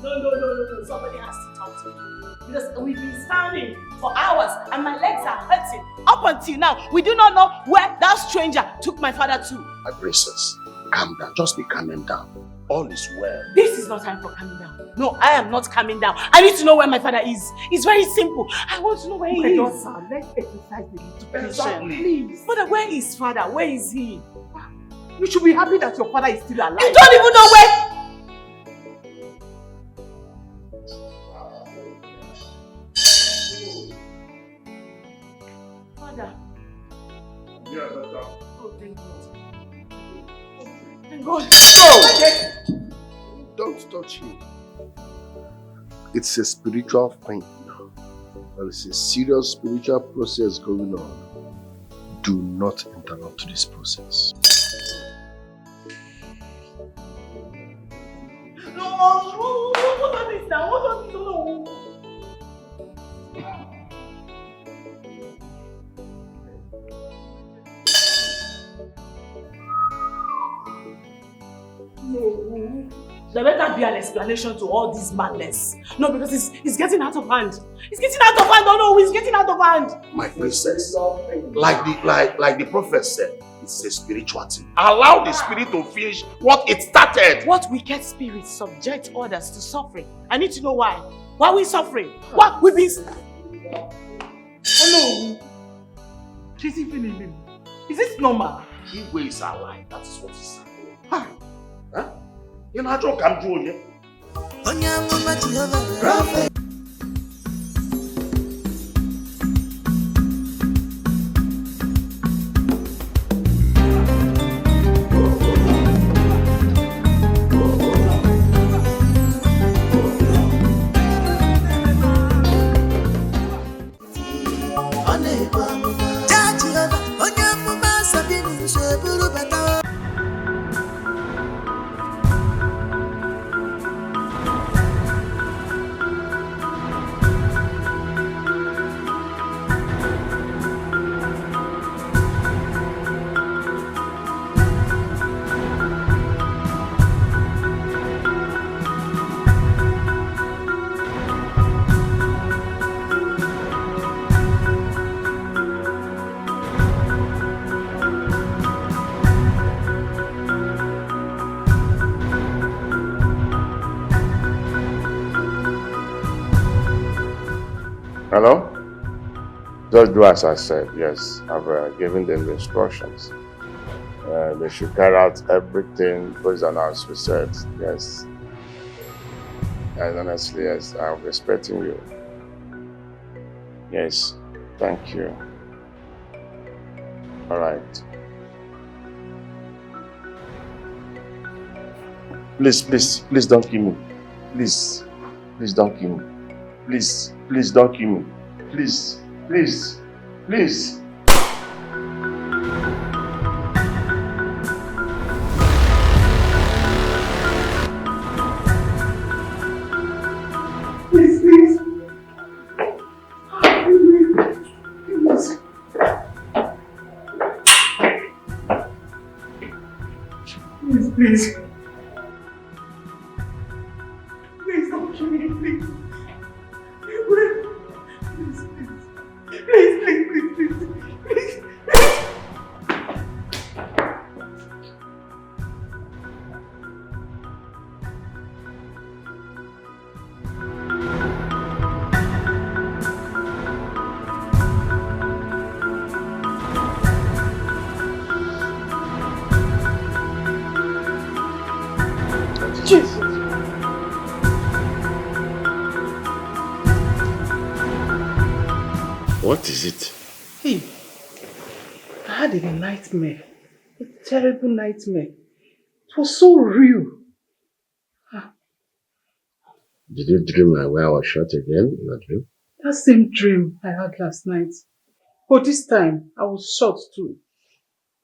No. Somebody has to talk to me. Because we've been standing for hours and my legs are hurting. Up until now, we do not know where that stranger took my father to. My princess, calm down. Just be calming down. All is well. This is not time for calming down. No, I am not calming down. I need to know where my father is. It's very simple. I want to know where he is. Daughter, let's exercise the little patience, please. Father, where is father? Where is he? You should be happy that your father is still alive. You don't even know where. Father. Yeah, that's Oh, thank God. Thank God. Oh! Don't touch him. It's a spiritual thing. There is a serious spiritual process going on. Do not interrupt this process. No, what on this now? What on this? No. No. There better be an explanation to all this madness. No, because it's getting out of hand. It's getting out of hand. Oh no, it's getting out of hand. My princess, like the prophet said, it's a spiritual thing. Allow the spirit to finish what it started. What wicked spirits subject others to suffering? I need to know why. Why are we suffering? Why we be? Oh no. She's even feeling. Is this normal? He weighs our life. That is what he said. Huh? You know how come to you? Hello? Just do as I said, yes. I've given them the instructions. They should carry out everything based on as we said, yes. And honestly, yes, I'm respecting you. Yes, thank you. All right. Please don't kill me. Please don't kill me. Please don't kill me. Please. Please. Please, Please don't kill me, please. Please. Jesus. what is it? Hey, I had a nightmare. A terrible nightmare. It was so real. Did you dream like where I was shot again in a dream? That same dream I had last night. But this time, I was shot too.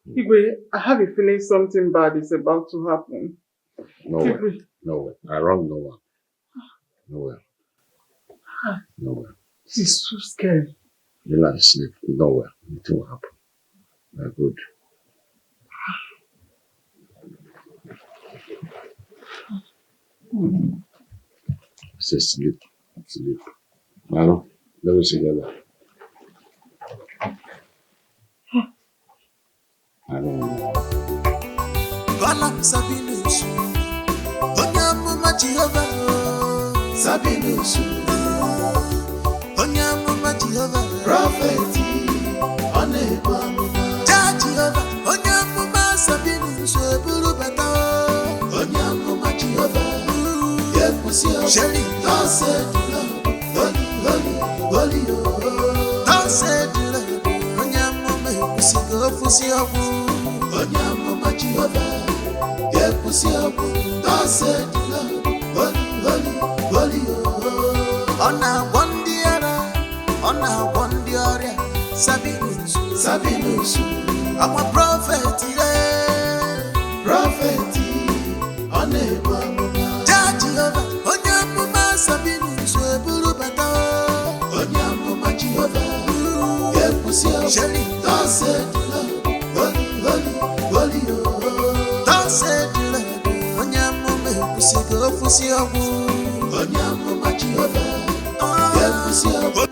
Igwe, I have a feeling something bad is about to happen. Nowhere. I wrong nowhere. Nowhere. This is so scary. You're not asleep. Nowhere. Nothing will happen. We're good. Say sleep. Sleep. Maro, let me see that. I don't know. Sabinus. Onyamuma Jehovah. Sabinus. Onyamuma Jehovah. Prophet. Onebamuna. Jehovah. Onyamuma Sabinus. Buru bata. Onyamuma Jehovah. Yepusi. Shelly. Don't say holy. Don't say Onyamuma Yepusi. Fusi abu. Onyamuma Jehovah. Yepusi abu. Don't say holy. Ona wondiara. Sabinus. I'm a prophet. Prophet. Onebamuna. Jehovah. Onyamuma Sabinus. Buru bata. Onyamuma Jehovah. Yepusi abu. Shelly. Don't say holy. Don't say Onyamuma Yepusi. Fusi abu. Onyamuma Jehovah. Yepusi abu.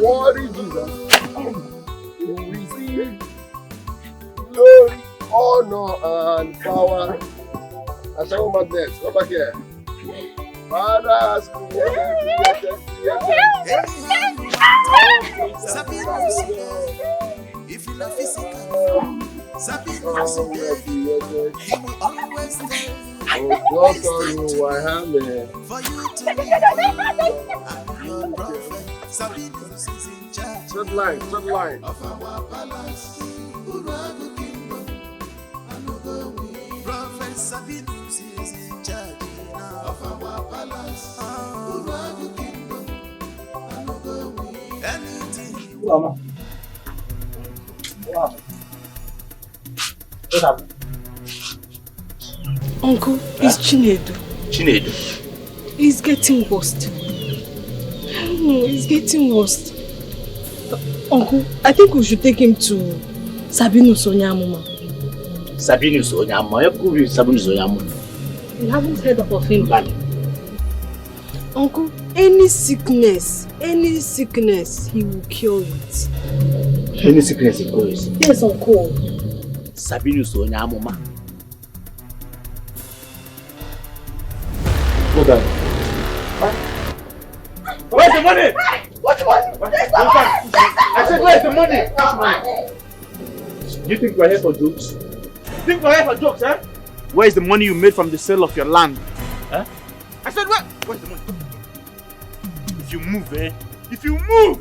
Worthy Jesus. You receive glory, honor, and power. I saw my desk. Come back here. Father has created. If you love physical, Sabinus, he will always stay. I am for you to be your prophet. Sabinus is in charge. Short line. Of our palace, Uragu kingdom, another way. Prophet Sabinus is in charge now. Of our palace, Uragu kingdom, another way. Anything. Mama. Wow. What happened? Uncle, it's Chinedu. Chinedu? He's getting worse. He's getting worse. Uncle, I think we should take him to Sabinus Onyamuma. Sabinus Onyamuma? Who is Sabinus Onyamuma? You haven't heard of him, Bali? Uncle, any sickness, he will cure it. Any sickness he cures? Yes, Uncle. Sabinus Onyamuma. Hold on. Where's the money? What money? I said, where's the money? You think we're here for jokes? Eh? Where's the money you made from the sale of your land? Huh? I said, where's the money? If you move, If you move,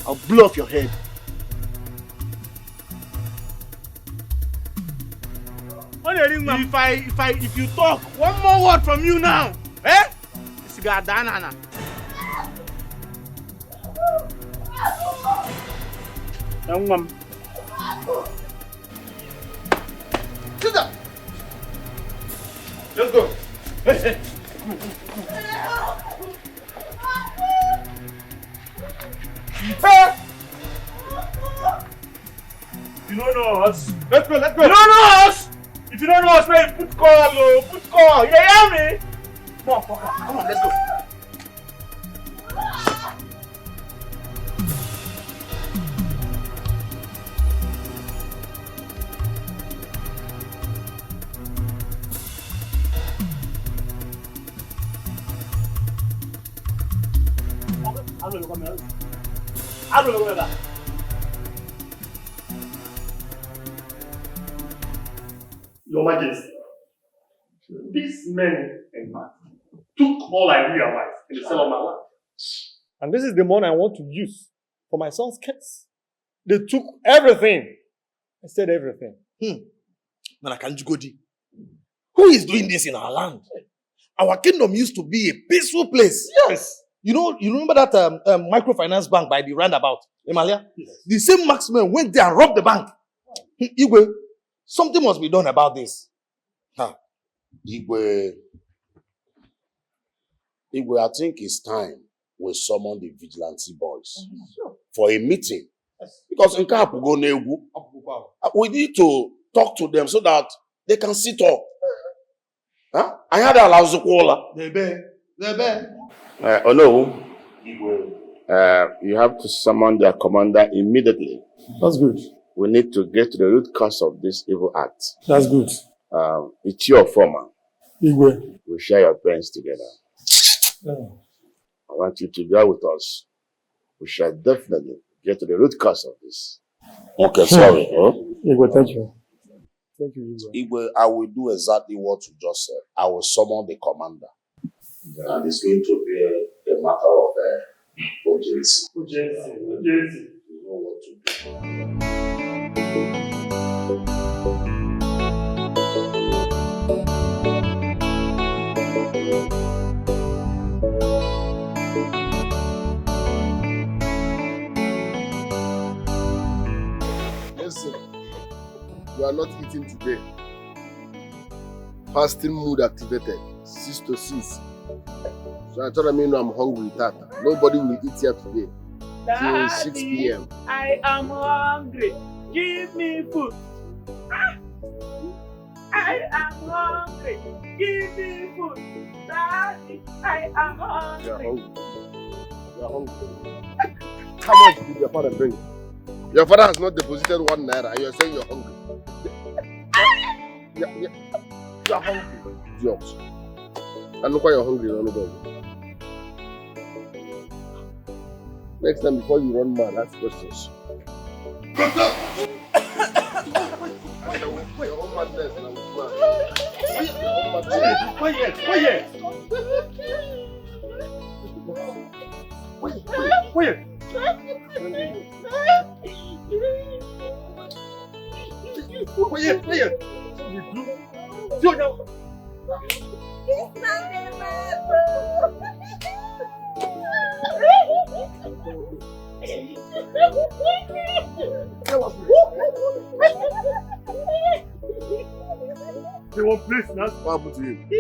I'll blow off your head. If you talk one more word from you now, this guy Danana. Sit down. Let's go. Hey. You don't know us. Let's go. You don't know us. If you don't know us, man, put call. You hear me? Come on, let's go. Your Majesty, these men and man took all I realized in the sale of my land. And this is the money I want to use for my son's case. They took everything. I said everything. Nanakanjugodi, who is doing this in our land? Our kingdom used to be a peaceful place. Yes. You remember that microfinance bank by the roundabout, Emalia? Yes. The same marksmen went there and robbed the bank. Igwe, something must be done about this. Igwe, I think it's time we summon the vigilante boys for a meeting. Because in Kapu go Negu, we need to talk to them so that they can sit up. Huh? I had a lousy caller. Oh no. You have to summon their commander immediately. That's good. We need to get to the root cause of this evil act. That's good. It's your former. Igwe. We share your pains together. Yeah. I want you to go with us. We shall definitely get to the root cause of this. Okay, sorry. Huh? Igwe, thank you. Thank you, Igwe. Igwe, I will do exactly what you just said. I will summon the commander. And it's going to be a matter of urgency. Urgency. You know what to do. Listen, you are not eating today. Fasting mood activated, 6 to 6. So I told him, I'm hungry, Tata. Nobody will eat here today. Till 6 p.m. I am hungry. Give me food. I am hungry. Give me food. Daddy, I am hungry. You are hungry. You are hungry. How much did your father bring? Your father has not deposited 1 naira and you are saying you're hungry. You are hungry. Jobs. I know why you're hungry, nobody. Next time before you run mad, ask questions. Your own madness and I'm mad. Your own madness. Wait. They won't place now. What happened to him? He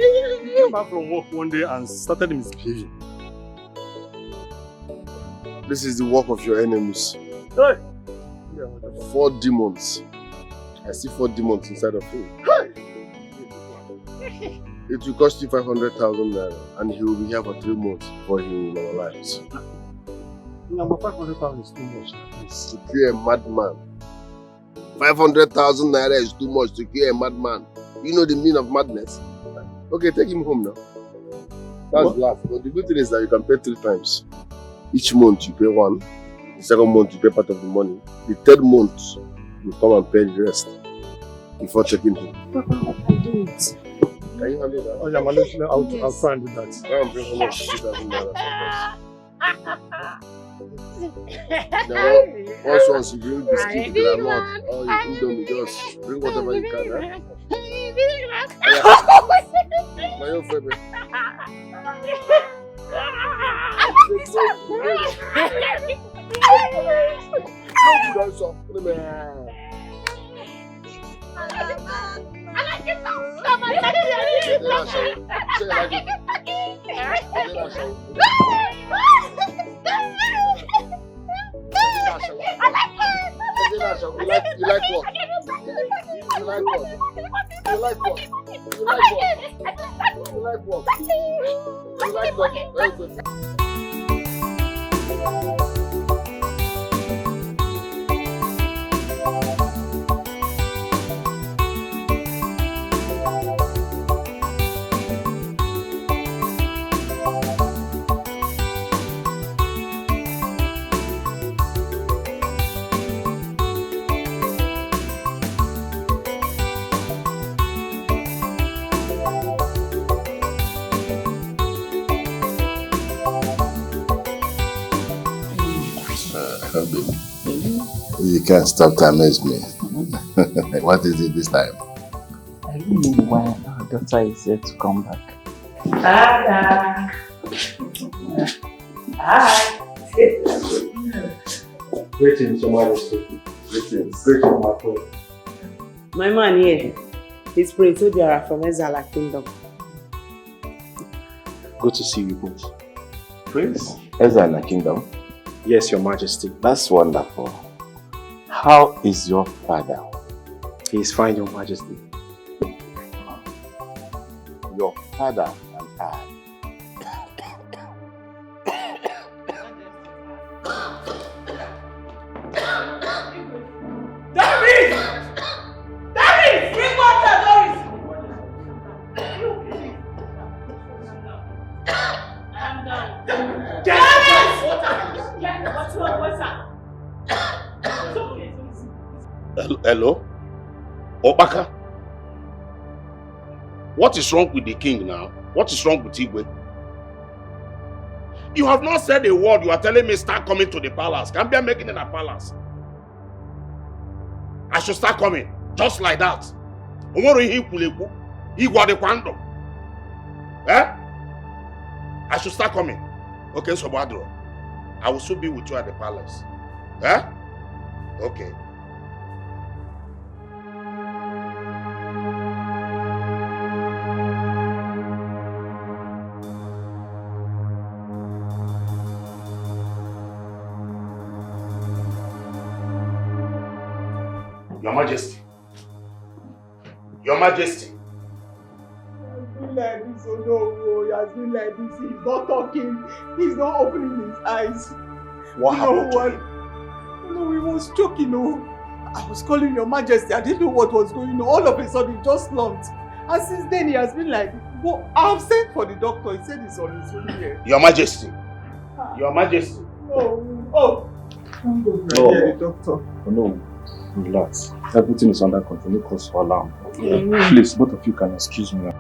came back from work one day and started misbehaving. This is the work of your enemies. Hey. 4 demons. I see 4 demons inside of him. It will cost you 500,000 naira and he will be here for 3 months before he will normalize. Number 500,000 is too much. To kill a madman. 500,000 naira is too much to kill a madman. You know the meaning of madness? Okay, take him home now. That's laugh. But the good thing is that you can pay 3 times. Each month you pay 1. The second month you pay part of the money. The 3rd month you come and pay the rest before taking him. Papa, I do it. Can you handle that? Oh, yeah, I'll try and do that. I am bringing 50,000 naira. Now, once you bring biscuit, granola, or you indomie, just bring whatever you can. Huh? My own favorite. You like what? You like what? You like what? You like what? You like what? You like what? Very good. You can't stop to amaze me. What is it this time? I don't know why our daughter is yet to come back. Hi. Greetings, Your Majesty. Greetings, my friend. My man here is Prince Obiara from Ezala Kingdom. Good to see you both. Prince? Ezana Kingdom? Yes, Your Majesty. That's wonderful. How is your father? He is fine, Your Majesty. Your father and I. Doris! Doris! Bring water, Doris! Calm down. Doris! What's wrong? What's up? It's okay. Hello? Obaka? What is wrong with the king now? What is wrong with Igwe? You have not said a word. You are telling me start coming to the palace. Can't be making in a palace. I should start coming. Just like that. Eh? I should start coming. Okay, so Badro. I will soon be with you at the palace. Eh? Okay. Your Majesty. Your Majesty. He has been like this, oh no, he has been like this. He's not talking. He's not opening his eyes. What happened to him? No, he was choking, no. I was calling Your Majesty. I didn't know what was going on. All of a sudden, he just slumped. And since then, he has been like, well, I have sent for the doctor. He said he's on his way here. Your Majesty. Your Majesty. Oh. No. The doctor. No. Relax. Everything is under control. No cause for alarm. Please, both of you can excuse me.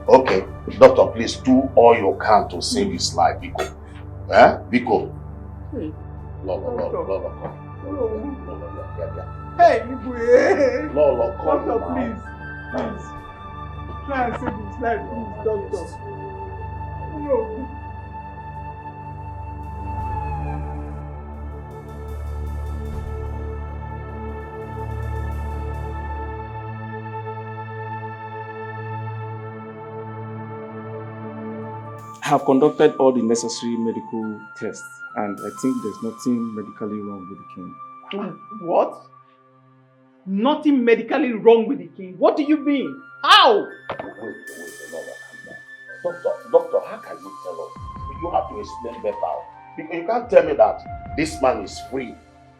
Okay. Doctor, please do all you can to save his life, Biko. Eh? Biko. Hey, Igwe. Doctor, please. Try and save his life, please, doctor. No. I have conducted all the necessary medical tests and I think there's nothing medically wrong with the king. What? Nothing medically wrong with the king? What do you mean? How? Wait, Doctor, how can you tell us? You have to explain better. You can't tell me that this man is free.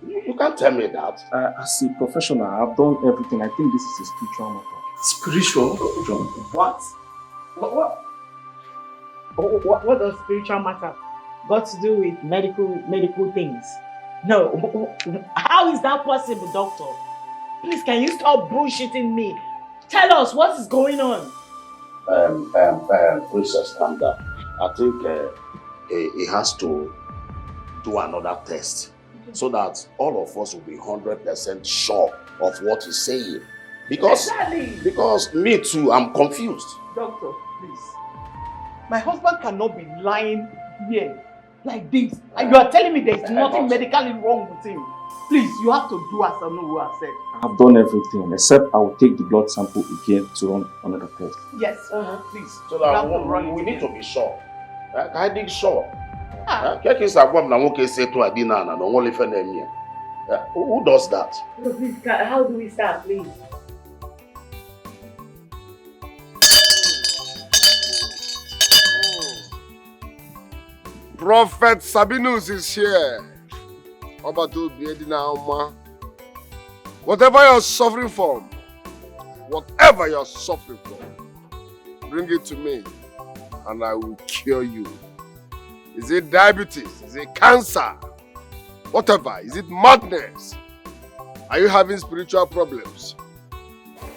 You can't tell me that. As a professional, I've done everything. I think this is a spiritual matter. Spiritual? What? What does spiritual matter got to do with medical things? No. How is that possible, doctor? Please, can you stop bullshitting me? Tell us what is going on. Princess, calm down. I think he has to do another test so that all of us will be 100% sure of what he's saying. Because me too, I'm confused. Doctor, please. My husband cannot be lying here like this. And you are telling me there's nothing medically wrong with him. Please, you have to do as I know who I said. I've done everything except I will take the blood sample again to run another test. Yes, please. So that we need to be sure. I think sure. Who does that? So please, how do we start, please? Prophet Sabinus is here. Whatever you're suffering from, bring it to me and I will cure you. Is it diabetes? Is it cancer? Whatever. Is it madness? Are you having spiritual problems?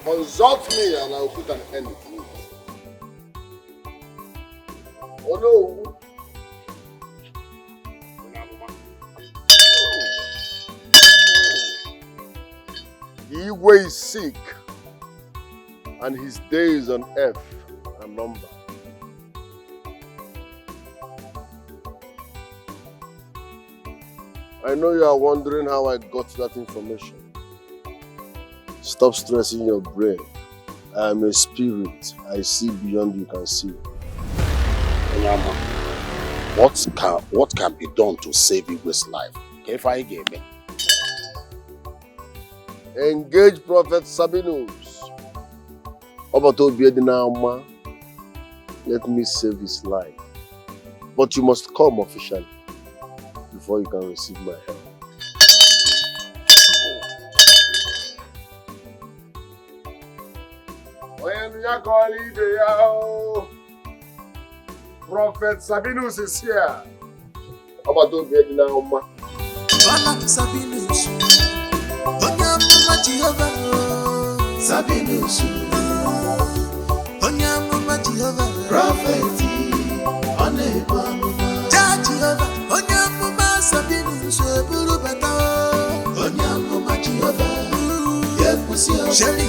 Consult me and I will put an end to it. Oh no! Igwe is sick and his days on earth are numbered. I know you are wondering how I got that information. Stop stressing your brain. I am a spirit. I see beyond you can see. What can be done to save Igwe's life? Engage Prophet Sabinus. Let me save his life. But you must come officially before you can receive my help. Prophet Sabinus is here. Sabinus, Onyamuma Jehovah, Sabinus, Onyamuma Jehovah, Prophet, Onebamuma, Jehovah, Onyamuma Sabinus, Burubata, Onyamuma Jehovah, Yepusia, Shelly,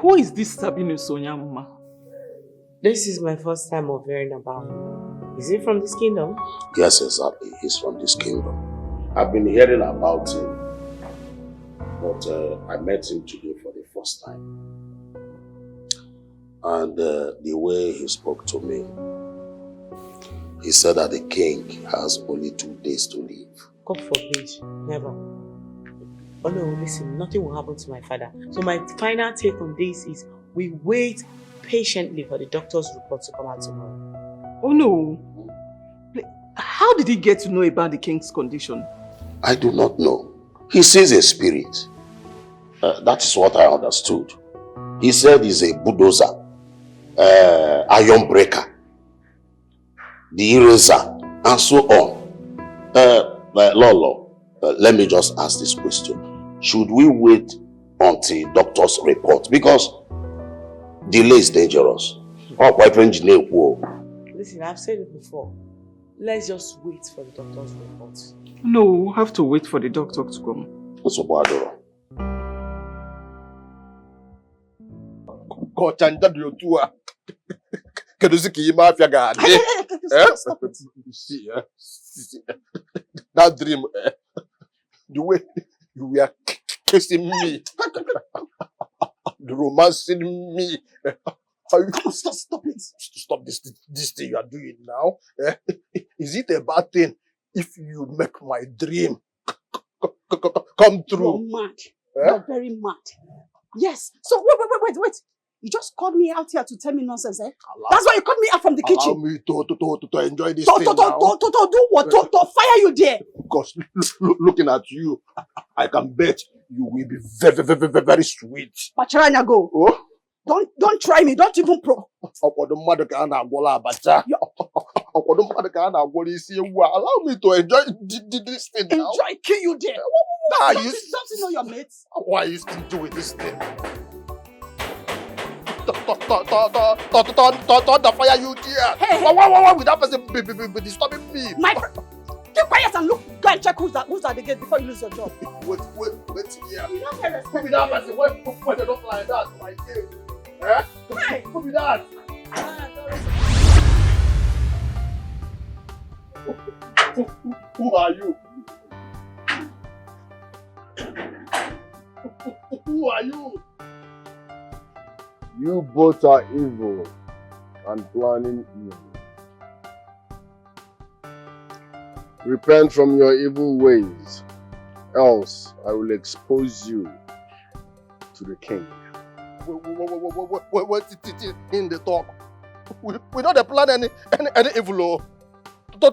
Who is this Sabinus Onyamuma? This is my first time of hearing about him. Is he from this kingdom? Yes, exactly. He's from this kingdom. I've been hearing about him, but I met him today for the first time. And the way he spoke to me, he said that the king has only 2 days to live. God forbid. Never. Oh no, listen, nothing will happen to my father. So my final take on this is we wait patiently for the doctor's report to come out tomorrow. Oh no. How did he get to know about the king's condition? I do not know. He sees a spirit. That is what I understood. He said he's a bulldozer, iron breaker, the eraser, and so on. Lolo, let me just ask this question. Should we wait until doctor's report? Because delay is dangerous. Listen, I've said it before. Let's just wait for the doctor's report. No, we'll have to wait for the doctor to come. That dream, the way you were kissing me, the romancing me. Stop it. Stop this thing you are doing now. Is it a bad thing if you make my dream come true? You're mad. You're very mad. Yes. So wait. You just called me out here to tell me nonsense, eh? That's why you called me out from the kitchen. Allow me to enjoy this thing now. To do what? To fire you there. Because looking at you, I can bet you will be very sweet. Pacharanya, go. Oh? Don't try me. Don't even pro. Allow me to enjoy this thing now. Enjoy, kill you there. Don't you know your mates? Why are you still doing this thing? To fire you there. Hey. Why would that person be disturbing me? My friend, keep quiet and look. Go and check who's at the gate before you lose your job. Wait here. You don't get respect. Who be that person? Why they don't like that? My game. Eh? Hey. Who be that? Who are you? Who are you? You both are evil and planning evil. Repent from your evil ways, else I will expose you to the king. What in the talk? We don't plan any evil. To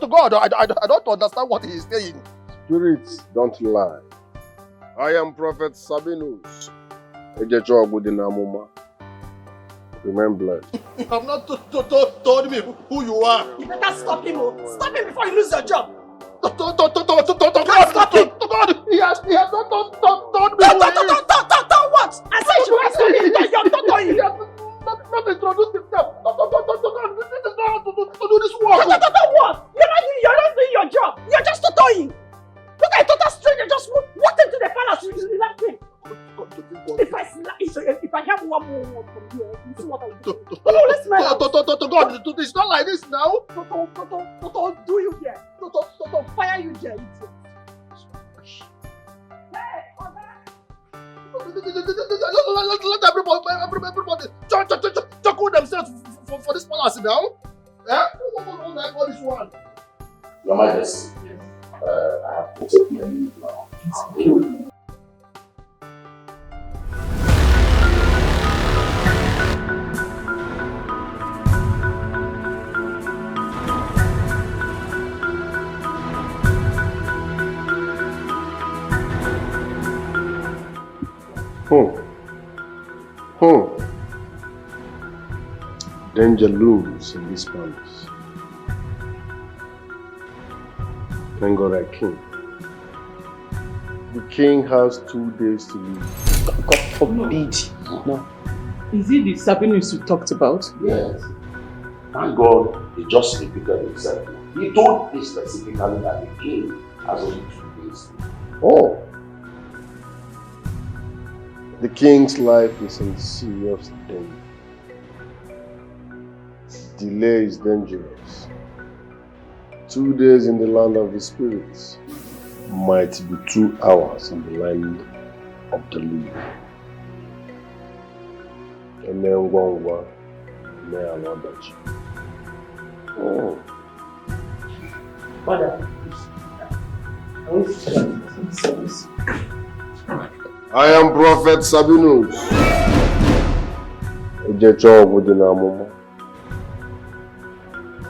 God, I don't understand what he is saying. Spirits don't lie. I am Prophet Sabinus. Remain blessed. You have not told me who you are. You better stop him. Stop him before you lose your job. Stop him. He has not told me who he is. What? I said you must stop him. You're not doing it. Not introduce himself. This is not how to do this work. What? You're not doing your job. You're just totoing. Look at a total stranger just walked into the palace with his left thing. If I have one more word from you, you see what I will do. No, let's smell. God, it's not like this now. Toto, do you there? Toto, fire you there. Hey, let everybody chuckle themselves for this palace now. Eh? What this one? Your Majesty, I have put it in now. Danger looms in this palace. Thank God I came. The king has 2 days to leave. God forbid. No. Is it the Sabinus you talked about? Yes. Thank God he just repeated himself. He told me specifically that the king has only 2 days. Oh. The king's life is in serious danger. Delay is dangerous. 2 days in the land of the spirits might be 2 hours in the land of the living. And then one may another. Oh. Father, I am Prophet Sabinus.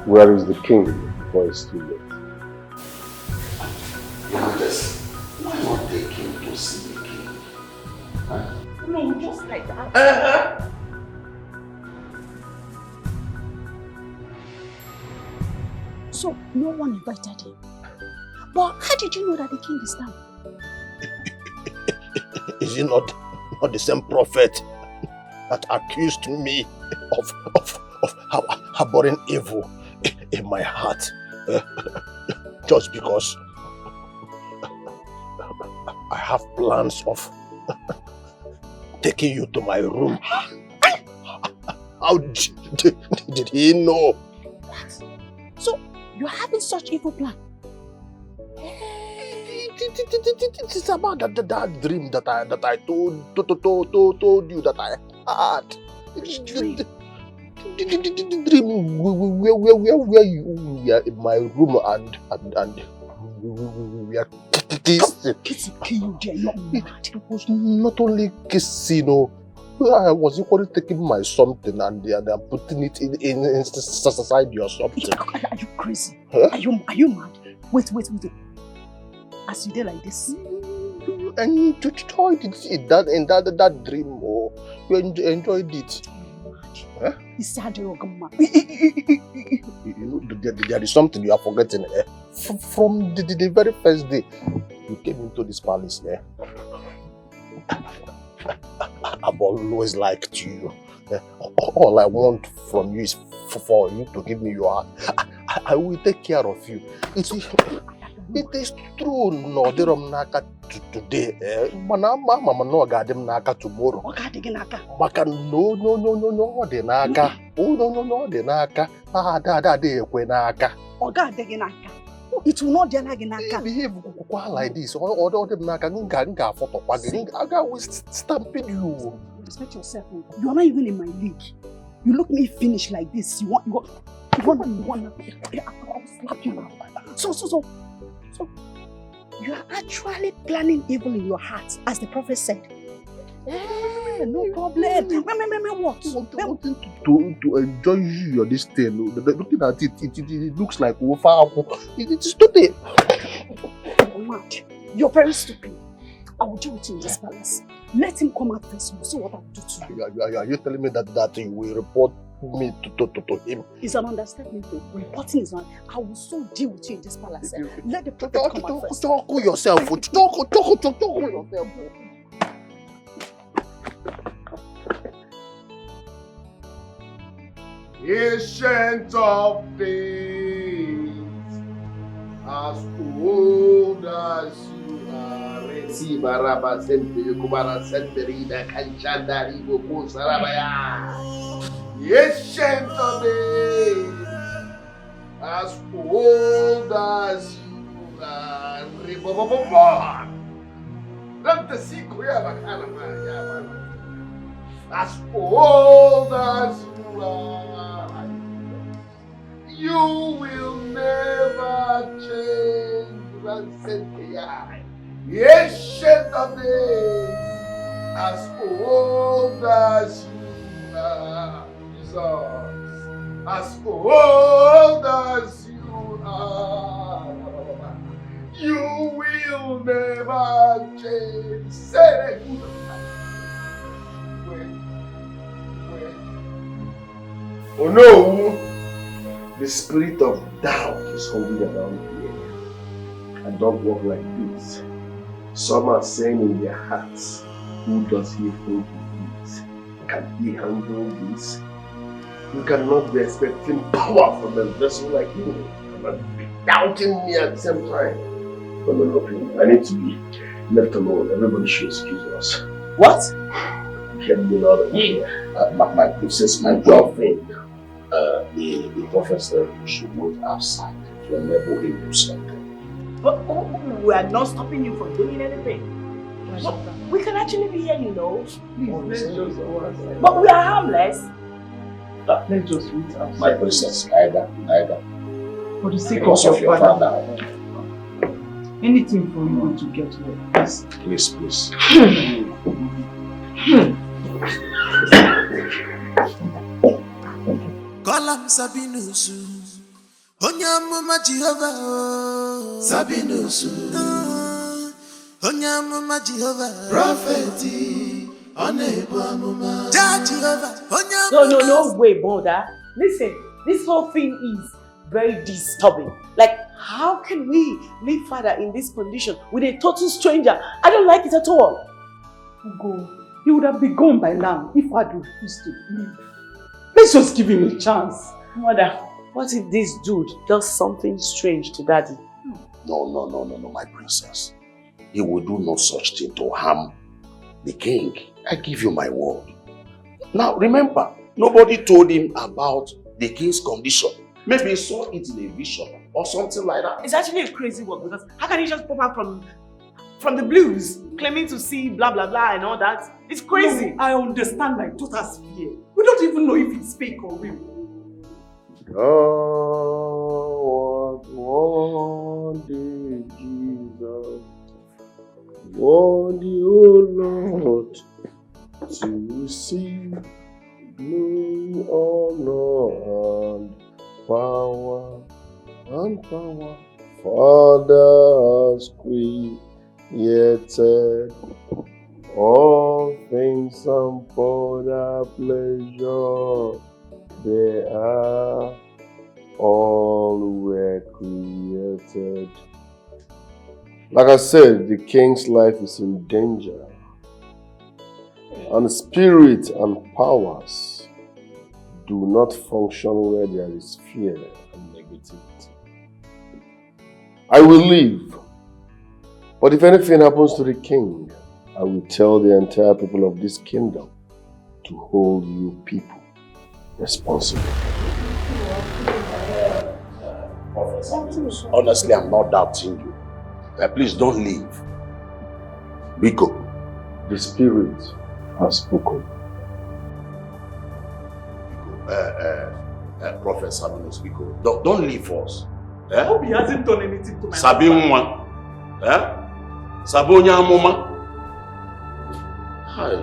Where is the king before it's too late? Yes. Why not take him to see the king? Huh? No, just like that. So, no one invited him. But how did you know that the king is down? Is he not the same prophet that accused me of harboring evil in my heart just because I have plans of taking you to my room? How did he know? What? So, you're having such evil plan? It's about that dream that I told you that I had. Which dream? The dream where you were in my room and we were kissing you there, you're mad. It was not only kissing, I was equally taking my something and putting it inside your something. Are you crazy? Huh? Are you mad? Wait. As you did like this. You enjoyed it in that dream, or you enjoyed it. Huh? There is something you are forgetting. From the very first day you came into this palace, I've always liked you. All I want from you is for you to give me your heart. I will take care of you. It is true, no, there am naka today. Mama no gadem naka tomorrow. Maka no de naka. Oh no de naka. Da de ekwe naka. Oga de naka. It will not de naka. Behave like this. Or them naka nga photo kwagi. Aga will stampede you. Respect yourself. You are not even in my league. You look me finish like this. You want I will slap you now. So you are actually planning evil in your heart, as the prophet said. No problem. What? Wanting to enjoy your this thing. Looking at it, it looks like it is today. You're mad. You're very stupid. I will deal with you in this palace. Let him come out first. We'll see what I will do to you. Are you telling me that you will report me to him? It's an understatement. Reporting is not. I will so deal with you in this palace. Let the prophet come out first. Talk yourself. Talk yourself. Ancient of days, as old as you are. Baraba sente Kubara Senterida Kanchanda Ribo Sarabaya. Ancient of days, as old as you are. Ribo. Let the sequel as old as you are, you will never change. The ancient of days, as old as you are, Jesus, as old as you are, you will never change. Say it. Oh no! The spirit of doubt is hovering around here. And don't walk like this. Some are saying in their hearts, who does he think he is? Can he handle this? You cannot be expecting power from a vessel like you. And be doubting me at the same time. No. I need to be left alone. Everybody should excuse us. What? Can you know my princess, my girlfriend, the professor should move outside to enable him to do something. But we are not stopping you from doing anything. We can actually be here, you know. Please, let's just go outside. But we are harmless. Let's just wait outside. My princess, neither. For the sake Because of your father. father. Anything for you to get well. Please. Call him Sabinus. Onyamuma Jehovah. Sabinus. Onyamuma Jehovah. Prophet. Onebamuma. Jehovah. No, wait, brother. Listen, this whole thing is very disturbing. Like, how can we leave father in this condition with a total stranger? I don't like it at all. Go. He would have been gone by now if I do refuse to leave. Let's just give him a chance. Mother, what if this dude does something strange to daddy? No, my princess. He will do no such thing to harm the king. I give you my word. Now remember, nobody told him about the king's condition. Maybe he saw it in a vision or something like that. It's actually a crazy work because how can he just pop out from the blues claiming to see blah blah blah and all that? It's crazy. No, I understand my daughter's fear. We don't even know if it's fake or real. God, one day, Jesus, one day, oh Lord, to see glory, honor, and power, Father has created all things and for their pleasure. They are all were created. Like I said, the king's life is in danger. And spirit and powers do not function where there is fear and negativity. I will leave. But if anything happens to the king, I will tell the entire people of this kingdom to hold you people responsible. Honestly, I'm not doubting you. Please don't leave. Biko. The spirit has spoken. Prophet Sabinus, Biko. Don't leave us. I hope he hasn't done anything to my Sabinwa. Sabonya Moma. Hi.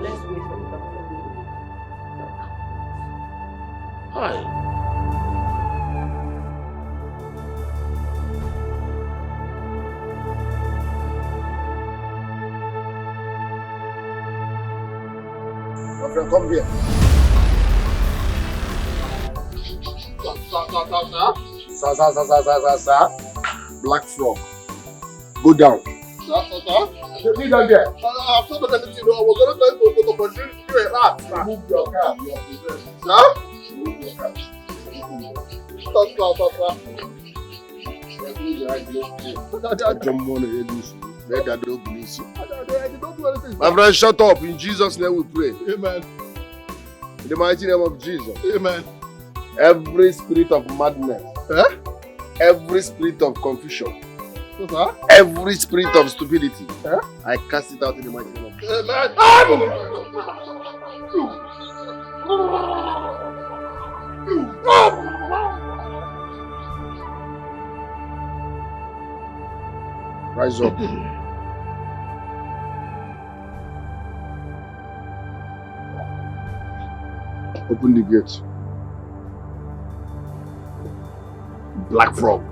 Let's wait for the doctor. Hi. My friend, come here. Sir. Black frog. Go down. Sir. Leave them there. I've not done anything. I was only trying to convince you a rat, sir. Move your car. Sir? Move your car. I don't want to hear this. Let that dog release you. I did not do anything. My friend, shut up. In Jesus' name we pray. Amen. In the mighty name of Jesus. Amen. Every spirit of madness. Every spirit of confusion. Sir? Every spirit of stupidity. I cast it out in the mighty name of Jesus. Amen. Rise up. Open the gate. Black Frog.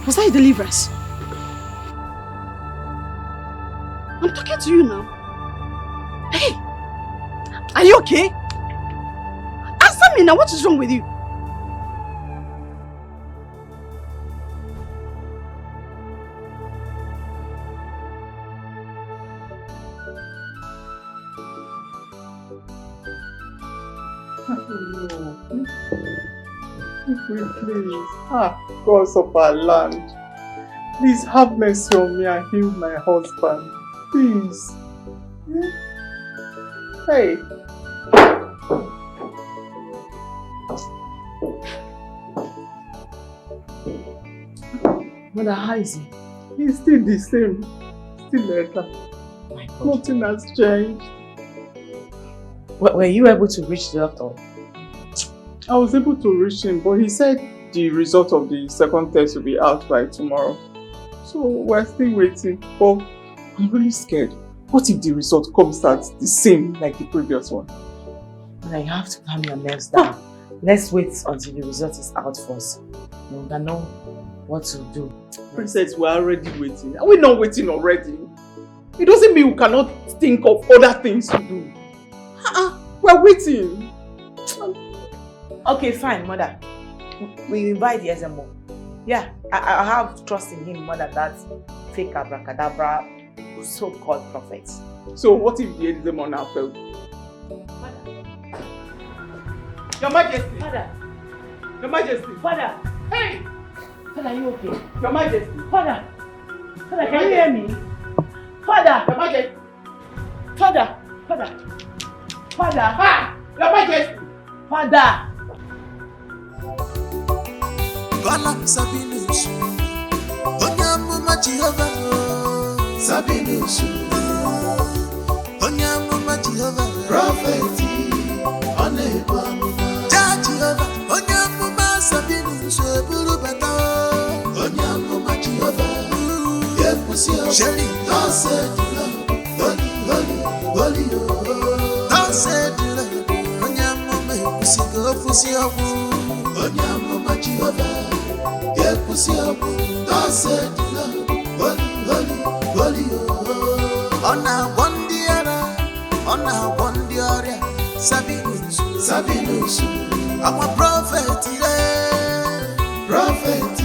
Was that a deliverance? I'm talking to you now. Hey! Are you okay? Answer me now, what is wrong with you? Please, gods of our land, please have mercy on me and heal my husband. Please. Hey. Mother, how is he? He's still the same. Still like that. Nothing has changed. Were you able to reach the doctor? I was able to reach him, but he said the result of the second test will be out by tomorrow. So we're still waiting. But I'm really scared. What if the result comes out the same like the previous one? Mother, you have to calm your nerves down. Let's wait until the result is out first. You can know what to do. Princess, we're already waiting. Are we not waiting already? It doesn't mean we cannot think of other things to do. We're waiting. Okay, fine, Mother. We invite the SMO. Yeah, I have trust in him more than that fake abracadabra so-called prophet. So what if the SMO now failed? Your Majesty! Father! Your Majesty! Father! Hey! Father, are you okay? Your Majesty! Father! Father, can you hear me? Father! Your Majesty! Father! Father! Father! Your Majesty! Father! Bala Sabinus, Onyamuma Jehovah, Sabinus, Onyamuma Jehovah, Prophet, Onebamuma, Jehovah, Onyamuma Sabinus, Burubata, Onyamuma Jehovah, Yepusia, Shelly, Dance, Holy, Dance, Onyamuma, Fusia, Onyamuma Jehovah. Sabinus, I'm a prophet, prophet,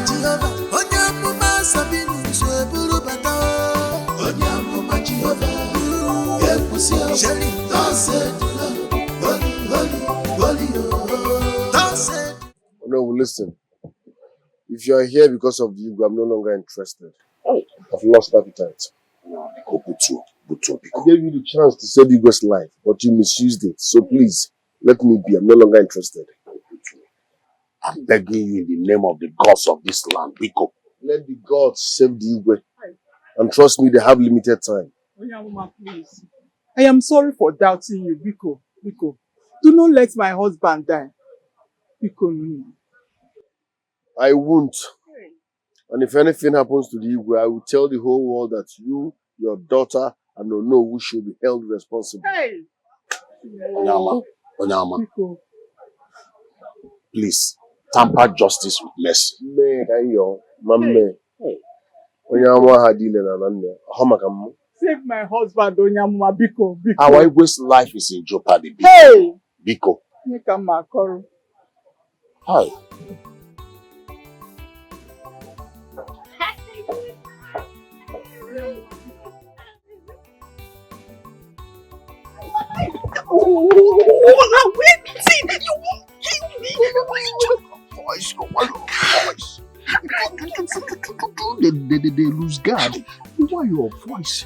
Jehovah, Onyamuma Sabinus, Burubata, Onyamuma Jehovah, Shelly, No, listen. If you are here because of you, I'm no longer interested. I've lost appetite. I gave you the chance to save Igwe's life, but you misused it. So please, let me be. I'm no longer interested. I'm begging you in the name of the gods of this land, Biko. Let the gods save the Igwe. And trust me, they have limited time. Onyamuma, please. I am sorry for doubting you, Biko. Biko. Do not let my husband die. Biko, no. I won't. And if anything happens to the Igwe, I will tell the whole world that you, your daughter, and Onowu should be held responsible. Hey! Onyama, please, tamper justice with mercy. Save my husband, Onyamuma, Biko, Biko. Our Igwe's life is in jeopardy, Biko. Hey! Biko. Hi. Oh, now waiting! You won't kill me! Voice, they lose guard. Why your voice?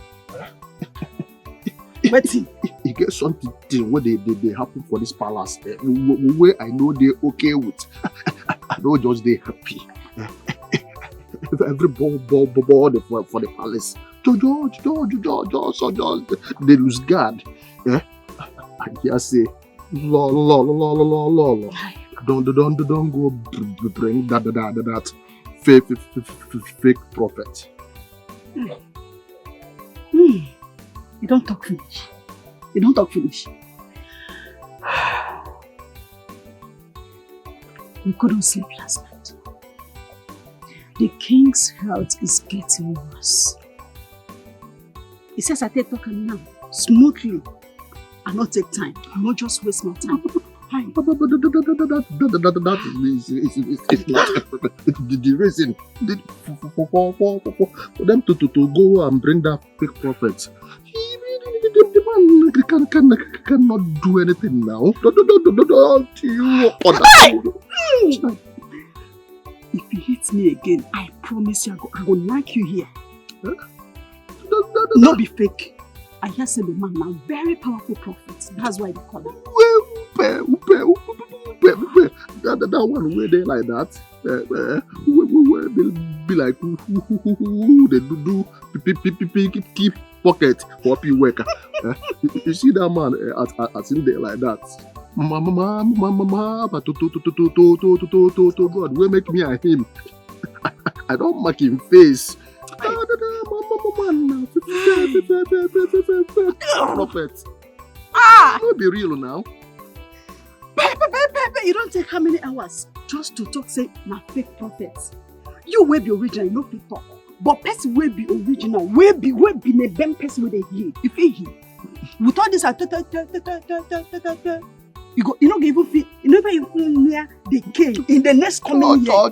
Wetin? It gets something where they happen for this palace. Where I know they're okay with. I know just they happy. Every ball for the palace. George, they lose guard. I just say, lol. Don't go bring that fake prophet. You don't talk finish. We couldn't sleep last night. The king's health is getting worse. He says I take talk now, smoothly, and not take time. Not just waste my time. But the reason for them to go and bring that fake prophet. The man cannot do anything now. If you hit me again, I promise you I will knock you here. Not be fake. I hear say the man now very powerful prophet. That's why they call him. That one where they like that. Where they'll be like they do keep pocket for people worker. You see that man as in there like that. Mama, but to God, where make me and him? I don't make him face. Prophet. Not be real now. You don't take how many hours just to talk say na fake prophets. You will be original, you know fit talk. But person will be original, will be the best person with a heal. If he heal, with all this, you not even feel, you never even near the king in the next coming year.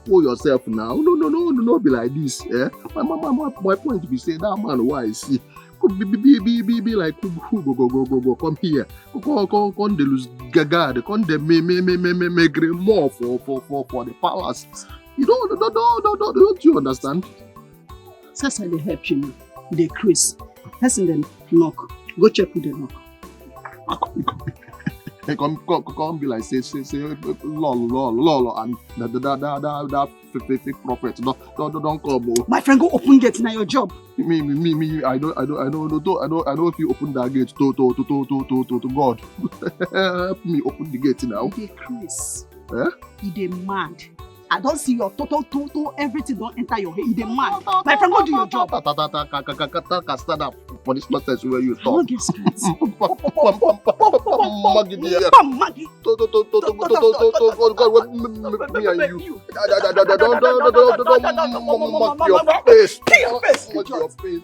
For yourself now. No, be like this. Eh? My point be say that man wise. Be like go come here. Come they lose gaga. Come they make more for the palace. You don't you understand? That's how they help you now. They Chris. Person them knock. Go check who they knock. Come be like say lol and that fake prophet don't come. My friend, go open gate now your job. Me I know if you open that gate to God. Help me open the gate now. They Chris. Eh? He mad. I don't see your total everything don't enter your head. He mad. My friend, go do your job. Stand up for this nonsense where you talk. Maggie. Me and you. Don't your face. Your face.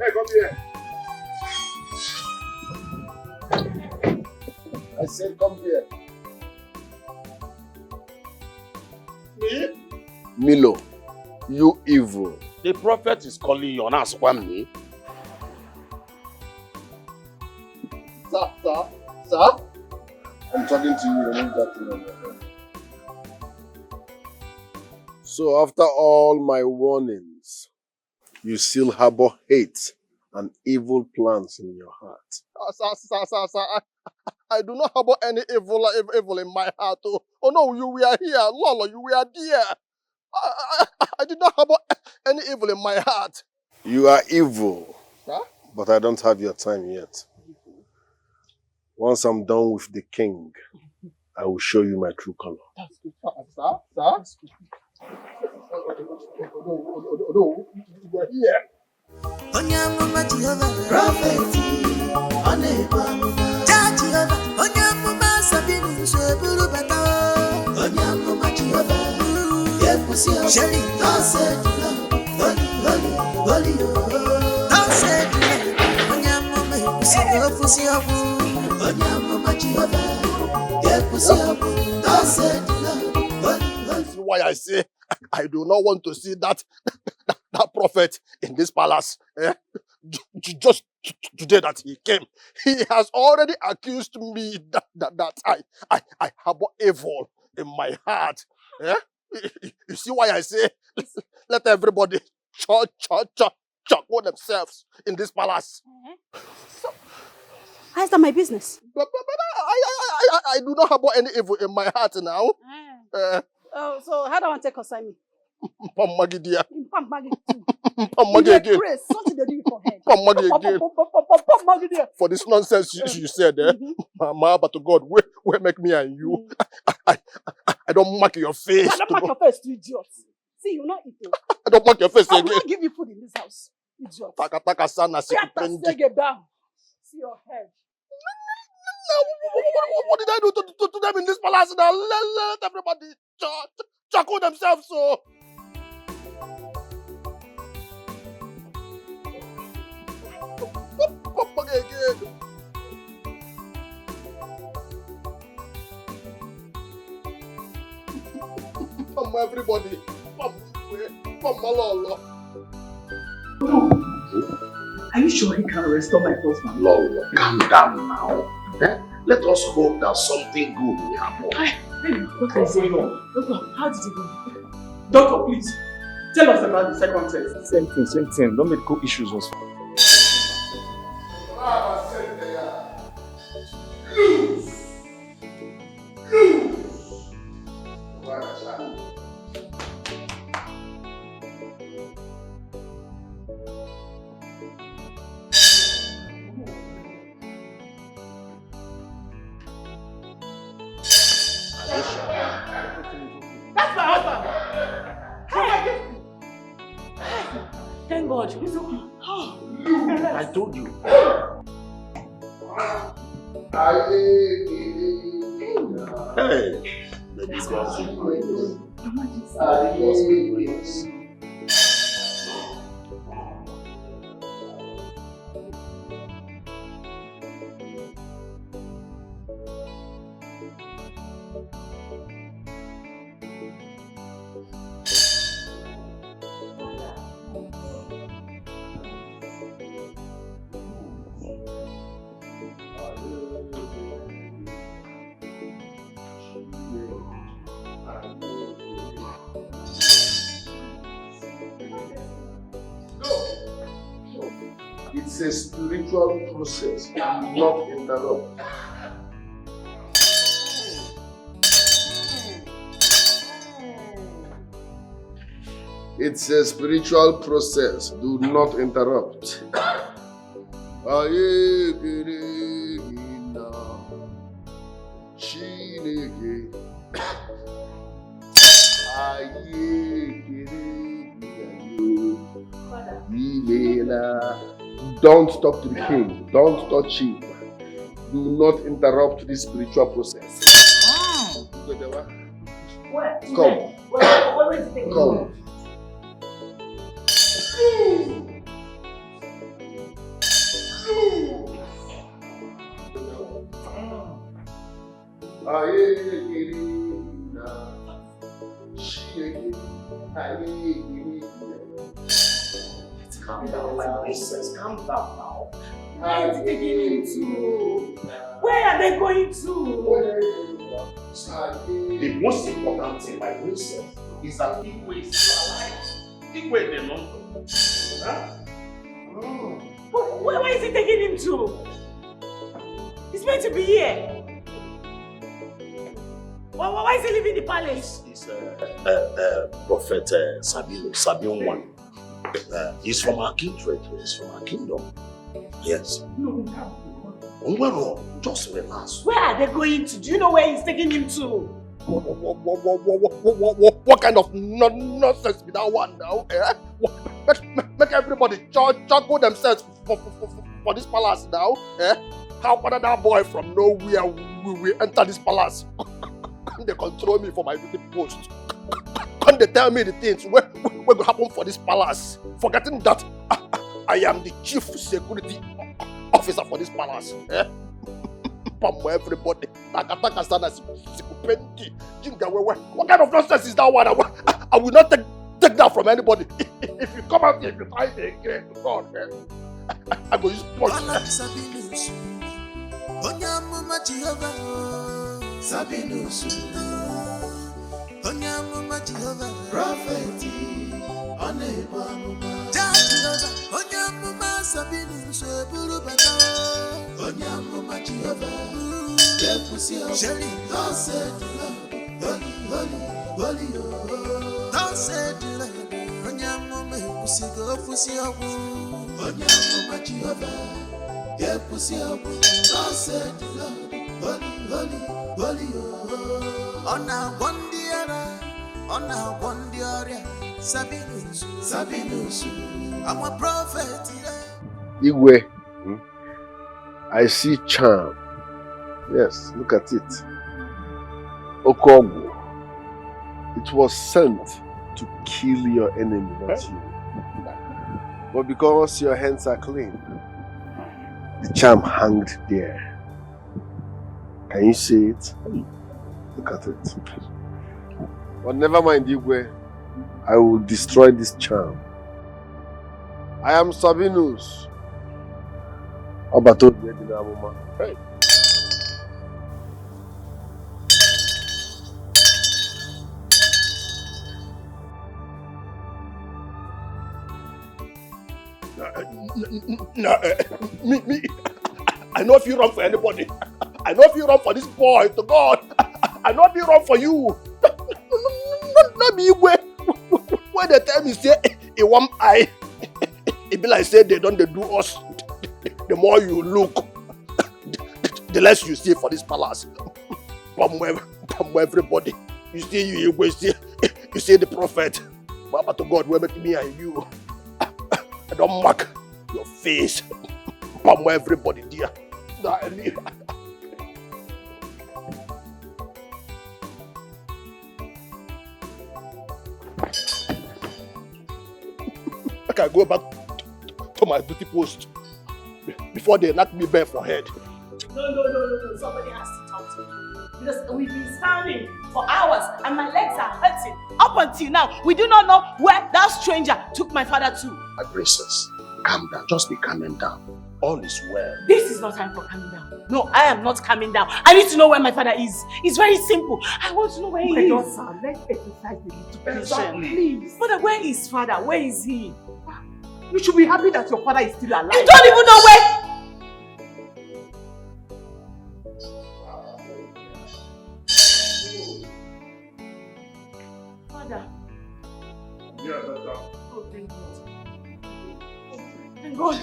Hey, come here. I said come here. Me? Milo, you evil. The prophet is calling you on us, me. Sir? I'm talking to you. Remove that thing on your head. So after all my warnings, you still harbor hate and evil plans in your heart. Sir, I do not harbor any evil in my heart. Oh no, you were here. Lolo, you were there. I did not harbor any evil in my heart. You are evil. Huh? But I don't have your time yet. Once I'm done with the king, I will show you my true color. That's good. Sir? That's good. No, you are here. Prophet, Judge, Sabinus. nsogbu bata onye amụma Jehova ekwusi ọbụ tasedula oli tasedula onye amụma ekwusi ọbụ onye amụma Jehova ekwusi ọbụ tasedula That's why I say I do not want to see that prophet in this palace. Just today that he came, he has already accused me that I harbor evil in my heart. You see why I say let everybody chuckle themselves in this palace. So, how's that my business? But I do not harbor any evil in my heart now. So how do I want to take consignment? Pammagi dear. Pammagi too. Pammagi again. Something they do for head. Pammagi again. Pammagi dear. For this nonsense you said, Mama, but to God, where make me and you? I don't mark your face. I don't mark your face, you idiot. See, you not eating. I don't mark your face I again. will not give you food in this house, idiot. Taka sana Get down. See your head. What did I do to them in this palace now? Let everybody chuckle themselves so. Again. From everybody. From Malolo. Are you sure he can restore my husband? Lord, calm down now. Let us hope that something good will happen. What is going on? Doctor, how did it go? Doctor, please, tell us about the second test. Same thing. No medical issues was found. That's my husband. How am I getting? Thank God. He's okay. I told you. Hey, the God's grace. God's grace. It's a spiritual process, not interrupt. It's a spiritual process, do not interrupt. Don't talk to the king. Don't touch him. Do not interrupt this spiritual process. Where? Come. Where is it? Come. Calm down, my princess. Calm down now. Where is it taking him to? Where are they going to? The most important thing, my princess, is that Igwe is still alive. Igwe is London. Huh? Where is he taking him to? He's meant to be here. Why is he leaving the palace? It's Prophet Sabinus one. He's from our kindred. He's from our kingdom. Yes. Well, just relax. Where are they going to? Do you know where he's taking him to? What kind of nonsense be that one now? Make everybody chuckle themselves for this palace now. How about that boy from nowhere we enter this palace. They control me for my duty post. Can they tell me the things what will happen for this palace? Forgetting that I am the chief security officer for this palace. Eh? Everybody. What kind of nonsense is that one? I will not take that from anybody. If you come out here, if you find me again, God, I will use Sabinus. Onyamuma Jehovah. Sabinus. Onyamuma Jehovah. Prophet. Onebamuma. Jehovah. Onyamuma Sabinus. Burubata. Onyamuma Jehovah. Yepusi. Sheri. Thus said the Lord. Holy. Thus said the Lord. Onyamuma Yepusi. Gofusi. Onyamuma Jehovah. Yepusi. Thus said the Lord. Holy. Ona Wondiara. Sabinus. I'm a prophet. Igwe, I see charm. Yes, look at it. Okogwu. It was sent to kill your enemy, not you. But because your hands are clean, the charm hanged there. Can you see it? Look at it. But never mind, Igwe. I will destroy this charm. I am Sabinus. Hey. Me. I know if you run for anybody. I know if you run for this boy, to God. I know if you run for you. Not me. When they tell me, say, in one eye, it be like, say, they don't do us. The more you look, the less you see for this palace. From everybody. You see, you see the prophet. But to God, whoever me and you, I don't mark your face. From everybody, dear. I can go back to my duty post before they knock me bare for head. No. Somebody has to talk to me. Because we've been standing for hours and my legs are hurting. Up until now, we do not know where that stranger took my father to. My princess, calm down. Just be calming down. All is well. This is not time for calming down. No, I am not calming down. I need to know where my father is. It's very simple. I want to know where he is. Let's exercise the little patience, please. Mother, where is father? Where is he? You should be happy that your father is still alive. You don't even know where. Father. Yeah, that's all. Oh, thank God. Thank God.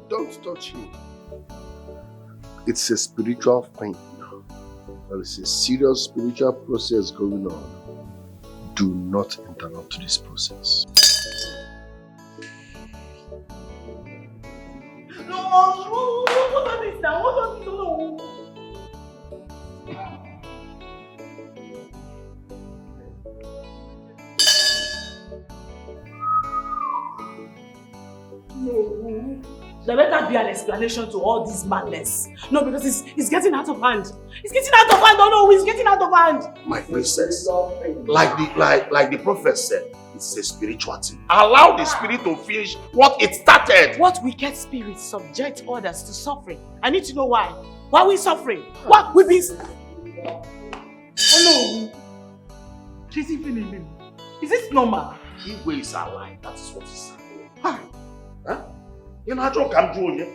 Don't touch him. It's a spiritual thing. There is a serious spiritual process going on. Do not interrupt this process. No, what on this now? What on this? No. There better be an explanation to all this madness. No, because it's getting out of hand. It's getting out of hand. Oh no, it's getting out of hand. My princess, like the prophet said, it's a spiritual thing. Allow the spirit to finish what it started. What wicked spirits subject others to suffering? I need to know why. Why are we suffering? Why we've been... Oh no. She's even in him. Is this normal? Igwe is alive. That is what is happening. Huh? You know, I don't come to you.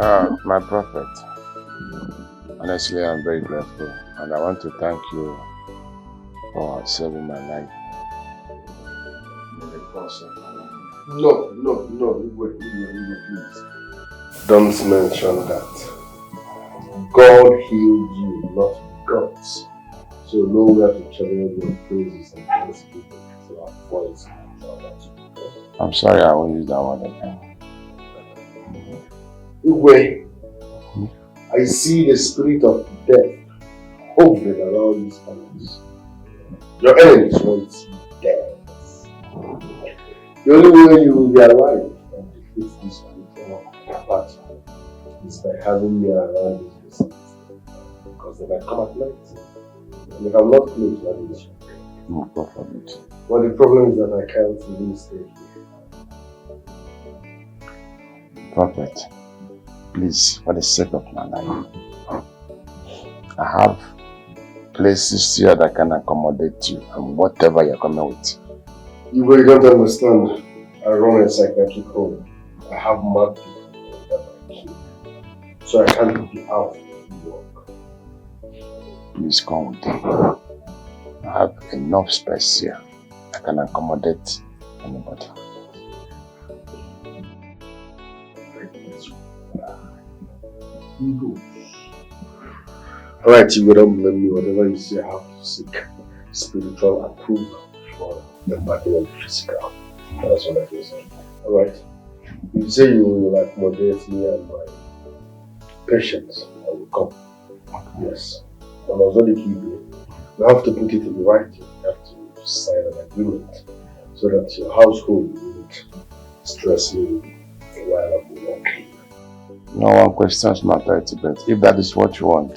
My prophet, honestly, I'm very grateful, and I want to thank you for saving my life. No, wait, please. Don't mention that. God healed you, not gods. So know where to channel your praises and thanksgiving to our voice. I'm sorry, I won't use that word again. Igwe, I see the spirit of death hovering around this palace. Your enemies want you dead. The only way you will be alive and defeat this spiritual party is by having me around this vicinity. Because they might come at night. And if I'm not close, that is no problem. But the problem is that I can't really stay here. Prophet, please, for the sake of my life, I have places here that can accommodate you and whatever you're coming with. You don't understand. I run a psychiatric home. I have mad people that I keep. So I can't be out of work. Please come with me. I have enough space here. I can accommodate anybody. Alright, you don't blame me. Whatever you say, I have to seek spiritual approval for the body and the physical. That's what I can say. Alright. If you say you will accommodate me and my patients, I will come. Yes. But also the key you have to put it in writing. You have to sign an agreement so that your household won't stress me while I'm working. No one questions my authority, but if that is what you want,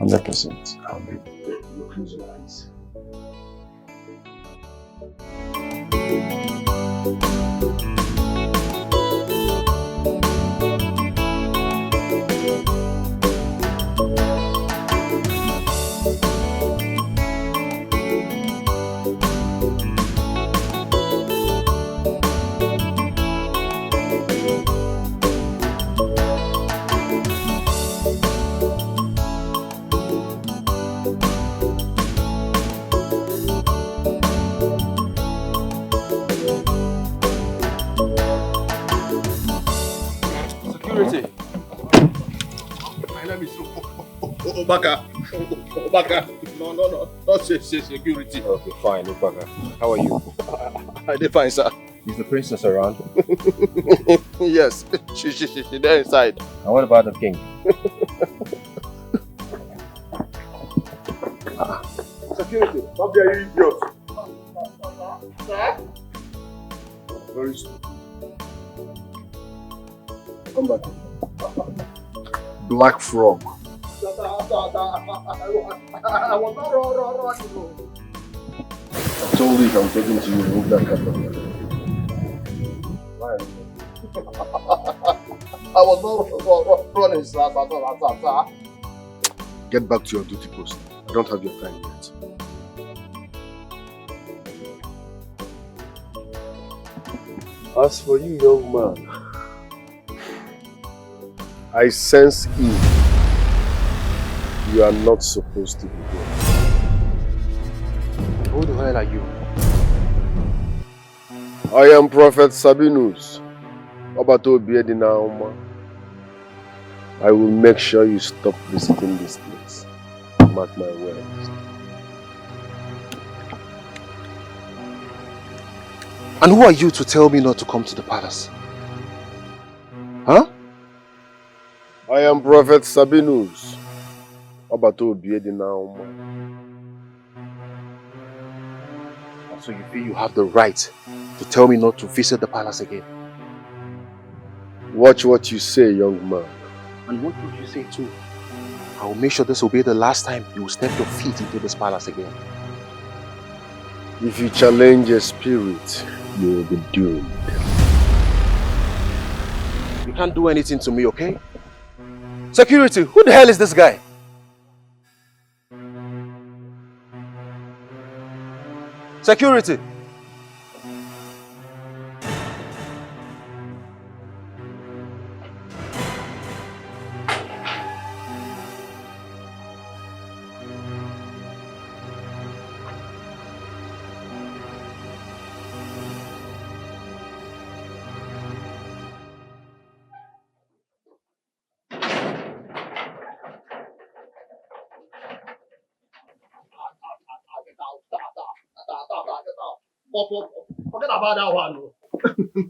100%, I'll do it. Close your eyes. Security. My name is Obaka. Obaka. No. Not security. Okay, fine, Obaka. How are you? I did fine, sir. Is the princess around? Yes, she's there inside. And what about the king? Security, stop there, you idiot. Sir? Very stupid. Come back. Black frog. I was not wrong. I told you if I'm talking to you, remove that cap from your head. Why? I was not running, sir. Get back to your duty post. I don't have your time yet. As for you, young man, I sense evil. You are not supposed to be here. Who the hell are you? I am Prophet Sabinus. I will make sure you stop visiting this place. Mark my words. And who are you to tell me not to come to the palace? Huh? I am Prophet Sabinus. So you feel you have the right to tell me not to visit the palace again? Watch what you say, young man. And what would you say too? I will make sure this will be the last time you will step your feet into this palace again. If you challenge a spirit, you will be doomed. You can't do anything to me, okay? Security, who the hell is this guy? Security! Forget about that one.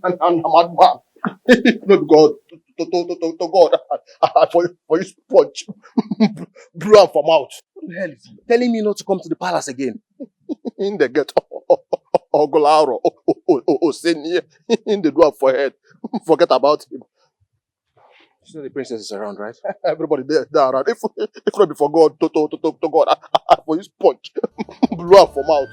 I'm a madman. No, God, to God, for you sponge, blew am for mouth. What the hell is he telling me not to come to the palace again? In the gate, Ogolaro, Oseni, in the door for head. Forget about him. So the princess is around, right? Everybody there around. If not before God, to God, for you sponge, blew am for mouth.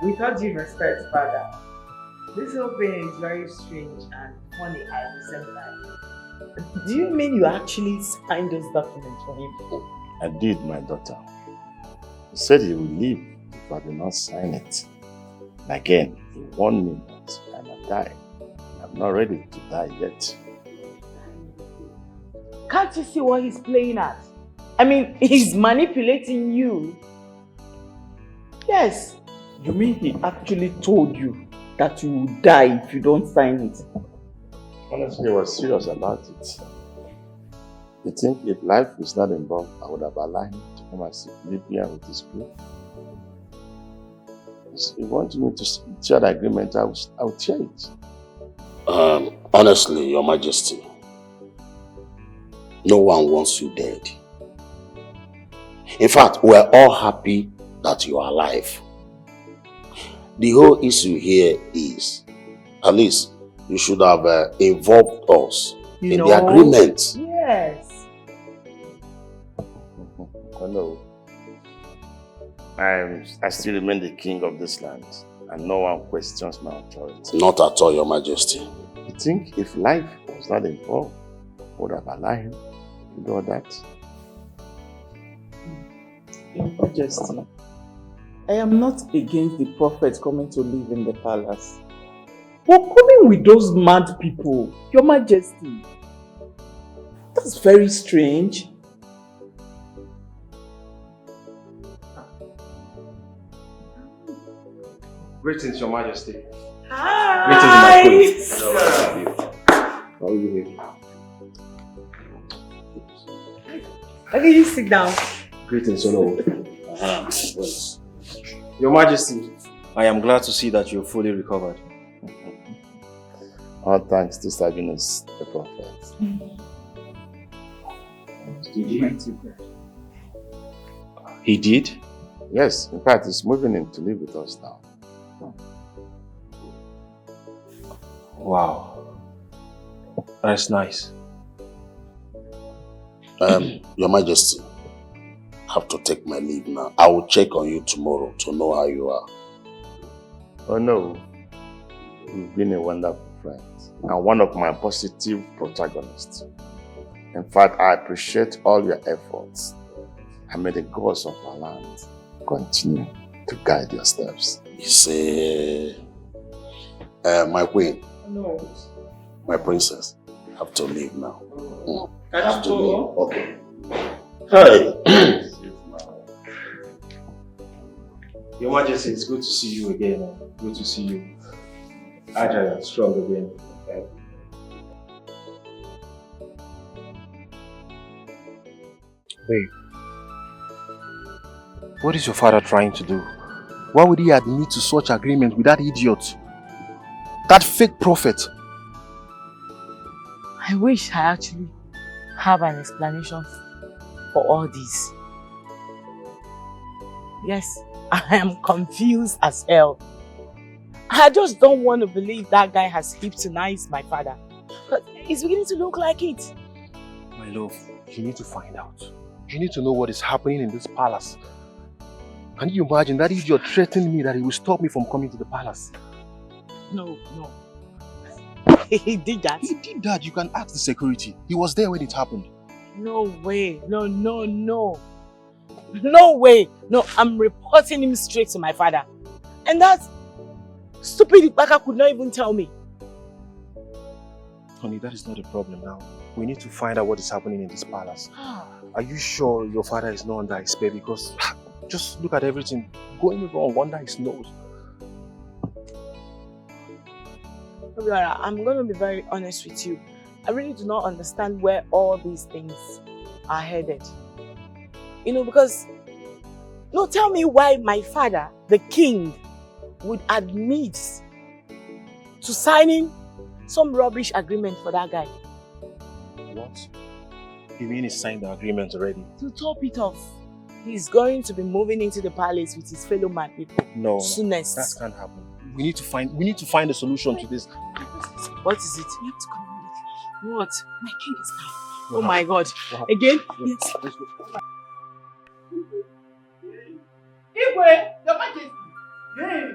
With all due respect, Father, this whole thing is very strange and funny at the same time. Do you mean you actually signed those documents for him? I did, my daughter. He said he would leave if I did not sign it. And again, he warned me that I might die. I'm not ready to die yet. Can't you see what he's playing at? I mean, he's manipulating you. Yes. You mean he actually told you that you will die if you don't sign it? Honestly, he was serious about it. You think if life is not involved, I would have allowed him to come and live here with his group? If he wanted me to share the agreement, I would share it. Honestly, Your Majesty, no one wants you dead. In fact, we're all happy that you are alive. The whole issue here is, at least, you should have involved us in the agreement. Yes. Oh no. I still remain the king of this land, and no one questions my authority. Not at all, Your Majesty. You think if life was not involved, I would have allowed him to do all that? Your Majesty, I am not against the prophet coming to live in the palace. But coming with those mad people, Your Majesty, that's very strange. Greetings, Your Majesty. Hi. Greetings, my queen. How are you here? Why don't you sit down? Greetings, hello. Your Majesty, I am glad to see that you're fully recovered. All thanks to Sabinus, the prophet. He did? Yes, in fact, he's moving in to live with us now. Wow. That's nice. Your Majesty, I have to take my leave now. I will check on you tomorrow to know how you are. Oh no, you've been a wonderful friend and one of my positive protagonists. In fact, I appreciate all your efforts, and may the gods of our land continue to guide your steps. You say, my queen, No. my princess, I have to leave now. I have to leave. Okay. Hey. Your Majesty, it's good to see you again. Good to see you agile and strong again. Wait. What is your father trying to do? Why would he admit to such agreement with that idiot? That fake prophet? I wish I actually have an explanation for all this. Yes, I am confused as hell. I just don't want to believe that guy has hypnotized my father. But it's beginning to look like it. My love, you need to find out. You need to know what is happening in this palace. Can you imagine that idiot threatening me that he will stop me from coming to the palace? No. He did that? He did that. You can ask the security. He was there when it happened. No way. No. No way. No, I'm reporting him straight to my father. And that stupid Ibaka could not even tell me. Honey, that is not a problem now. We need to find out what is happening in this palace. Are you sure your father is not under his spell? Because just look at everything going wrong under his nose. I'm going to be very honest with you. I really do not understand where all these things are headed. You know, because, no, tell me why my father, the king, would admit to signing some rubbish agreement for that guy. What? You mean he signed the agreement already? To top it off, he's going to be moving into the palace with his fellow man people. No, soonest. that can't happen. We need to find a solution to this. What is it? You have to come immediately. What? My king is down. Oh my God. Again? Yes. Let's go. Igwe, Your Majesty. Hey.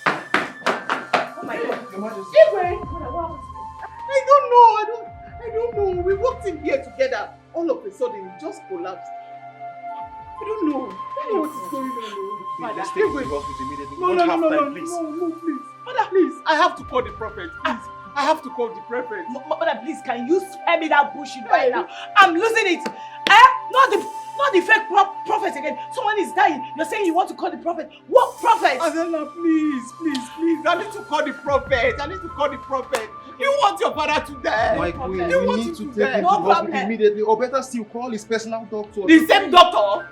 Oh my God. Your Majesty. Igwe. I don't know. We walked in here together. All of a sudden, it just collapsed. I don't know what is going on. Please, let's Father, take him to the hospital immediately. No, We don't have time, please. No, please. Father, please. I have to call the prophet. Please. I have to call the prophet. Mother, please, can you spare me that bullshit right now? I'm losing it. Not the fake prophet again. Someone is dying. You're saying you want to call the prophet. What prophet? Adela, please. I need to call the prophet. You want your father to die. My queen, You we want need him to take die. him to the hospital immediately, or better still, call his personal doctor. The same doctor?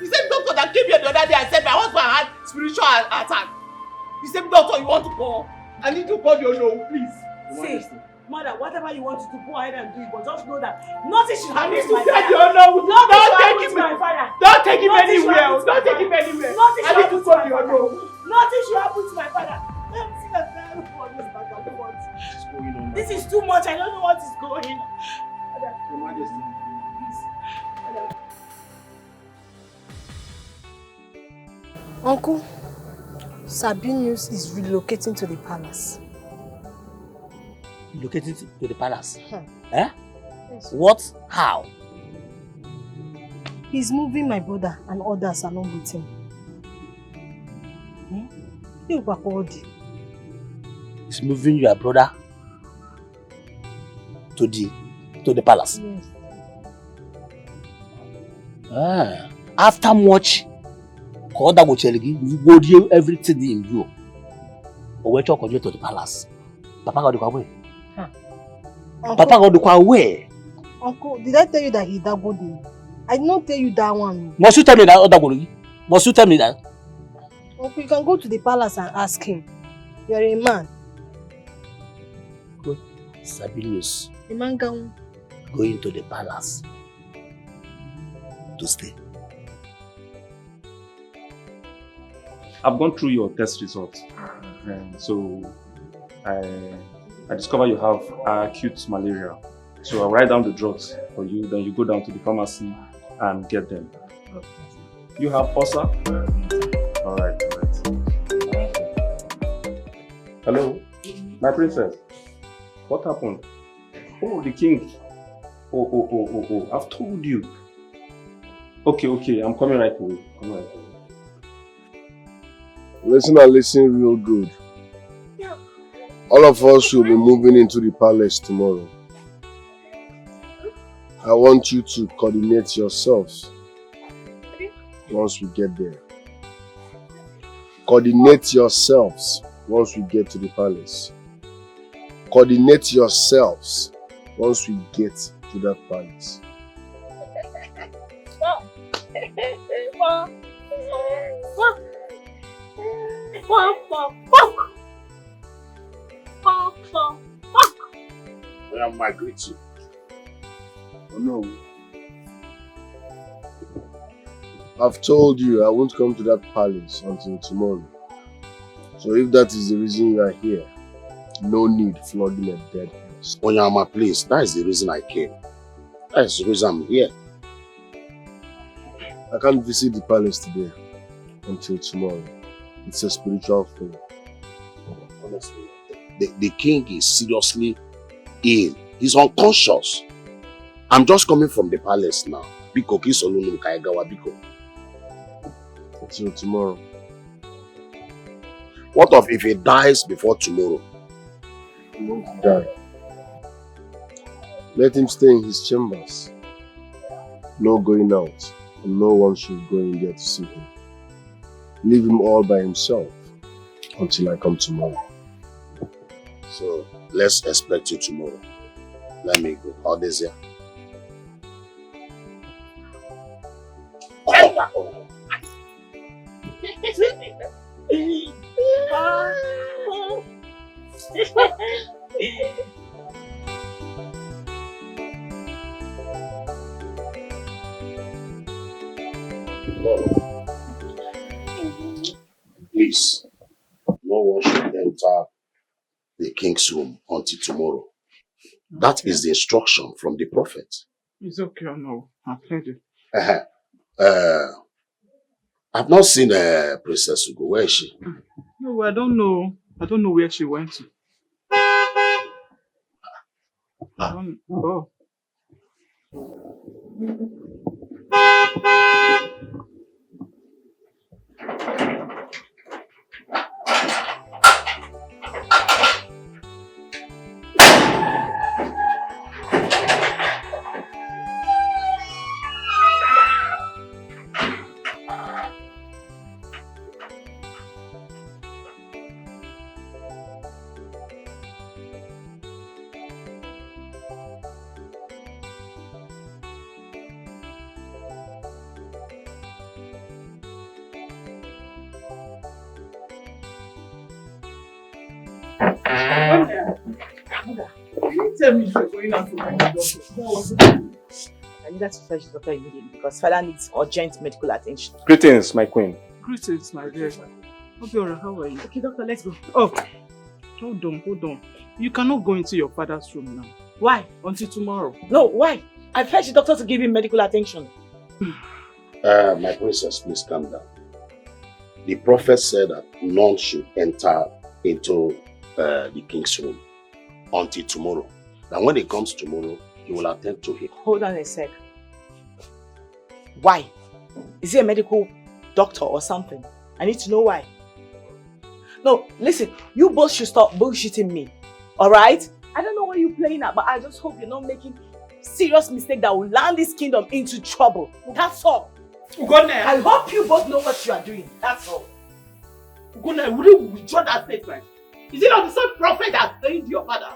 The same doctor that came here the other day and said my husband had spiritual attack. The same doctor you want to call. I need to call your no, please. See, mother, whatever you want to do, go ahead and do it. But just know that nothing should I happen need to to my tell father. you no. Don't take him, my father. Don't take him Nothing should anywhere. happen to Don't my take him father. anywhere. Nothing I should need happen to to call my your father. no. Nothing should happen to my father. Let me see that guy for this back and forth. This is too much. I don't know what is going on. Father, Your Majesty. please. Father. Uncle, Sabinus is relocating to the palace. Relocating to the palace? Yes. What? How? He's moving my brother and others along with him. He's moving your brother to the palace? Yes. After much, you go do everything in you. Or wait till you to the palace. Papa got the away. Papa got the away. Uncle, did I tell you that he dabbled me? I did not tell you that one. Must you tell me that other one? Must you tell me that? Uncle, you can go to the palace and ask him. You are a man. Good. Sabinus. A man going to the palace to stay. I've gone through your test results, and so I discover you have acute malaria. So I'll write down the drugs for you, then you go down to the pharmacy and get them. Okay. You have ulcer? All right. Hello, my princess. What happened? Oh, the king. Oh. I've told you. Okay. I'm coming right away. Listen real good. Yeah. All of us will be moving into the palace tomorrow. I want you to coordinate yourselves once we get there. Coordinate yourselves once we get to the palace. Coordinate yourselves once we get to that palace. I am migrating. Oh no. I've told you I won't come to that palace until tomorrow. So if that is the reason you are here, no need flogging a dead horse. Onyama, please, that is the reason I came. That is the reason I'm here. I can't visit the palace today until tomorrow. It's a spiritual thing. Honestly, the king is seriously ill. He's unconscious. I'm just coming from the palace now. Biko kisolunu kaigawa biko. Until tomorrow. What if he dies before tomorrow? He won't die. Let him stay in his chambers. No going out. And no one should go in there to see him. Leave him all by himself until I come tomorrow. So, let's expect you tomorrow. Let me go. All this here. Please, no one should enter the king's room until tomorrow. That is the instruction from the prophet. It's okay, no. I've heard it. I've not seen Princess Ugo. Where is she? No, I don't know. I don't know where she went to. Oh. Tell me you're going out to my doctor. I need to fetch the doctor immediately because father needs urgent medical attention. Greetings, my queen. Greetings, my dear. Okay, alright, how are you? Okay, doctor, let's go. Oh, hold on. You cannot go into your father's room now. Why? Until tomorrow. No, why? I fetched the doctor to give him medical attention. My princess, please calm down. The prophet said that none should enter into the king's room until tomorrow. And when he comes tomorrow, he will attend to him. Hold on a sec. Why? Is he a medical doctor or something? I need to know why. No, listen, you both should stop bullshitting me. Alright? I don't know what you're playing at, but I just hope you're not making serious mistake that will land this kingdom into trouble. That's all. Ugonna, I hope you both know what you are doing. That's all. Ugonna, will you withdraw that statement? Is it not the same prophet that slain your father?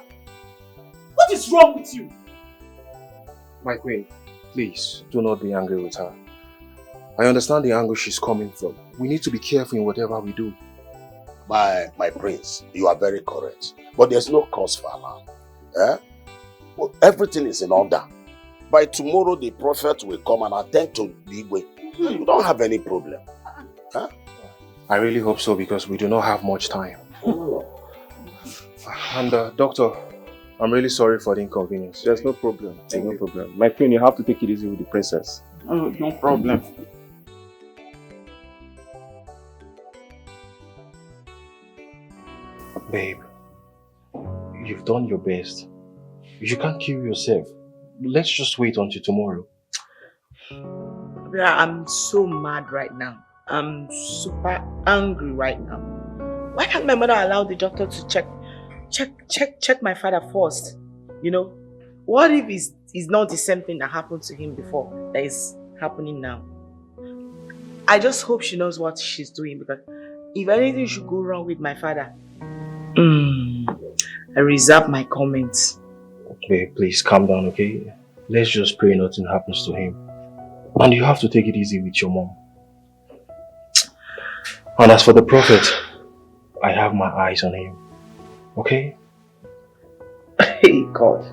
What is wrong with you? My queen, please do not be angry with her. I understand the angle she's coming from. We need to be careful in whatever we do. My prince, you are very correct. But there's no cause for alarm. Well, everything is in order. By tomorrow, the prophet will come and attend to the way. You don't have any problem. Huh? I really hope so because we do not have much time. And doctor, I'm really sorry for the inconvenience. There's no problem. There's no problem. My queen, you have to take it easy with the princess. Oh, no problem. Babe, you've done your best. You can't kill yourself. Let's just wait until tomorrow. Yeah, I'm so mad right now. I'm super angry right now. Why can't my mother allow the doctor to check my father first? You know, what if it's not the same thing that happened to him before that is happening now? I just hope she knows what she's doing because if anything should go wrong with my father, I reserve my comments. Okay, please calm down, okay? Let's just pray nothing happens to him. And you have to take it easy with your mom. And as for the prophet, I have my eyes on him. Okay? Hey God.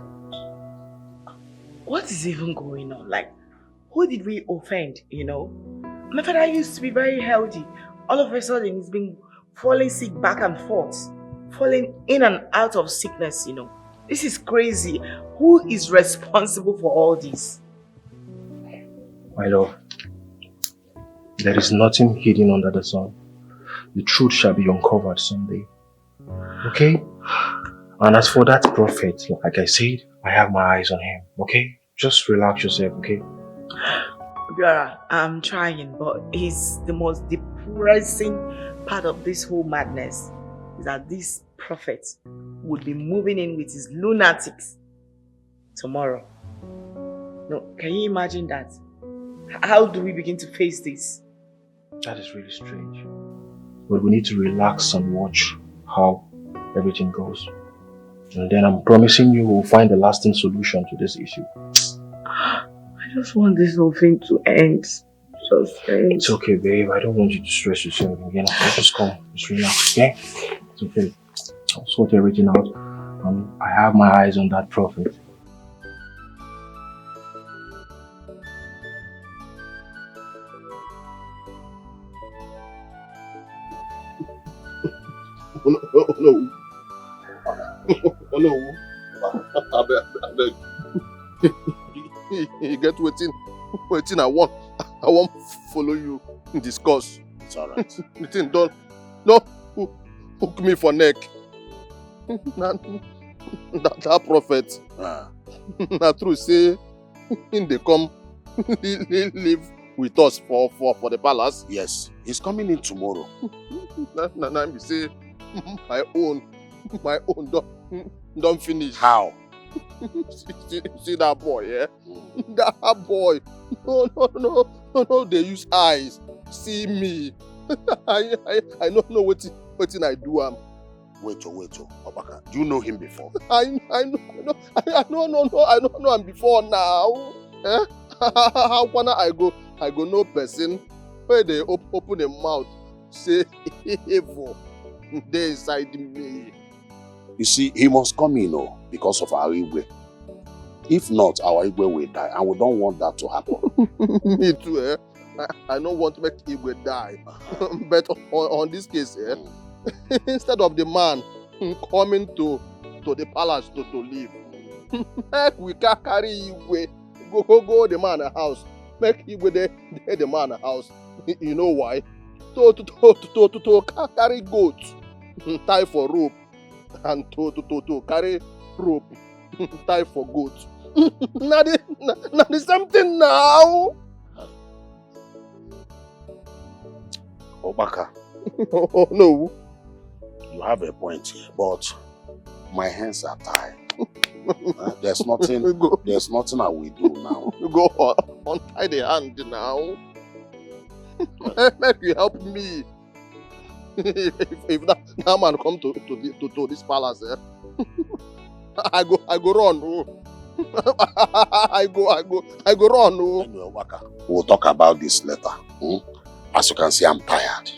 What is even going on? Like, who did we offend, you know? My father used to be very healthy. All of a sudden, he's been falling sick back and forth. Falling in and out of sickness, you know. This is crazy. Who is responsible for all this? My love, there is nothing hidden under the sun. The truth shall be uncovered someday. Okay? And as for that prophet, like I said, I have my eyes on him. Okay? Just relax yourself, okay? Biara, I'm trying, but it's the most depressing part of this whole madness is that this prophet would be moving in with his lunatics tomorrow. No, can you imagine that? How do we begin to face this? That is really strange. But we need to relax and watch how everything goes. And then I'm promising you we'll find a lasting solution to this issue. I just want this whole thing to end. Just end. It's okay, babe. I don't want you to stress yourself again. Just come. Just relax, okay? It's okay. I'll sort everything out. I have my eyes on that prophet. Oh no. Oh no. I beg. You get waiting. I won't follow you discuss. It's alright. The thing don't hook me for neck. That prophet. Na true say in they come live with us for the palace. Yes, he's coming in tomorrow. Na me say my own don't finish. How? See that boy, yeah? That boy. No, they use eyes. See me. I don't know what I do. Wait, Obaka. Do you know him before? I don't know him before now. Eh? How can I go no person where they open their mouth, say evil, they inside me. You see, he must come in, because of our Igwe. If not, our Igwe will die, and we don't want that to happen. Me too, eh? I don't want to make Igwe die. But on this case, instead of the man coming to the palace to live, we can carry Igwe, go the man a house, make Igwe the man a house. You know why? To carry goat, tie for rope, and to carry rope, tie for goat. Now the same thing now. Obaka. Oh no. You have a point here, but my hands are tied. There's nothing I will do now. You go untie the hand now. Make you help me. If that man come to this palace, I go run. I go run. Anyway, Waka, we'll talk about this later. As you can see, I'm tired.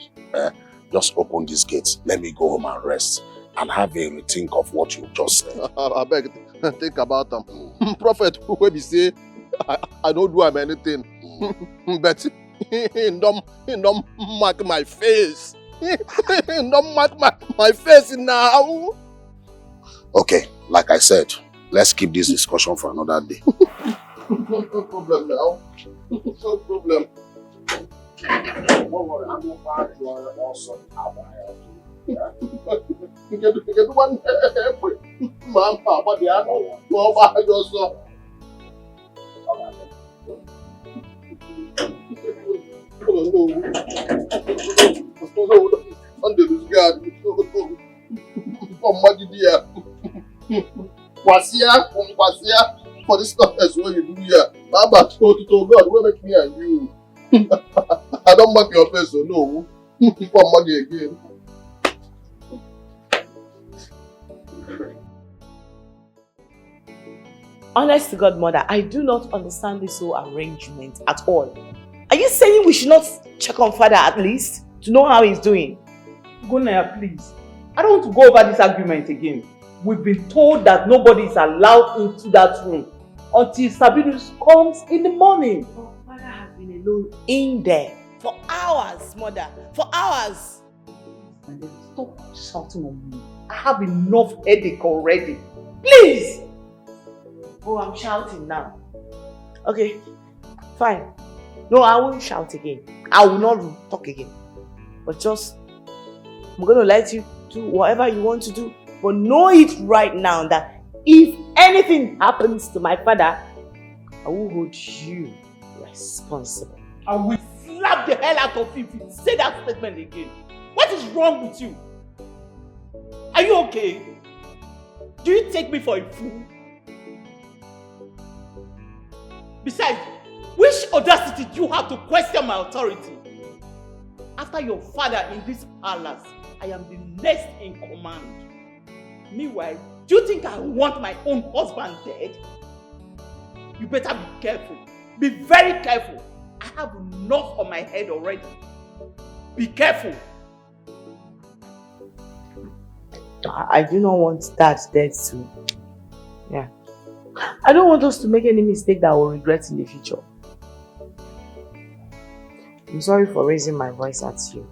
Just open these gates. Let me go home and rest and have a rethink of what you just said. I beg, think about them. Prophet, who be say, I don't do him anything, but he don't mark my face. He don't mark my face now. Okay, like I said, let's keep this discussion for another day. No problem now. No problem. Don't worry, I'm not bad. You are also get one Mama, but the other one, I just saw. Wasia, for this stuff as well you do here. Baba, to God, where make me and you. I don't mark your face, so no. For money again. Honest to God, mother, I do not understand this whole arrangement at all. Are you saying we should not check on father at least to know how he's doing? Gunaya, please. I don't want to go over this argument again. We've been told that nobody is allowed into that room until Sabinus comes in the morning. Oh, father has been alone in there for hours, mother. For hours. And then stop shouting on me. I have enough headache already. Please! Oh, I'm shouting now. Okay, fine. No, I won't shout again. I will not talk again. But just, I'm going to let you do whatever you want to do. But know it right now that if anything happens to my father, I will hold you responsible. I will slap the hell out of you if you say that statement again. What is wrong with you? Are you okay? Do you take me for a fool? Besides, which audacity do you have to question my authority? After your father in this palace, I am the next in command. Meanwhile, Do you think I want my own husband dead? You better be careful. Be very careful. I have enough on my head already. Be careful. I do not want that dead too. Yeah. I don't want us to make any mistake that we'll regret in the future. I'm sorry for raising my voice at you.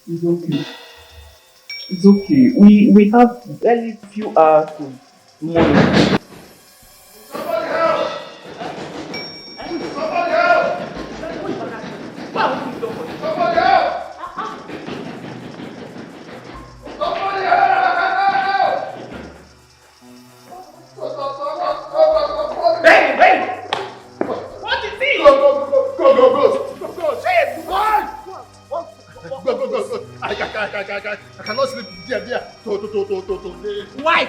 It's okay. It's okay. We have very few hours to monitor. Somebody help! Somebody help! Somebody help! Somebody help! Hey! What is it? Go! Say it! Go! I cannot sleep there. Why? I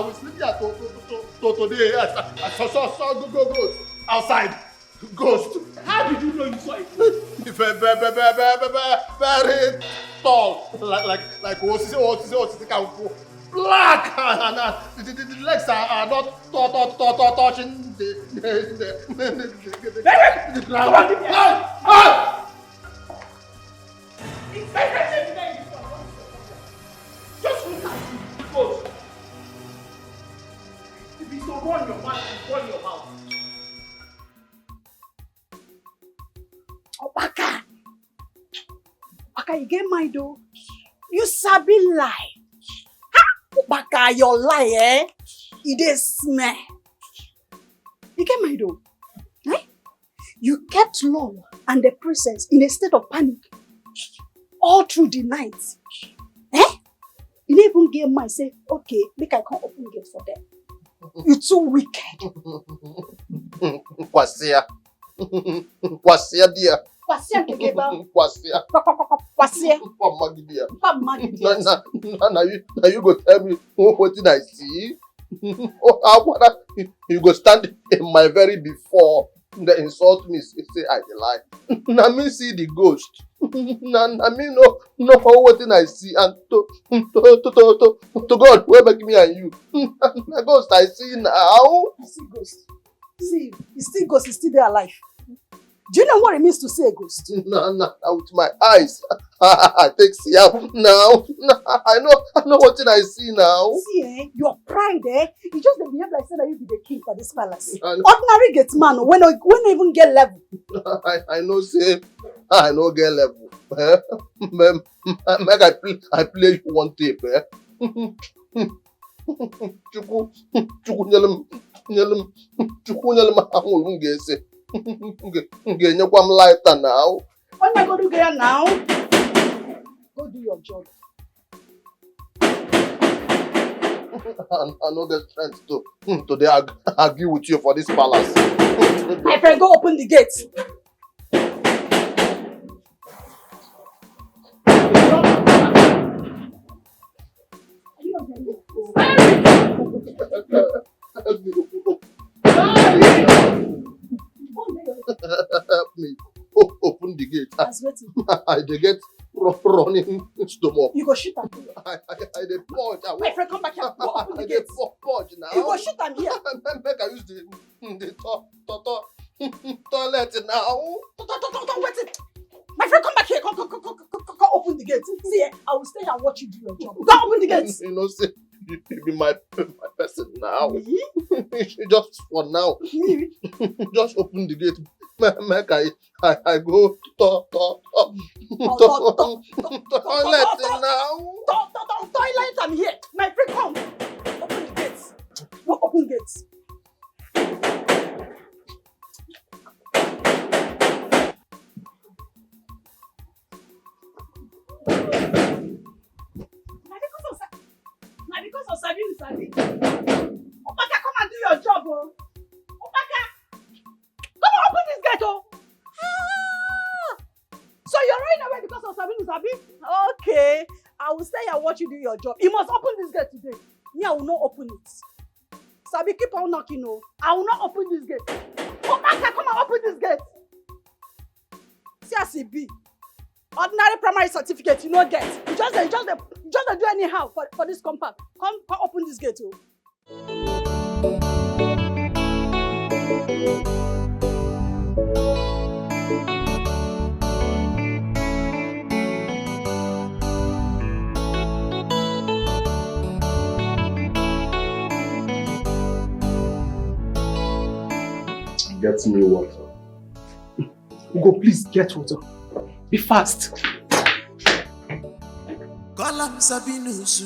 will sleep there today. I saw ghost outside. Ghost. How did you know you saw it? Very tall, like what's black, and the legs are not touching the ground. Just look at you, close. If you don't run your mouth, you run your mouth. Obaka, you get my though. You sabi lie. Ha! Obaka, your lie, eh? It is smell. You get my though. Eh? You kept Lord and the princess in a state of panic all through the night. Eh? You didn't even get my say, okay, make I come open gate for them. You too wicked. Kwasia dear. Kwasia kekeba. Kwasia. Pamagidia. Now you go tell me what did I see? You go stand in my very before. They insult me, say I lie. Now me see the ghost. Now me know what I see, and to God who make me and you. The ghost I see now. You see ghost. See, you see ghost, he's still there alive. Do you know what it means to see a ghost? No, with my eyes. I take see out now. I know what I see now. See, your pride, you just behave like say that you be the king for this palace. Ordinary get man, when I even get level. I know, say, I know get level. Make I play you one tape, Chuku nyelum ahụ ga-ese. Ga-enyekwa m lighter now. When I go to get now, go do your job. I no get strength to today argue with you for this palace. My friend, go open the gate. Help me. Open the gate. I dey get running stomach. You go shoot am. I dey purge. My friend, come back here. Go open the gate. Purge now. You go shoot am here. Make I use the toilet now. Wait. My friend, come back here. Come open the gate. See, I will stay here and watch you do your job. Go open the gate. be my person now. Just for now. Just open the gate. Make I go toilet now. Toilet, I'm here. My friend, come. Open the gates. Open the gates. Because of Sabinus, Opaka, come and do your job, oh. Opaka, come and open this gate, oh. Ah! So you're running away because of Sabinus, Abi? Okay, I will stay and watch you do your job. You must open this gate today. Me, I will not open it. Sabi, keep on knocking, oh. I will not open this gate. Opaka, come and open this gate. CRCB. Ordinary primary certificate, you don't get. You just do anyhow for this compound. Come open this gate, oh. Get me water. Ugo, please get water. Be fast. Call him Sabinus.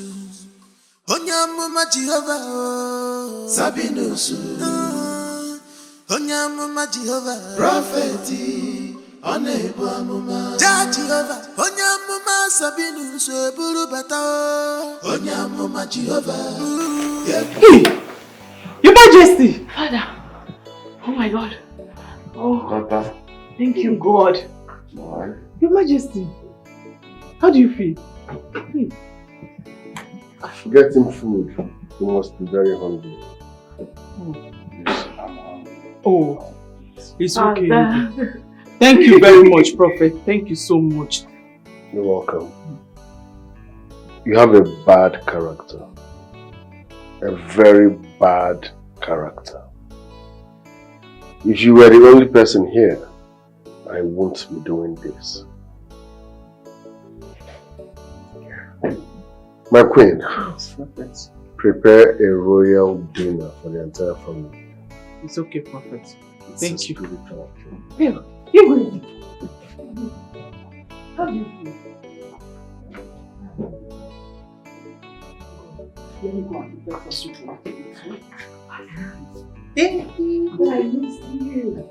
Onyamuma Jehovah. Sabinus. Onyamuma Jehovah. Prophet. Onebu amuma. Jehovah. Onyamuma Sabinus. Buru bata. Onyamuma Jehovah. Hey! Your Majesty! Father! Oh my God. Oh. Doctor. Thank you, God. Why? Your Majesty. How do you feel? Please. Get him food. He must be very hungry. Oh, it's okay. Thank you very much, Prophet. Thank you so much. You're welcome. You have a bad character. A very bad character. If you were the only person here, I won't be doing this. My queen, prepare a royal dinner for the entire family. It's okay, Prophet. Thank you. Here, you go. How do you feel? Let me go and prepare for soup. Thank you. I miss you.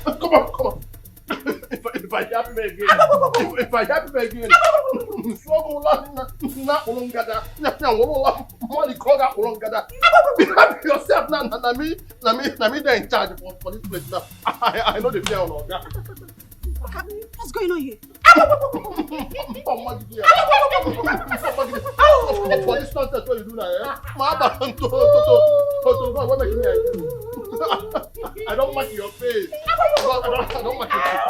Come on. If I happen again, if I happen again, yourself now, me they're in charge for this place now. I know the fear on that. What's going on here? For this nonsense, what you do now, I don't like your face. I don't like your face.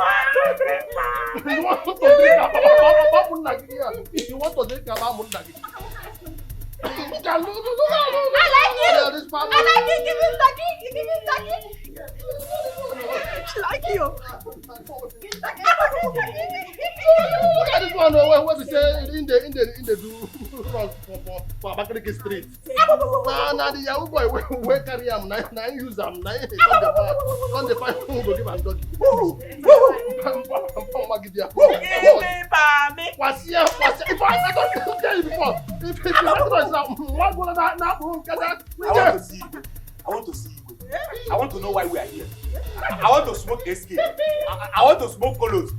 You want to drink about Mundagi? You want to drink about Mundagi? I like it. Give me Taki. She like you. Look at this one where we say in the do for Abakaliki Street. Now the Yahoo boy where carry him, now use him, now he on the fight who go give him doggy. What's here? If I don't tell you before, if you what will that now? I want to see you. I want to know why we are here. I want to smoke SK. I want to smoke colos.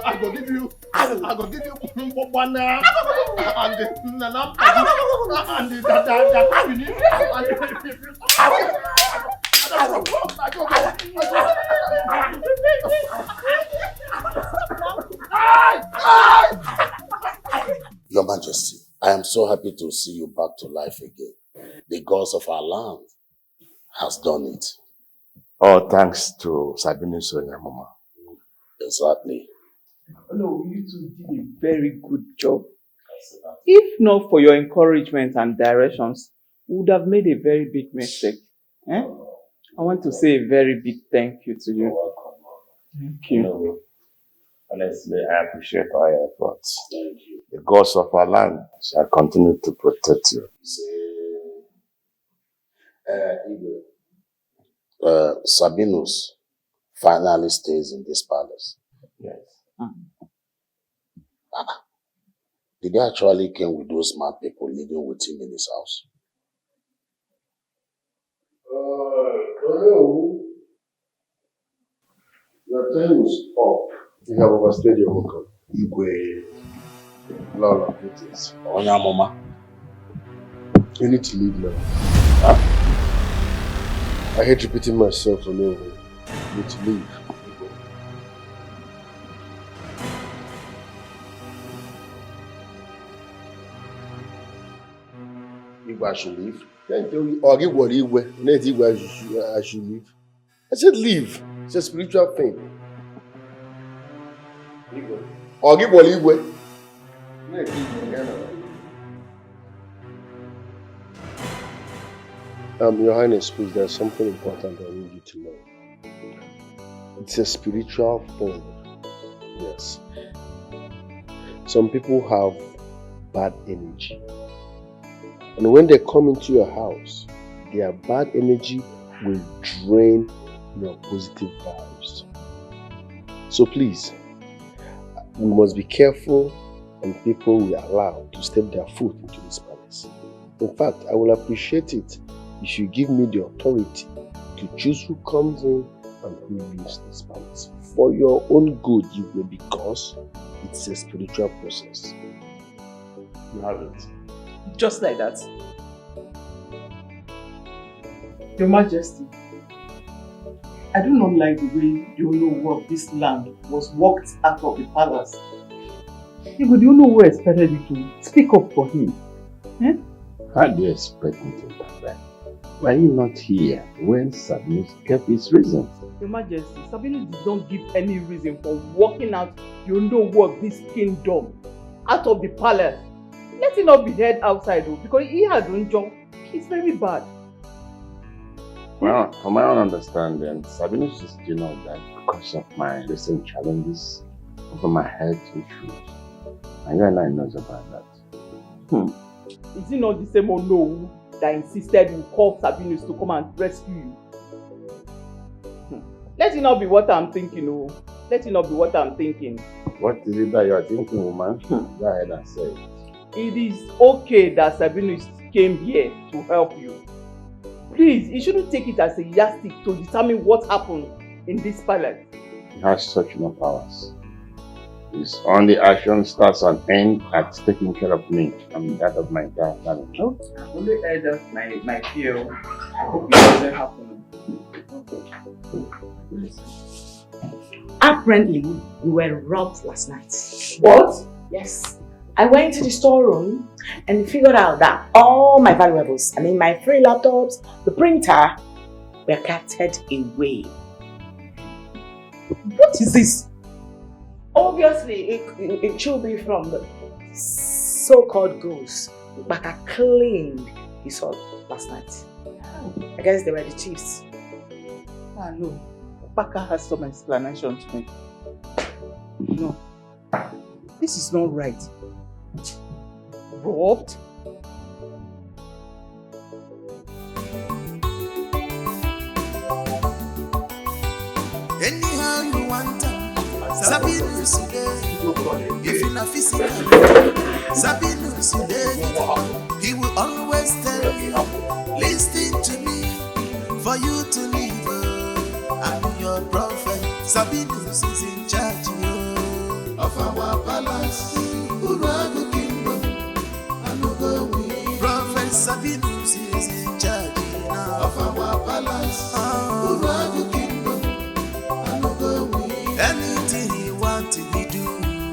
I go give you banana and the nana and the Your Majesty, I am so happy to see you back to life again. The gods of our land has done it. Oh, thanks to Sabinus and your mama. Exactly. No, you two did a very good job. If not for your encouragement and directions, we would have made a very big mistake. Eh? I want to say a very big thank you to you. Thank you. Honestly, I appreciate all your efforts. Thank you. The gods of our land shall continue to protect you. Sabinus finally stays in this palace. Yes. Did he actually came with those mad people living with him in his house? No. Your time is up. You have overstayed your welcome. Igwe. Lala, greetings. Onyamoma. You need to leave now. I hate repeating myself on you. You need to leave. Igwe, I should leave. I should leave. I said leave. It's a spiritual thing. Your Highness, please, there's something important I need you to know. It's a spiritual thing. Yes. Some people have bad energy. And when they come into your house, their bad energy will drain your positive vibes. So please, we must be careful on people we allow to step their foot into this palace. In fact, I will appreciate it if you give me the authority to choose who comes in and who leaves this palace. For your own good, because it's a spiritual process. You have it. Just like that. Your Majesty, I do not like the way the owner of this land was walked out of the palace. Igwe, do you know who expected you to speak up for him? Eh? How do you expect me to do that? Were you not here when Sabinus gave his reasons? Your Majesty, Sabinus did not give any reason for walking out the owner of this kingdom out of the palace. Let it not be heard outside though, because he has own job. It's very bad. Well, from my own understanding, Sabinus is doing all that because of my recent challenges over my health issues. And you and I knows about that. Is it not the same Ono that insisted we call Sabinus to come and rescue you? Let it not be what I'm thinking, oh. Let it not be what I'm thinking. What is it that you are thinking, woman? Go ahead and say it. It is okay that Sabinus came here to help you. Please, you shouldn't take it as a yardstick to determine what happened in this palace. He has such no powers. His only action starts and ends at taking care of me and that of my entire family. Oh, I only heard that my fear. I hope it doesn't happen. Apparently, we were robbed last night. What? Yes. I went to the storeroom and figured out that all my valuables, my free laptops, the printer, were carted away. What is this? Obviously, it should be from the so-called ghosts, but I claimed he saw last night. I guess they were the chiefs. No. Baka has some explanation to make. No. This is not right. Robbed? Anyhow you want Sabinus if you not physical, Sabinus he will always tell you, listen to me, for you to live. I'm your prophet. Sabinus is in charge of our palace, Uragu kingdom. Prophet Sabinus is in charge now of our palace, Uragu kingdom. Anything he wants, he do.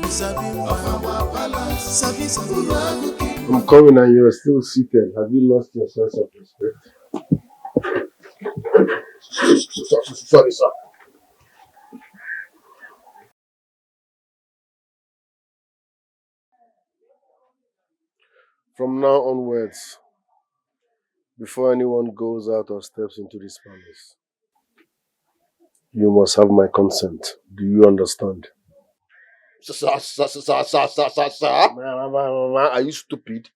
Sabinus of our palace, Sabinus. I'm coming and you are still seated. Have you lost your sense of respect? Sorry, sir. From now onwards, before anyone goes out or steps into this palace, you must have my consent. Do you understand? Sir? Are you stupid?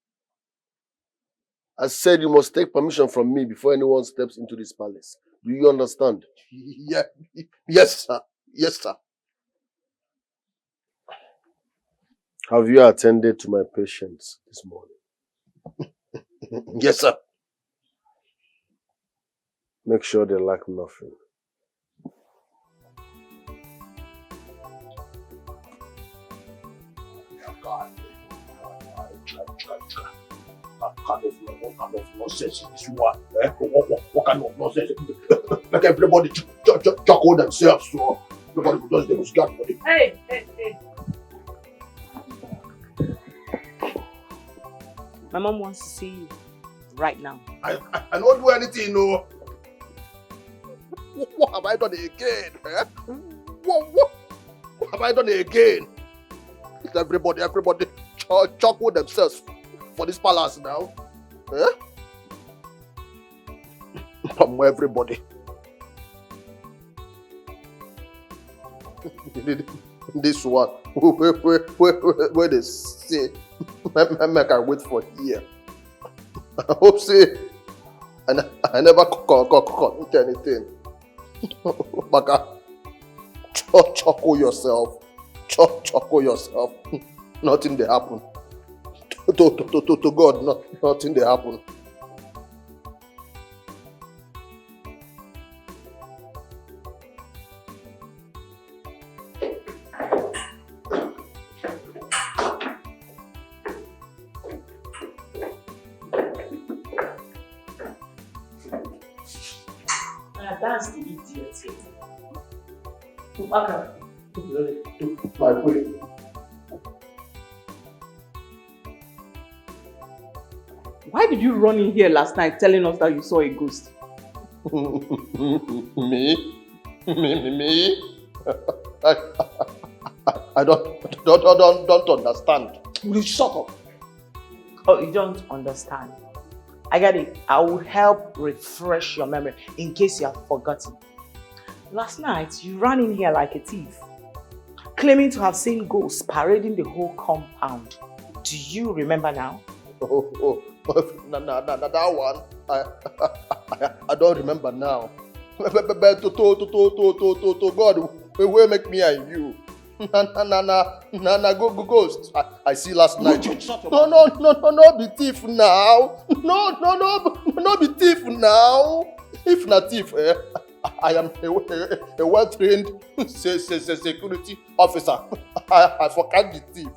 I said you must take permission from me before anyone steps into this palace. Do you understand? Yeah. Yes, sir. Yes, sir. Have you attended to my patients this morning? Yes, sir. Make sure they lack nothing. What kind of nonsense is this one? What kind of nonsense? Make everybody chuckle themselves, so nobody will just demonstrate for it. Hey. My mom wants to see you right now. I don't do anything, no. What have I done again? What have I done again? Everybody chuckle themselves for this palace now. From everybody. This one, where they say, make I wait for here. I hope say, and I never commit anything. Baka, chuckle yourself. Chuckle yourself. Nothing they happen. To God, nothing they happen. That's the idiot here. Why did you run in here last night telling us that you saw a ghost? Me? I don't understand. Will you shut up? Oh, you don't understand. I get it. I will help refresh your memory in case you have forgotten. Last night, you ran in here like a thief, claiming to have seen ghosts parading the whole compound. Do you remember now? That one, I don't remember now. But to God, where make me and you? Go ghost. I see last night. No, be thief now. No, be thief now. If not thief, I am a well-trained security officer. I forgot the thief.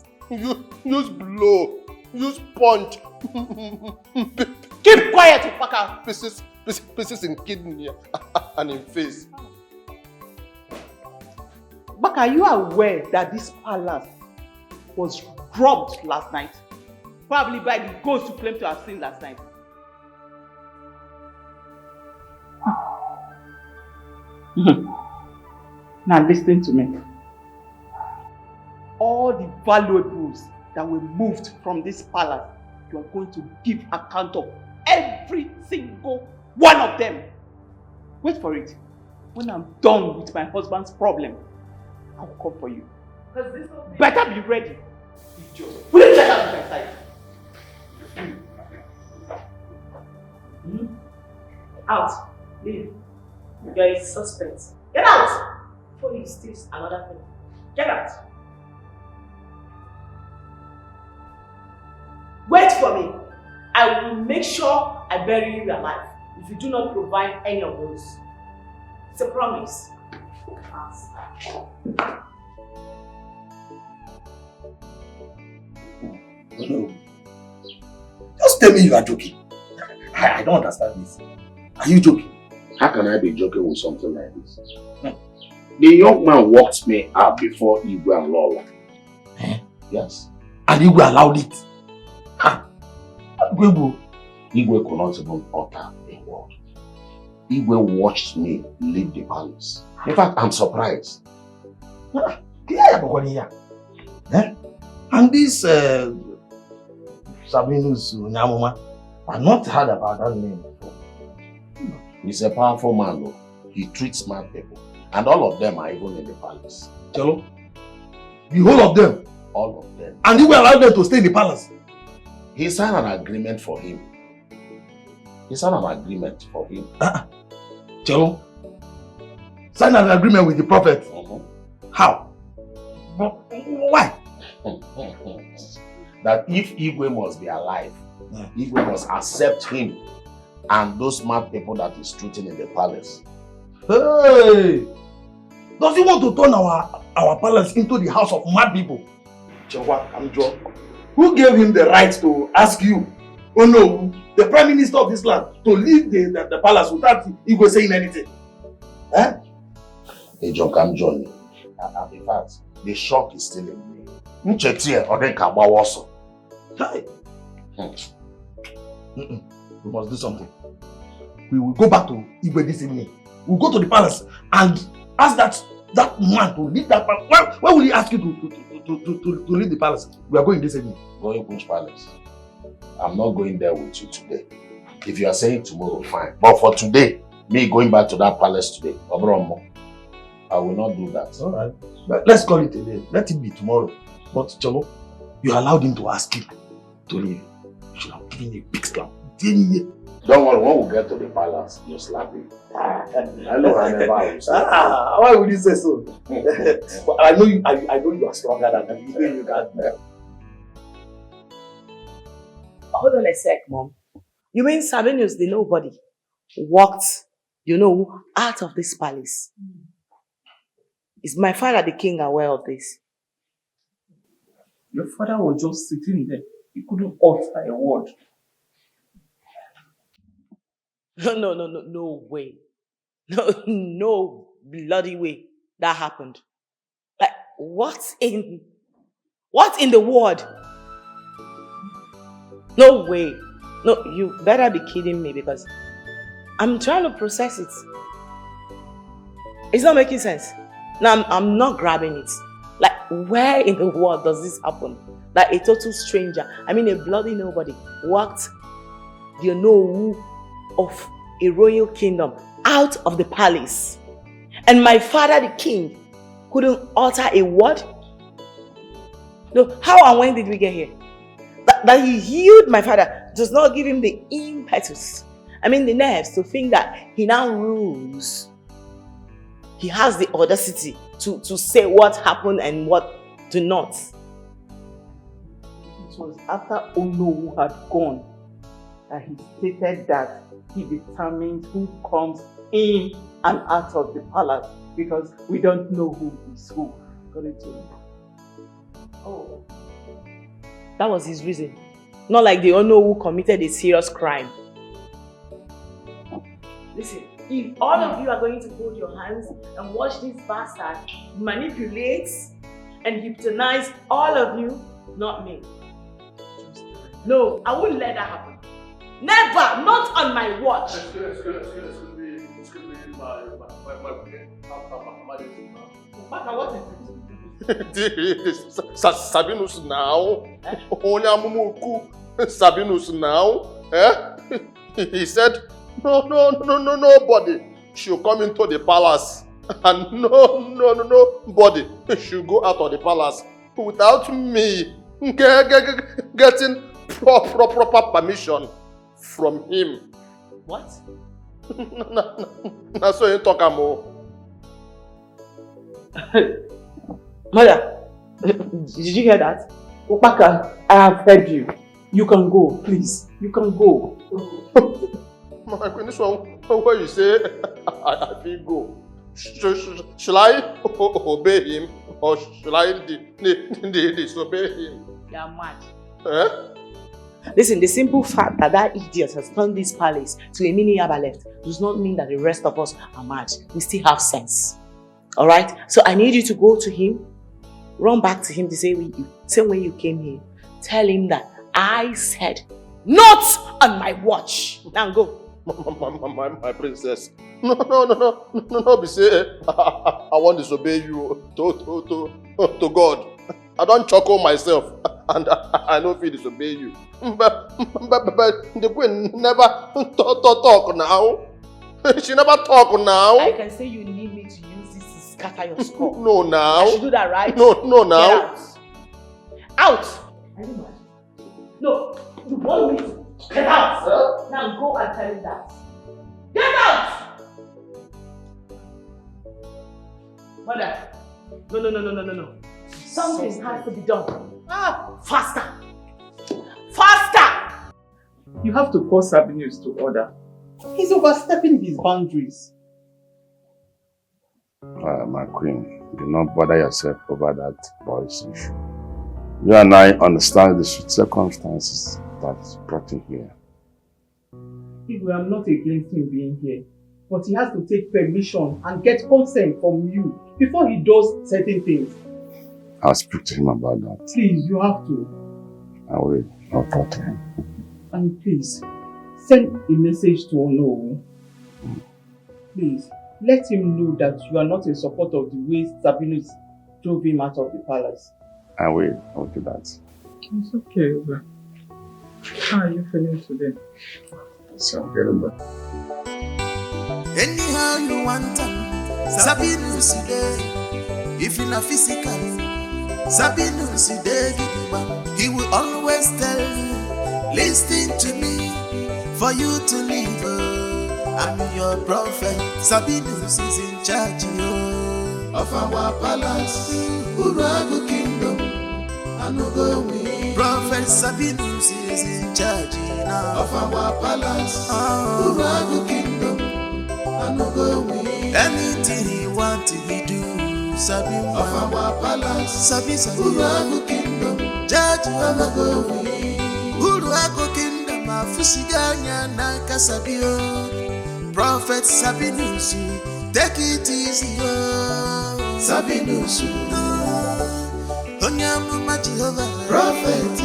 Use blow, use punch. Keep quiet, fucker. Pieces in kidney and in face. Baka, are you aware that this palace was robbed last night? Probably by the ghost you claim to have seen last night. Now listen to me. All the valuables that were moved from this palace, you are going to give account of every single one of them. Wait for it. When I'm done with my husband's problem, I'll come for you. Better be ready. Please get out of my sight. Out. Leave. You're a suspect. Get out! Before you steal another thing. Get out. Wait for me. I will make sure I bury you alive if you do not provide any of those. It's a promise. No. Just tell me you are joking. I don't understand this. Are you joking? How can I be joking with something like this? The young man walked me out before Igwe and Lola. Yes. And Igwe allowed it? Igwe could not even utter a word. Igwe watched me leave the palace. In fact, I'm surprised. And this Sabinus Nyamuma. I've not heard about that name before. He's a powerful man, though. He treats smart people. And all of them are even in the palace. Chelo? The whole of them? All of them. And you will allow them to stay in the palace? He signed an agreement for him. Chelo? Signed an agreement with the prophet? How? Why? That if Igwe must be alive, Igwe must accept him and those smart people that he's treating in the palace. Hey! Does he want to turn our palace into the house of mad people? Chewa Kamjo, who gave him the right to ask you, oh no, the prime minister of this land, to leave the palace without Igwe saying anything? Eh? Hey, John Kamjo, in fact, the shock is still in me. Nchetie Odenka Bawaso. Hey! We must do something. We will go back to Igwe this evening. We'll go to the palace and ask that man to leave that palace. Why will he ask you to leave the palace? We are going this evening. Going which palace? I'm not going there with you today. If you are saying tomorrow, fine. But for today, me going back to that palace today, Obromo, I will not do that. Alright. But let's call it a day. Let it be tomorrow. But Cholo, you allowed him to ask you to leave. You should have given a big slap. Don't worry, when we get to the palace, you'll slap him. I know I never will slap why would you say so? But I know you are stronger than him. You can. Hold on a sec, Mom. You mean Sabinus, the nobody, walked, out of this palace? Is my father, the king, aware of this? Your father was just sitting there. He couldn't utter a word. No way. No bloody way that happened. Like, what in the world? No way. No, you better be kidding me because I'm trying to process it. It's not making sense. Now, I'm not grabbing it. Like, where in the world does this happen? Like a total stranger, I mean a bloody nobody, walked of a royal kingdom out of the palace. And my father, the king, couldn't utter a word? No, how and when did we get here? That he healed my father does not give him the impetus, the nerves to think that he now rules. He has the audacity to say what happened and what do not. It was after Ono had gone that he stated that he determines who comes in and out of the palace because we don't know who is who. According to him. Oh. That was his reason. Not like they all know who committed a serious crime. Listen, if all of you are going to hold your hands and watch this bastard manipulate and hypnotize all of you, not me. No, I wouldn't let that happen. Never! Not on my watch! Excuse me, what is it? Sabinus now? Onyamuku Sabinus now? He said, nobody should come into the palace. And nobody should go out of the palace without me getting proper permission from him. What? That's what you talk about. Mother, did you hear that? Opaka, I have heard you. You can go, please. You can go. My goodness, what you say, I will go. Shall I obey him or shall I disobey him? You are mad. Eh? Listen, the simple fact that idiot has turned this palace to a mini Yaba left does not mean that the rest of us are mad. We still have sense. Alright? So I need you to go to him, run back to him the same way you came here. Tell him that I said, not on my watch. Now go. My princess. No, be say I want to disobey you to God. I don't chuckle myself. and I know if he disobey you. But the queen never talk now. She never talk now. I can say you need me to use this to scatter your skull. No, now. I should do that, right? No, now. Get out. Out! No, you want me to get out. Huh? Now go and tell him that. Get out! Mother, no. Something has to be done. Faster! Faster! You have to call Sabinus to order. He's overstepping his boundaries. My queen, do not bother yourself over that boy's issue. You and I understand the circumstances that brought him here. Igwe, I'm not against him being here, but he has to take permission and get consent from you before he does certain things. I'll speak to him about that. Please, you have to. I will. No problem. And please, send a message to Ono. Please, let him know that you are not in support of the way Sabinus drove him out of the palace. I will do that. It's okay, Uba. How are you feeling today? So I'm feeling better. Anyhow you want them, Sabinus today. If you're not physical, Sabinus today. He will always tell you, listen to me, for you to live. I'm your prophet. Sabinus is in charge of our palace, Uragu kingdom. Prophet Sabinus is in charge now of our palace, Uragu kingdom. Anything he want to be do, Sabinus of our palace, Sabinus Uragu kingdom. Judge Uragu kingdom, Afusiganya Naka Sabio. Prophet Sabinus, take it easy, Sabinus. Onyamuma Jehovah, prophet,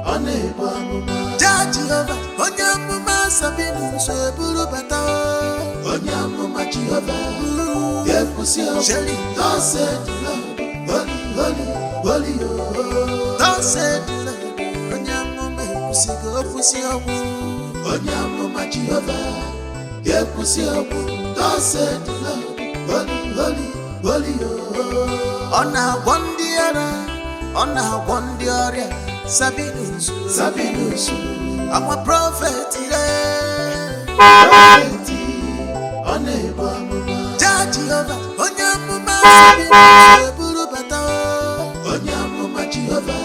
Onebamuma, Judge Jehovah, Onyamuma Sabinus, Burubata, Onyamuma Jehovah, Yepusia, Shelly, thus said the Lord, holy, thus said the Lord, Onyamuma Pusigo, Pusia, Onyamuma Jehovah, Yepusia, thus said the Lord, holy, on a one dear, Sabinus, I'm a prophet, Judge Jehovah, Onyamuma, Sabinus, Burubata, Onyamuma Jehovah,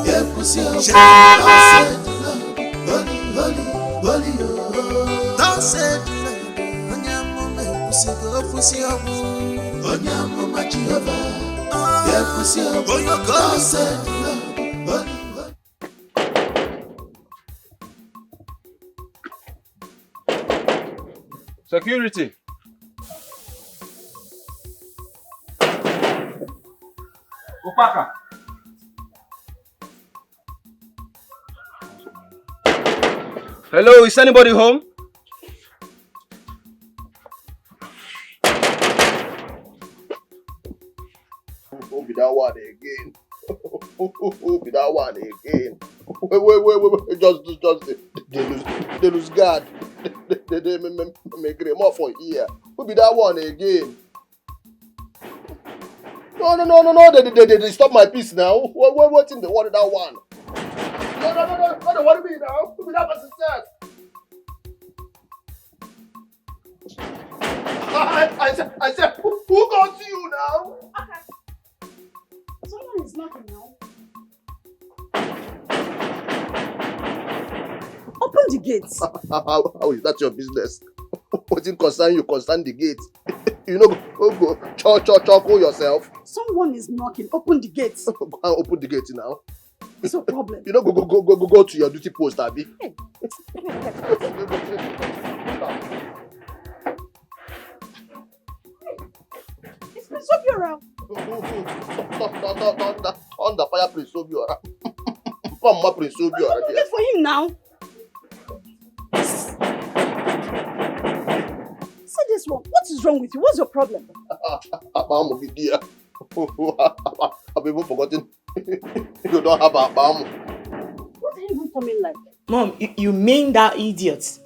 Yepusia, holy, thus said the Lord, Onyamuma, Pusia, Onyamuma Jehovah. Security. Opaka. Hello, is anybody home? Who be that one again? Who be that one again? Wait, just they lose guard. They make more for here. Who be that one again? No, they stop my peace now. What's in the water, that one? No, don't worry me now. Who be that person said? I said, who got to you now? Okay. Someone is knocking now. Open the gates. How is that your business? What it concern you? Concern the gate. You know, go choco yourself. Someone is knocking. Open the gates. Open the gate now. It's a problem. You know, go to your duty post, Abby. Hey. It's Prince Obiora. On the fire, Prince Obiora. Mama, Prince Obiora. Wait for him now. Say this one. What is wrong with you? What's your problem? I've even forgotten You don't have a bam. What are you even coming like? Mom, you mean that idiot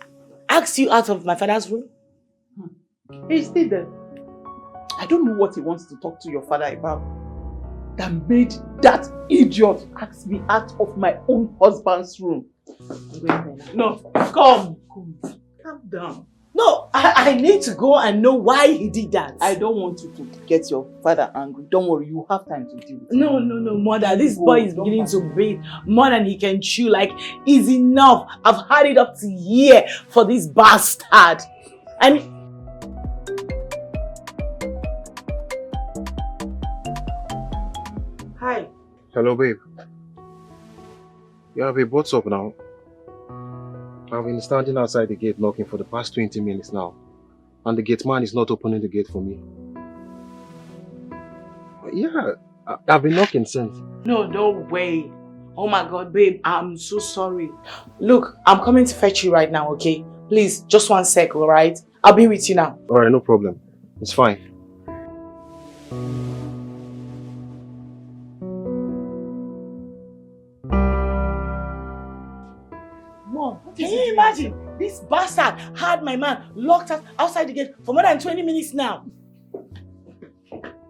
asked you out of my father's room? He's still there. I don't know what he wants to talk to your father about. That made that idiot ask me out of my own husband's room. No, come. Calm down. No, I need to go and know why he did that. I don't want you to get your father angry. Don't worry, you have time to deal with it. No, mother. This boy is beginning to breathe more than he can chew. Like, it's enough. I've had it up to here for this bastard. And hi. Hello, babe. Yeah, babe, what's up now? I've been standing outside the gate knocking for the past 20 minutes now. And the gate man is not opening the gate for me. Yeah, I've been knocking since. No way. Oh my God, babe, I'm so sorry. Look, I'm coming to fetch you right now, okay? Please, just 1 sec, alright? I'll be with you now. Alright, no problem. It's fine. Mom, can you imagine? This bastard had my man locked up outside the gate for more than 20 minutes now.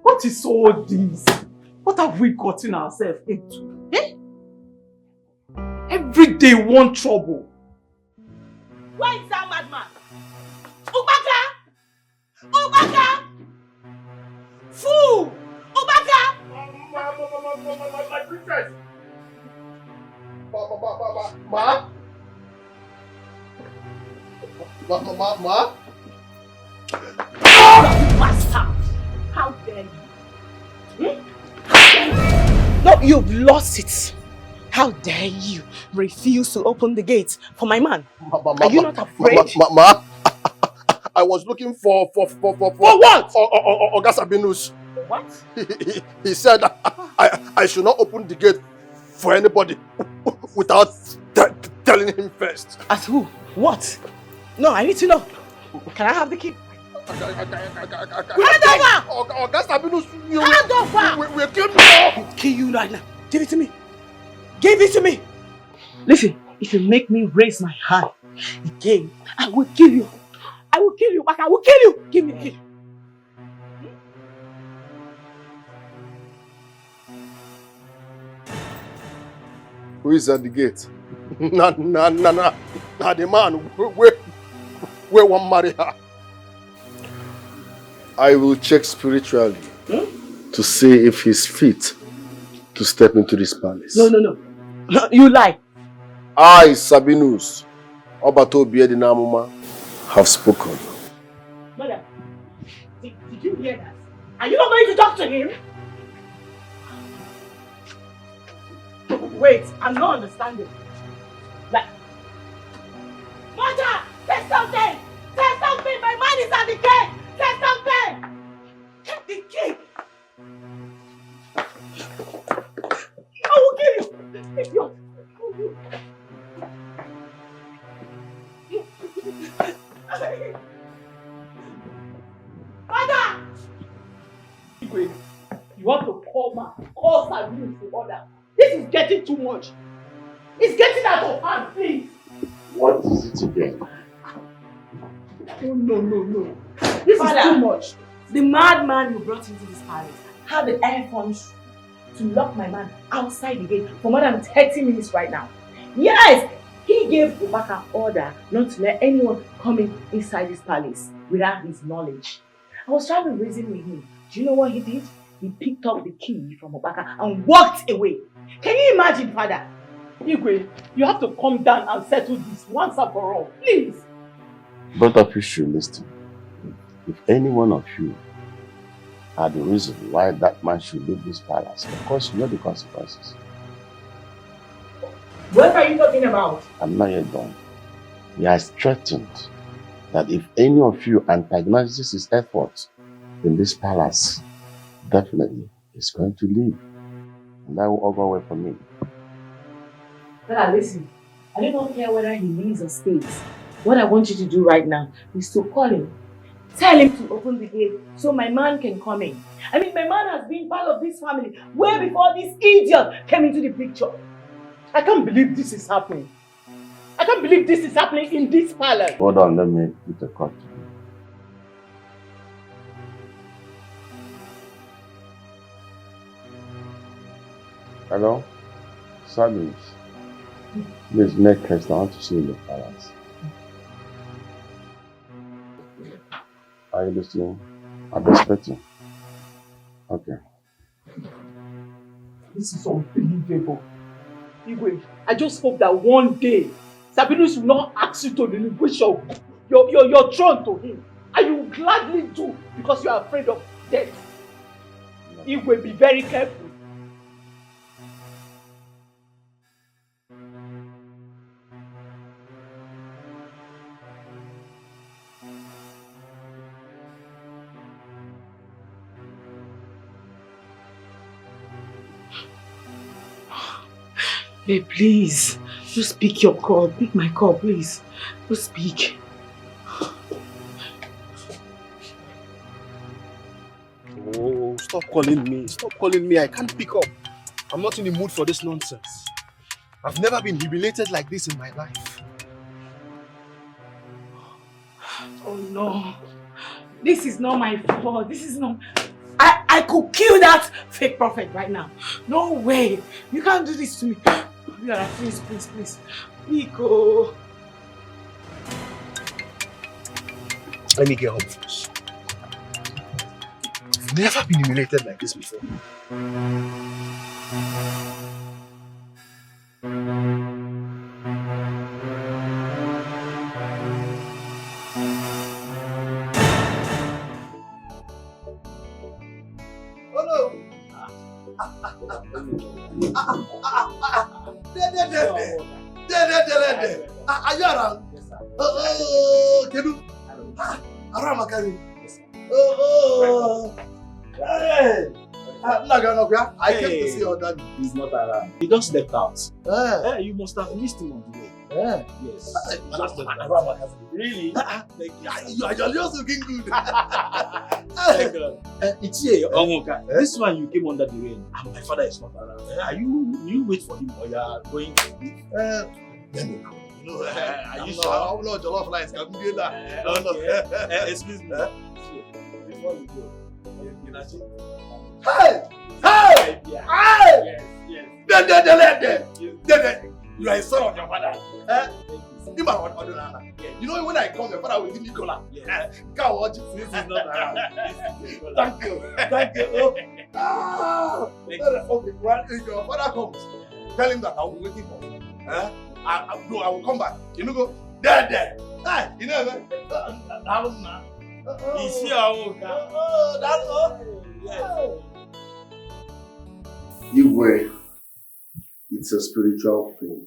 What is all this? What have we gotten ourselves into? Eh? Every day one trouble. Where is that madman? Ubaka! Ubaka! Fool! Ubaka! My princess! Ma? Ma? Bastard! How dare you? No, you've lost it. How dare you refuse to open the gate for my man? Are you not afraid? Ma? I was looking for what? Oga Sabinus. What? He said I should not open the gate for anybody without telling him first. As who? What? No, I need to know. Can I have the key? Hand over! Oga Sabinus, hand over! We'll kill you. Kill you right now. Give it to me. Give it to me. Listen, if you make me raise my hand again, I will kill you. I will kill you, but I will kill you. Give me the key. Who is at the gate? Nah, the man where one marry her. I will check spiritually to see if he's fit to step into this palace. No. You lie. I, Sabinus, Obato Biedinamuma, have spoken. Mother, did you hear that? Are you not going to talk to him? Wait, I'm not understanding. Like, Mother, say something! Say something! My man is at the gate! Say something! Get the key! I will kill you! Idiot! Mother! You have to call Sabinus to order. This is getting too much. It's getting out of hand, please. What is it again? No. This Father, is too much. The madman you brought into this palace had the air funds to lock my man outside the gate for more than 30 minutes right now. Yes, he gave Ubaka order not to let anyone come inside this palace without his knowledge. I was trying to reason with him. Do you know what he did? He picked up the key from Ubaka and walked away. Can you imagine, Father? Igwe, you have to come down and settle this once and for all, please. Both of you should listen. If any one of you had the reason why that man should leave this palace, of course you know the consequences. What are you talking about? I'm not yet done. He has threatened that if any of you antagonizes his efforts in this palace, definitely he's going to leave. And that will all go away from me. Father, listen. I don't care whether he leaves or stays. What I want you to do right now is to call him. Tell him to open the gate so my man can come in. I mean, my man has been part of this family way before this idiot came into the picture. I can't believe this is happening. I can't believe this is happening in this palace. Hold on, let me put a cut. Hello? Sabinus. Please make haste. I want to see you in the palace. Are you listening? I'm expecting. Okay. This is unbelievable. Igwe, I just hope that one day Sabinus will not ask you to relinquish your throne to him. And you will gladly do because you are afraid of death. Igwe, be very careful. Babe, please. Just pick your call. Pick my call, please. Just speak. Oh, stop calling me. Stop calling me. I can't pick up. I'm not in the mood for this nonsense. I've never been humiliated like this in my life. Oh no. This is not my fault. This is not... I could kill that fake prophet right now. No way. You can't do this to me. Please, please, please. Nico. Let me get home first. I've never been humiliated like this before. Are you around? Oh, Kedu. Around Makari. Oh, hey. I came to see your daddy. He's not around. He just stepped out. You must have missed him on the way. Yes. Really? You are just looking good. It's here, Omoka. This one you came under the rain, and my father is not around. Are you wait for him or you are going to sleep? No, are you sure? How long your love lies can be that? Excuse me. Before you go, hey! You are a son of your father. You know when I come, your father will give me cola. Can't watch it. This is not around. Thank you. Okay, if your father comes, tell him that I will be waiting for him. I will come back. You know, go there. Hey, you know, man. Is he Omoka? That's okay. Igwe, it's a spiritual thing.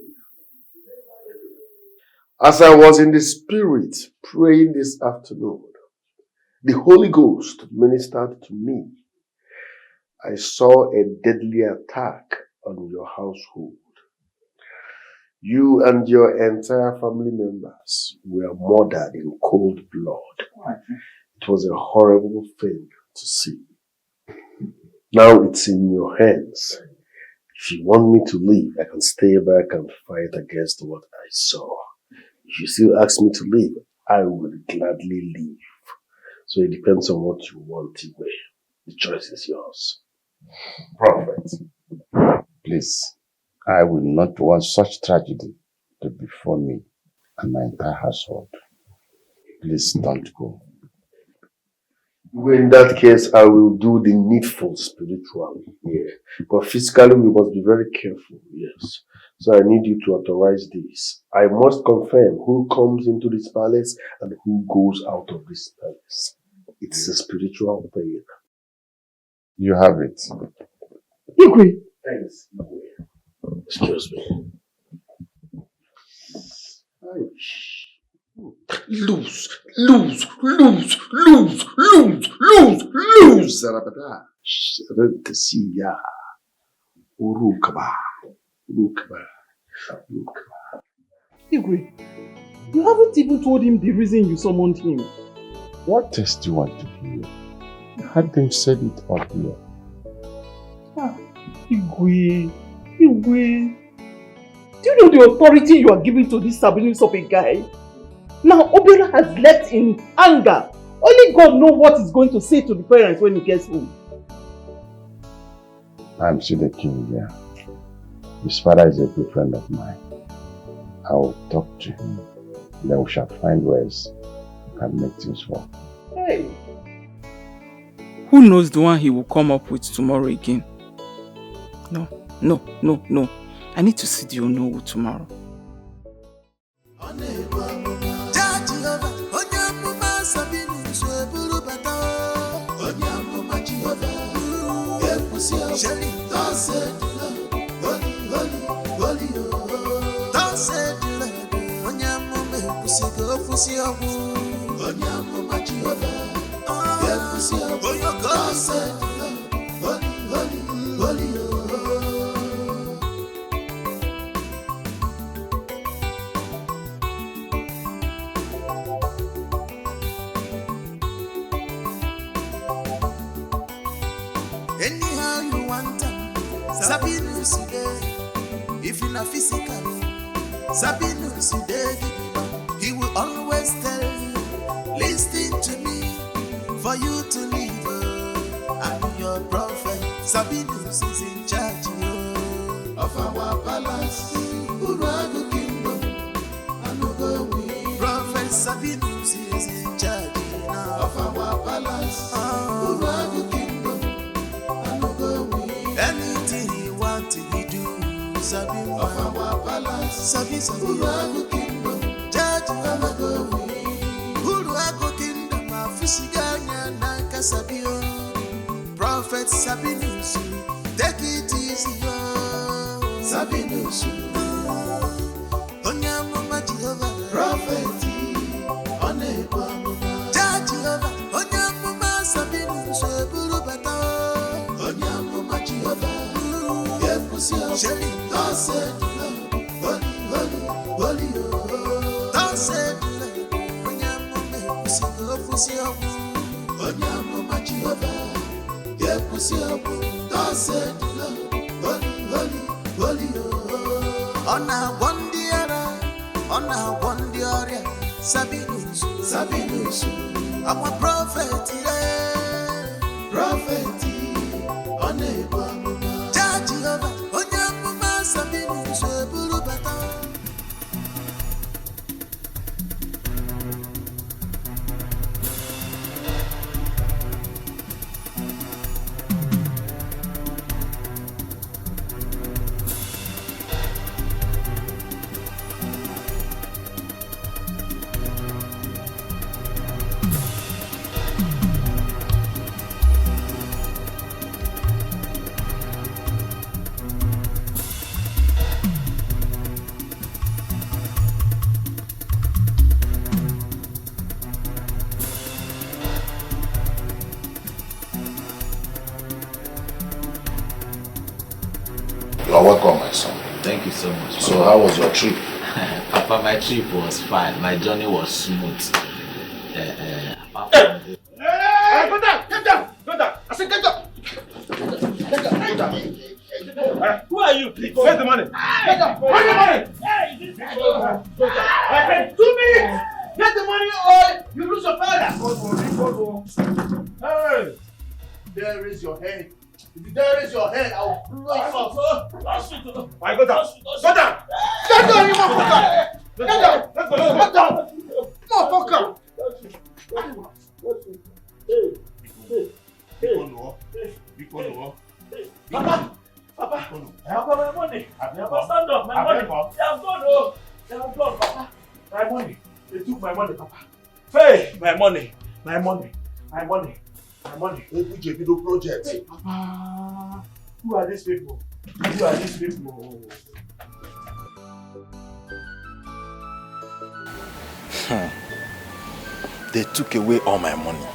As I was in the spirit praying this afternoon, the Holy Ghost ministered to me. I saw a deadly attack on your household. You and your entire family members were murdered in cold blood. It was a horrible thing to see. Now it's in your hands. If you want me to leave, I can stay back and fight against what I saw. If you still ask me to leave, I will gladly leave. So it depends on what you want, Igwe. The choice is yours. Prophet, please, I will not want such tragedy to befall me and my entire household. Please don't go. In that case, I will do the needful spiritually here. But physically, we must be very careful, yes. So I need you to authorize this. I must confirm who comes into this palace and who goes out of this palace. It's a spiritual thing. You have it. Igwe. Thanks, Igwe. Excuse me. Lose, Zarabada. Shadantasiya. Urukaba. Igwe, you haven't even told him the reason you summoned him. What test do you want to hear? You had them said it on here. Igwe. Do you know the authority you are giving to this Sabinus of a guy? Now Obera has left in anger. Only God knows what he's going to say to the parents when he gets home. I'm still the king here. His father is a good friend of mine. I will talk to him. Then we shall find ways we can make things work. Hey. Who knows the one he will come up with tomorrow again? No. I need to see the Onowu tomorrow. Anyhow you want them, Sabinus today. If you're not physical, Sabinus today. He will always tell you, listen to me, for you to live. I'm your prophet. Sabinus is in charge of our palace, Urago kingdom. Prophet Sabinus is in charge now of our palace, Urago kingdom. Anything he want, he do. Sabinus of our palace, Urago kingdom. Judge Urago kingdom. Afishiganya nanka Sabio. Prophet Sabinus, take it easy, Sabinus. Onyamama Jehovah, prophet, unable. Judge Jehovah, Onyamama Sabinus, Burubata. Onyamama Jehovah, Yepusia, Shelly, Dawson, Holy, Dawson, Onyamama, Pusia, Onyamama Jehovah. Sabinus, I'm a prophet, prophet, unable. Judge Onyamama Sabinus, Burubata. You are welcome, my son. Thank you so much. So how was your trip? Papa, my trip was fine. My journey was smooth. Hey, go down. I said get down. Get down. Who are you? Please. Where's the money? Get down. Where's the money? I said 2 minutes. Get the money or you lose your father. Hey, there is your head. If there is your head, I will blow you off. Why go down? Go down! Get down, you motherfucker! Get down! Get down! Motherfucker! Papa! my money! Papa, stand up! My money! They have gone, oh! They have gone, Papa! My money! They took my money, Papa! Hey! My money! Which video project? Hey, Papa! Who are these people? They took away all my money.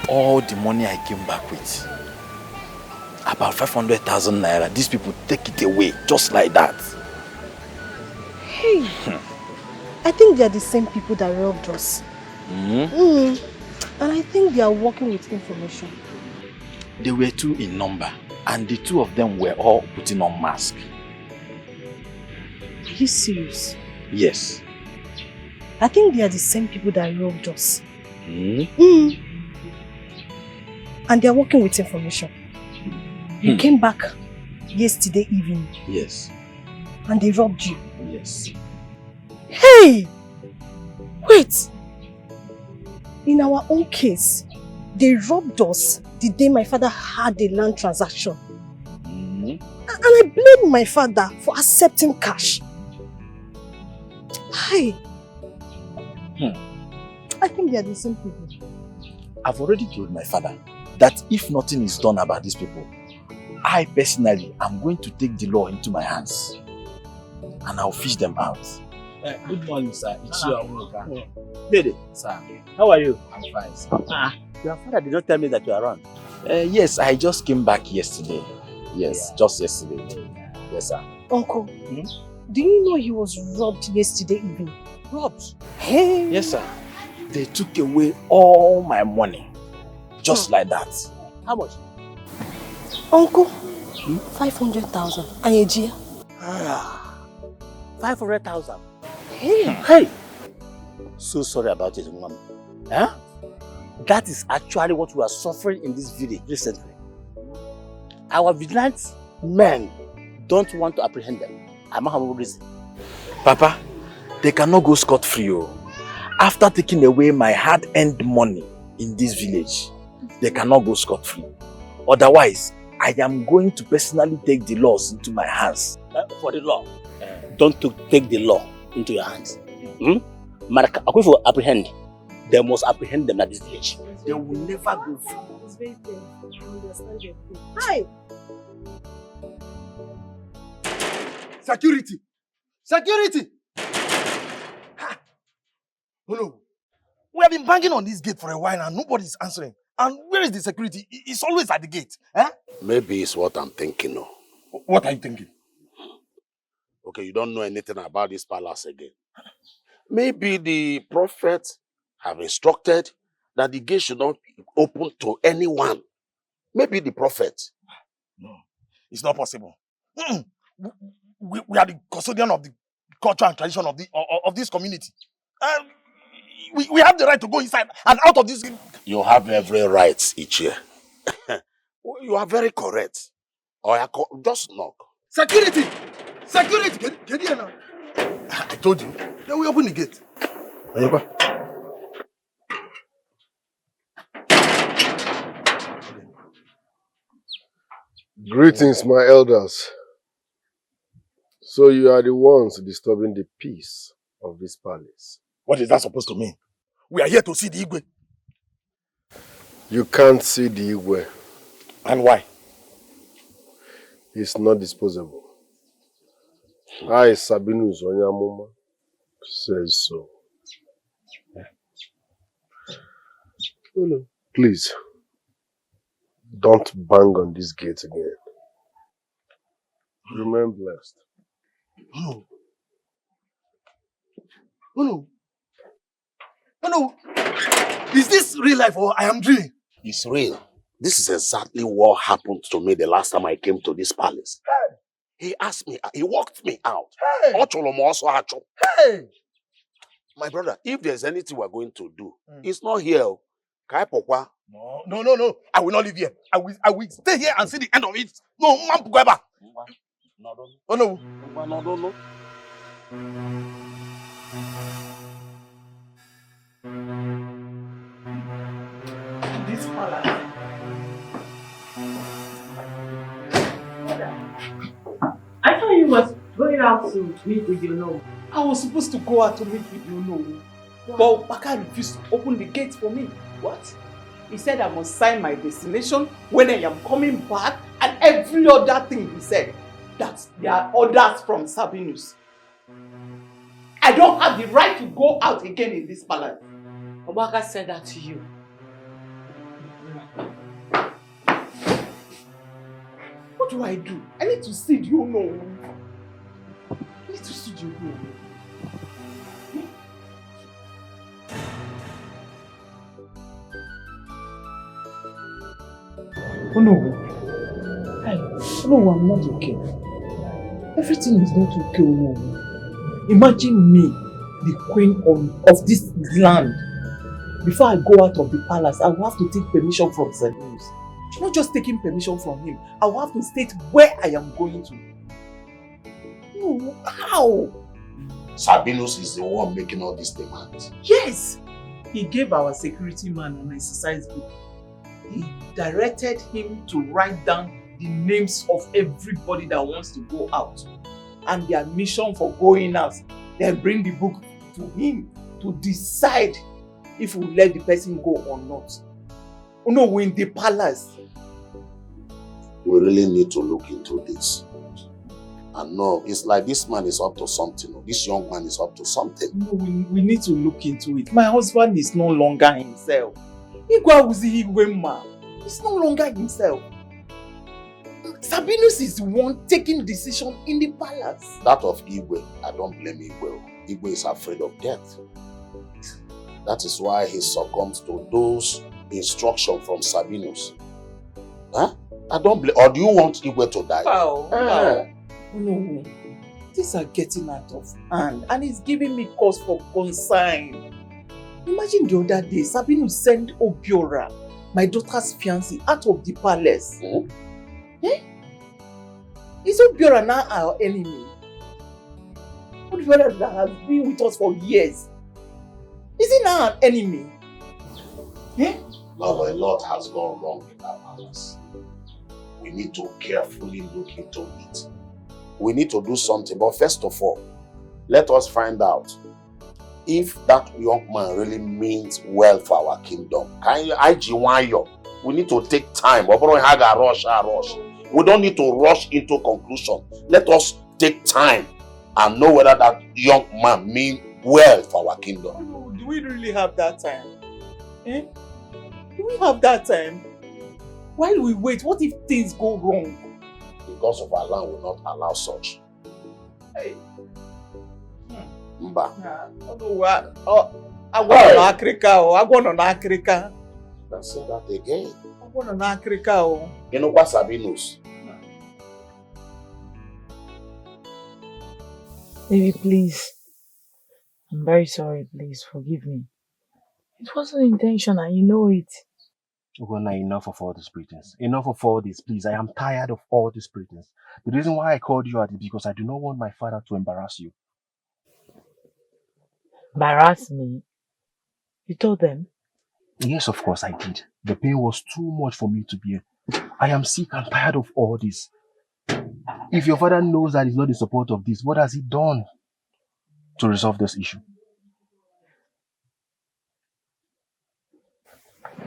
All the money I came back with. About 500,000 naira. These people take it away just like that. Hey, I think they are the same people that robbed us. And I think they are working with information. They were 2 in number, and the 2 of them were all putting on masks. Are you serious? Yes. I think they are the same people that robbed us. And they are working with information. You came back yesterday evening. Yes. And they robbed you. Yes. Hey! Wait! In our own case, they robbed us the day my father had a land transaction. And I blame my father for accepting cash. Hey! I think they are the same people. I've already told my father that if nothing is done about these people, I personally am going to take the law into my hands and I'll fish them out. Good morning, sir. It's you, Amuka. Dede, sir. How are you? I'm fine, sir. Your father did not tell me that you are around. Yes, I just came back yesterday. Yes, just yesterday. Yes, sir. Uncle, do you know he was robbed yesterday evening? Robbed? Hey! Yes, sir. They took away all my money. Just like that. How much? Uncle, 500,000. Anyejia? 500,000. Hey! So sorry about it, Mom. Huh? That is actually what we are suffering in this village recently. Our vigilante men don't want to apprehend them. I'm not having a reason. Papa, they cannot go scot-free. After taking away my hard-earned money in this village, they cannot go scot-free. Otherwise, I am going to personally take the laws into my hands. For the law? Don't take the law into your hands. Maraka, if you apprehend, they must apprehend them at this village. They will never go free. It's very painful. I understand your pain. Hi! Security! Security! Oh no. We have been banging on this gate for a while and nobody's answering. And where is the security? It's always at the gate. Eh? Maybe it's what I'm thinking of. What are you thinking? Okay, you don't know anything about this palace again. Maybe the prophets have instructed that the gate should not be open to anyone. Maybe the prophet. No, it's not possible. We are the custodian of the culture and tradition of this community. We have the right to go inside and out of this. You have every right, Ichie. You are very correct. Just knock. Security! Security! Get here now. I told you. Then we open the gate. Greetings, my elders. So you are the ones disturbing the peace of this palace. What is that supposed to mean? We are here to see the Igwe. You can't see the Igwe. And why? He's not disposable. I, Sabinus Onyamuma, says so. Please, don't bang on this gate again. Remain blessed. Oh no. Oh no. Is this real life or I am dreaming? It's real. This is exactly what happened to me the last time I came to this palace. Hey. He asked me, he walked me out. Hey. Hey. My brother, if there's anything we're going to do, it's not here. No. I will not live here. I will stay here and see the end of it. No, Mampukweba. Oh no. No. This palace. I thought you was going out to meet with your no. I was supposed to go out to meet with your no. But Baka refused to open the gate for me. What? He said I must sign my destination when I am coming back and every other thing he said. That there are orders from Sabinus. I don't have the right to go out again in this palace. Obaka said that to you. What do I do? I need to see you know. I need to see you know. Oh no. No, I'm not okay. Everything is not okay. No. Imagine me, the queen of this land. Before I go out of the palace, I will have to take permission from Sabinus. Not just taking permission from him, I will have to state where I am going to. No, how? Sabinus is the one making all these demands. Yes! He gave our security man an exercise book. He directed him to write down the names of everybody that wants to go out and their mission for going out. Then bring the book to him to decide if we let the person go or not. Oh no, we're in the palace. We really need to look into this. And no, it's like this man is up to something. This young man is up to something. No, we need to look into it. My husband is no longer himself. He's no longer himself. Sabinus is the one taking decision in the palace. That of Igwe, I don't blame Igwe. Igwe is afraid of death. That is why he succumbs to those instructions from Sabinus. Huh? I don't blame. Or do you want Igwe to die? No. These are getting out of hand and it's giving me cause for concern. Imagine the other day, Sabinus sent Obiora, my daughter's fiancé, out of the palace. Is Obiora now our enemy? Obiora that has been with us for years. Is he now an enemy? Lord, a lot has gone wrong in that palace. We need to carefully look into it. We need to do something. But first of all, let us find out if that young man really means well for our kingdom. We need to take time. We don't need to rush into conclusion. Let us take time and know whether that young man means well for our kingdom. Do we really have that time? Do we have that time? While we wait, what if things go wrong? Because of our land will not allow such. Mba. I want on Africa. Let's say that again. I want on Africa. You know what, Sabinus? Baby, please. I'm very sorry, please. Forgive me. It wasn't intentional, you know it. Ogona, enough of all this pretense. Enough of all this, please. I am tired of all this pretense. The reason why I called you out is because I do not want my father to embarrass you. Embarrass me? You told them? Yes, of course I did. The pain was too much for me to bear. I am sick and tired of all this. If your father knows that he's not in support of this, what has he done to resolve this issue?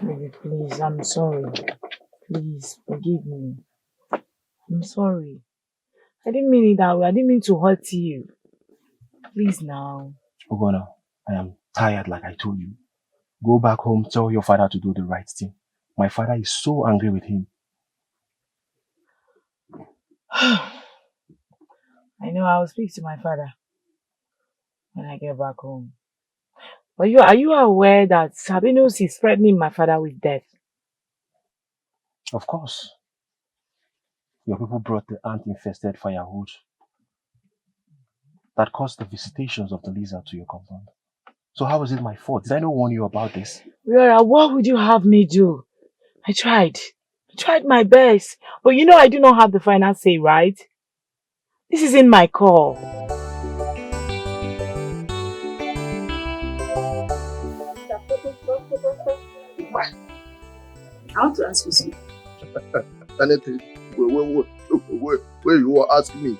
Baby, please, I'm sorry. Please, forgive me. I'm sorry. I didn't mean it that way. I didn't mean to hurt you. Please now. Ogona, I am tired like I told you. Go back home, tell your father to do the right thing. My father is so angry with him. I know I will speak to my father when I get back home. But are you aware that Sabinus is threatening my father with death? Of course. Your people brought the ant-infested firewood that caused the visitations of the lizard to your compound. So how was it my fault? Did I not warn you about this? Rora, what would you have me do? I tried my best. But you know I do not have the final say, right? This isn't my call. I want to ask you something. Anything where you will ask me,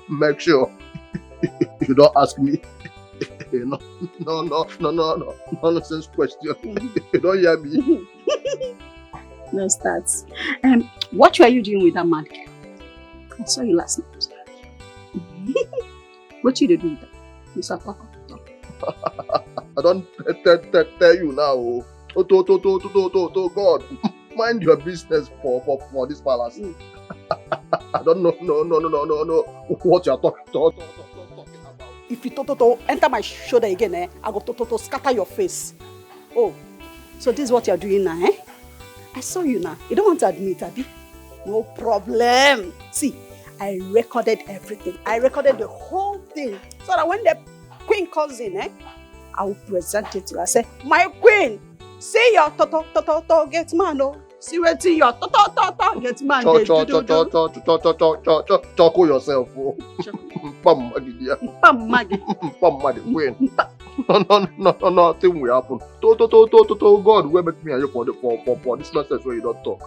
make sure you don't ask me no nonsense question. You don't hear me. No starts. What were you doing with that man? I saw you last night. What you do with that? Mr. Papa? I don't tell you now. To God, mind your business for this palace. I don't know what you are talking about. If you enter my shoulder again, I go to scatter your face. Oh, so this is what you are doing now, eh? I saw you now. You don't want to admit, Abi? No problem. See, I recorded everything. I recorded the whole thing. So that when the queen calls in, I will present it to her. I say, my queen, see your get man, oh. See what your get man. Talk yourself, oh. Pam queen. No, nothing will happen. God, where make me and you for this nonsense where you don't talk.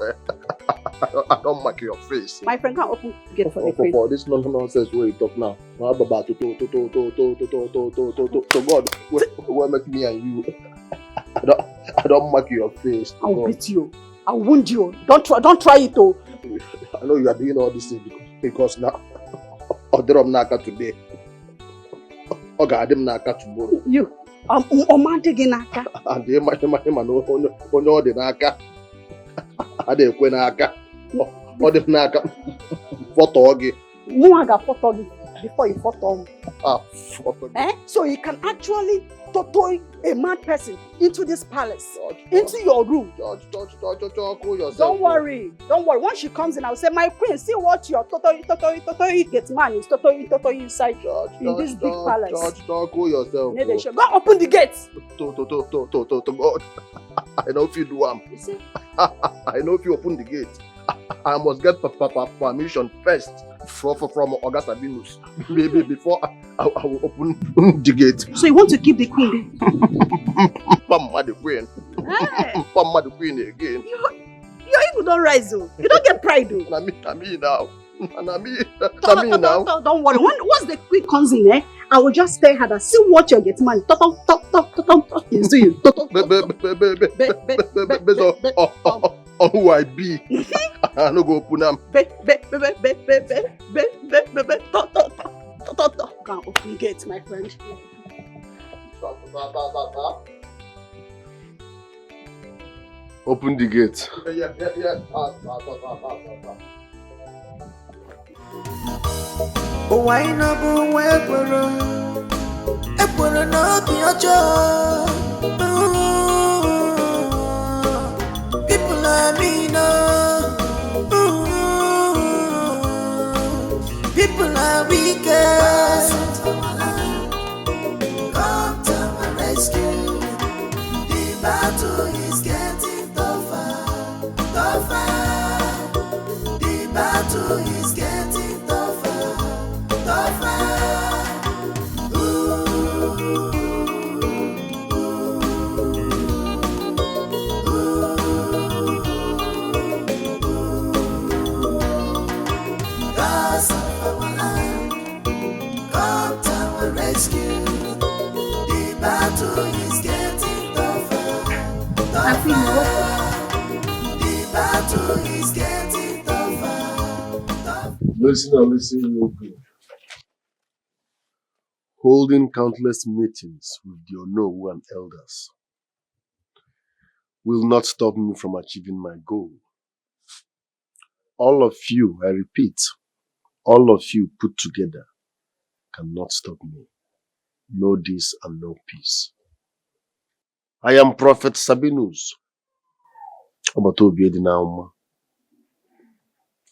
I don't mark your face. My friend can't open gate for the queen. For this nonsense where you talk now. God, where make me and you. I don't mark your face. I'll beat you. I'll wound you. Don't try it, oh. I know you are doing all these things because now Odrom Naka today. Ogadim Naka tomorrow. You. Omante Naka. And the man on the Naka. Ade Kwenaka. Odem Naka. Photogi. Muaga photogi before you photo. So you can actually totoy a mad person into this palace, into your room. Don't worry. Once she comes in, I'll say, my queen, see what your totoy get man is totoy inside in this big palace. Go yourself. Go open the gates. God. I know if you do I know if you open the gate. I must get permission first from Oga Sabinus. Maybe before I will open the gate. So you want to keep the queen? Pamma the queen. Pamma the queen again. Your ego don't rise, though. You don't get pride, though. Na me now. Don't worry. Once the queen comes in, I will just tell her that see what you get man. Talk. Is to you. On who I be. I no go open them. Can't open gates, my friend. Open the gate. Yeah. Why not go Ekwere no be ojo. People like me now. People are wicked. Come to my rescue. The battle is getting tougher. The battle is getting tougher. Rescue. The battle is getting tougher. The battle is getting tougher. Listen real good. Holding countless meetings with the Onowu and elders will not stop me from achieving my goal. All of you, I repeat, all of you put together cannot stop me. No this and no peace. I am Prophet Sabinus.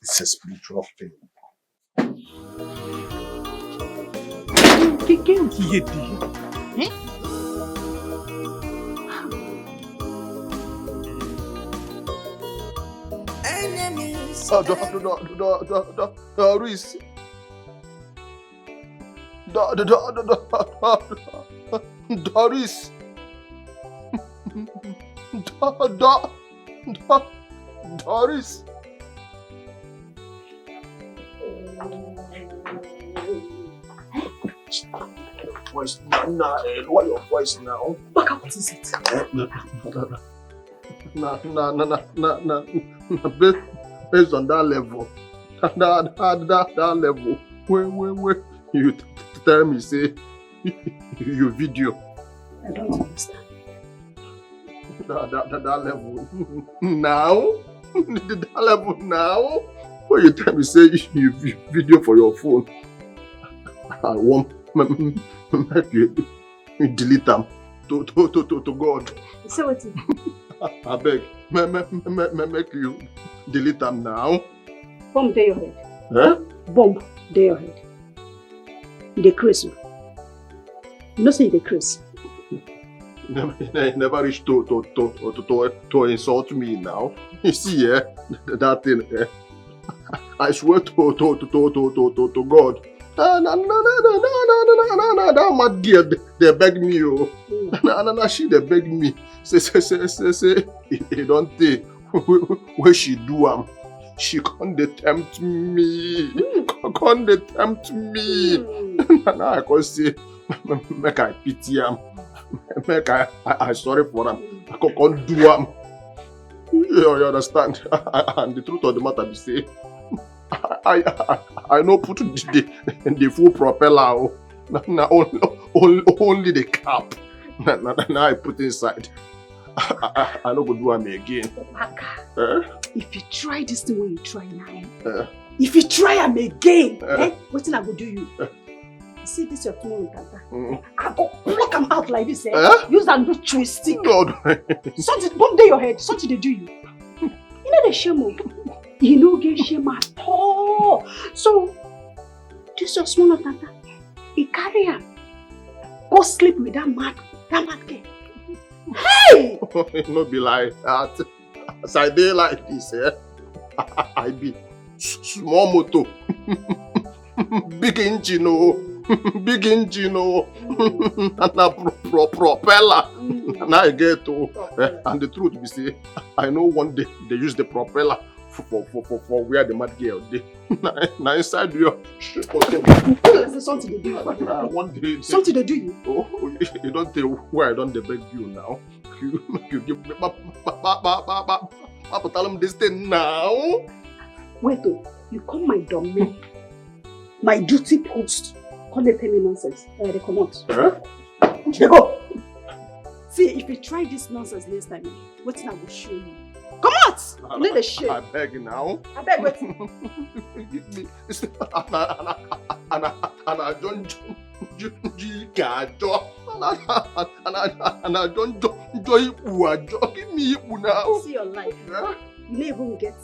It's a spiritual thing. Enemies. Doris. Doris. Doris. Voice now. Lower your voice now. Baka, what is it? Based on that level. That level. Where you tell me say you video. I don't understand. That level now? That level now? Where you tell me say you video for your phone? I want make you delete them to God. So what? I beg, make you delete them now. Bomb dey your head. Huh? Bomb dey your head. You dey crazy. You know say you dey crazy. Never reach to insult me now. You see, that thing. I swear to God. That mad girl, they beg me, oh. She they beg me. Say, he don't take where she do am. She can't tempt me. Can't tempt me. Now I can say, make I pity am. Make I sorry for am. I can't do am. You understand? And the truth of the matter is say, I know put the full propeller. Now only the cap. Now I put inside. I no go do am again. If you try this thing when you try now, if you try am again, what thing I go do you? You see this your tomorrow Tata. I go pluck am out like this, use am do twisting. God. Something bomb dey your head, something they do you. You know the shame of you no get shame at all. So this your small Tata, he carry am go sleep with that mad girl. Hey! No be like that. As I dey like this, I be small motor, big engine, big engine, and a propeller. Now I get and the truth be say, I know one day they use the propeller for where the mad girl dey. Now inside your something they do you. One day something they do you. Oh, you don't tell where I don't beg you now. You give me Papa tell him this thing now. Wait you come my domain, my duty post. Come they tell me nonsense. They come out. They go. See, if you try this nonsense next time, what thing I will show you. Come out! You know the shit. I beg now. I beg wait. Give me. And I don't give me now. See your life. You no get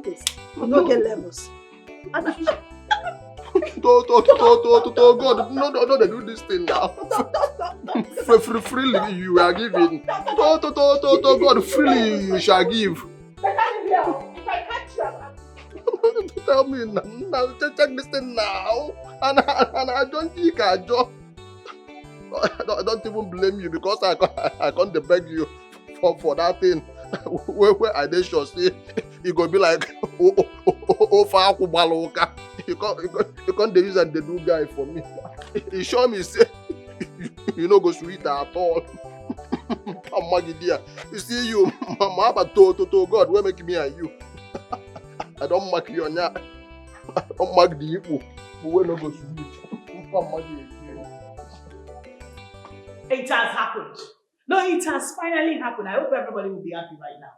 this. You no get levels. God, no, they do this thing now. Freely you are giving. God, freely you shall give. Tell me now, check this thing now. And I don't think I don't even blame you because I can't beg you for that thing. Where I did sure say you gonna be like you can't use and the do guy for me. He show me say you know go sweet at all. You see you, mama, but to God, where make me and you. I don't mark you on that. I don't mark the people who will not go sweet. It has happened. No, it has finally happened. I hope everybody will be happy right now.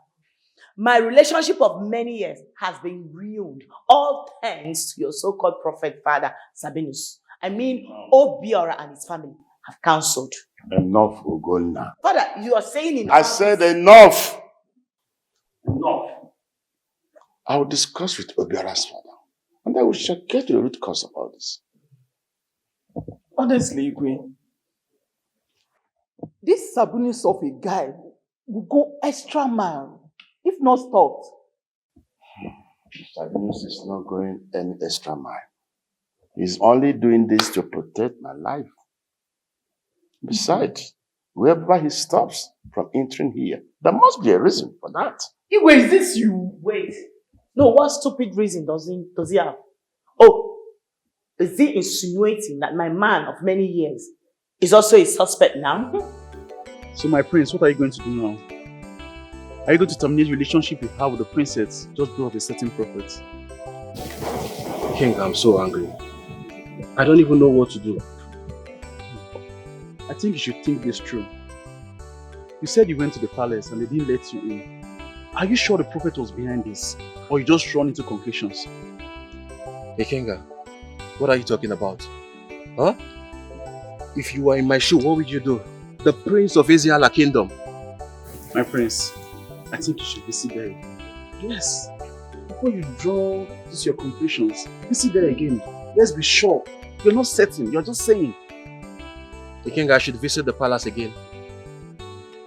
My relationship of many years has been ruined, all thanks to your so-called prophet father, Sabinus. I mean, Obiora and his family have cancelled. Enough, Ogonna. Father, you are saying enough. I said enough. Enough. I will discuss with Obiora's father, and I will get to the root cause about this. Honestly, Igwe, this Sabinus of a guy will go extra mile, if not stopped. Sabinus is not going any extra mile. He's only doing this to protect my life. Besides, wherever he stops from entering here, there must be a reason for that. Igwe, is this you? Wait. No, what stupid reason does he have? Oh, is he insinuating that my man of many years is also a suspect now? So my prince, what are you going to do now? Are you going to terminate the relationship you have with the princess just because of a certain prophet? King, I'm so angry. I don't even know what to do. I think you should think this through. You said you went to the palace and they didn't let you in. Are you sure the prophet was behind this? Or you just run into conclusions? Hey Kenga, what are you talking about? Huh? If you were in my shoe, what would you do? The prince of Isiala kingdom. My prince, I think you should visit there again. Yes. Before you draw these your conclusions, visit there again. Let's be sure. You're not certain, you're just saying. You think I should visit the palace again?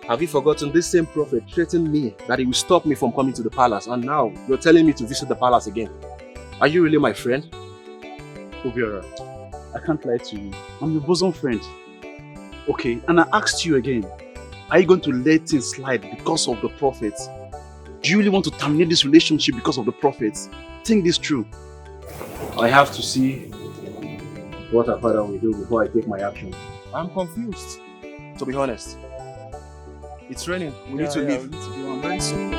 Have you forgotten this same prophet threatened me that he will stop me from coming to the palace, and now you're telling me to visit the palace again? Are you really my friend? Obiora, I can't lie to you. I'm your bosom friend. Okay, and I asked you again, are you going to let things slide because of the prophets? Do you really want to terminate this relationship because of the prophets? Think this through. I have to see what our father will do before I take my actions. I'm confused, to be honest. It's raining. We need to leave. We need to go on very soon.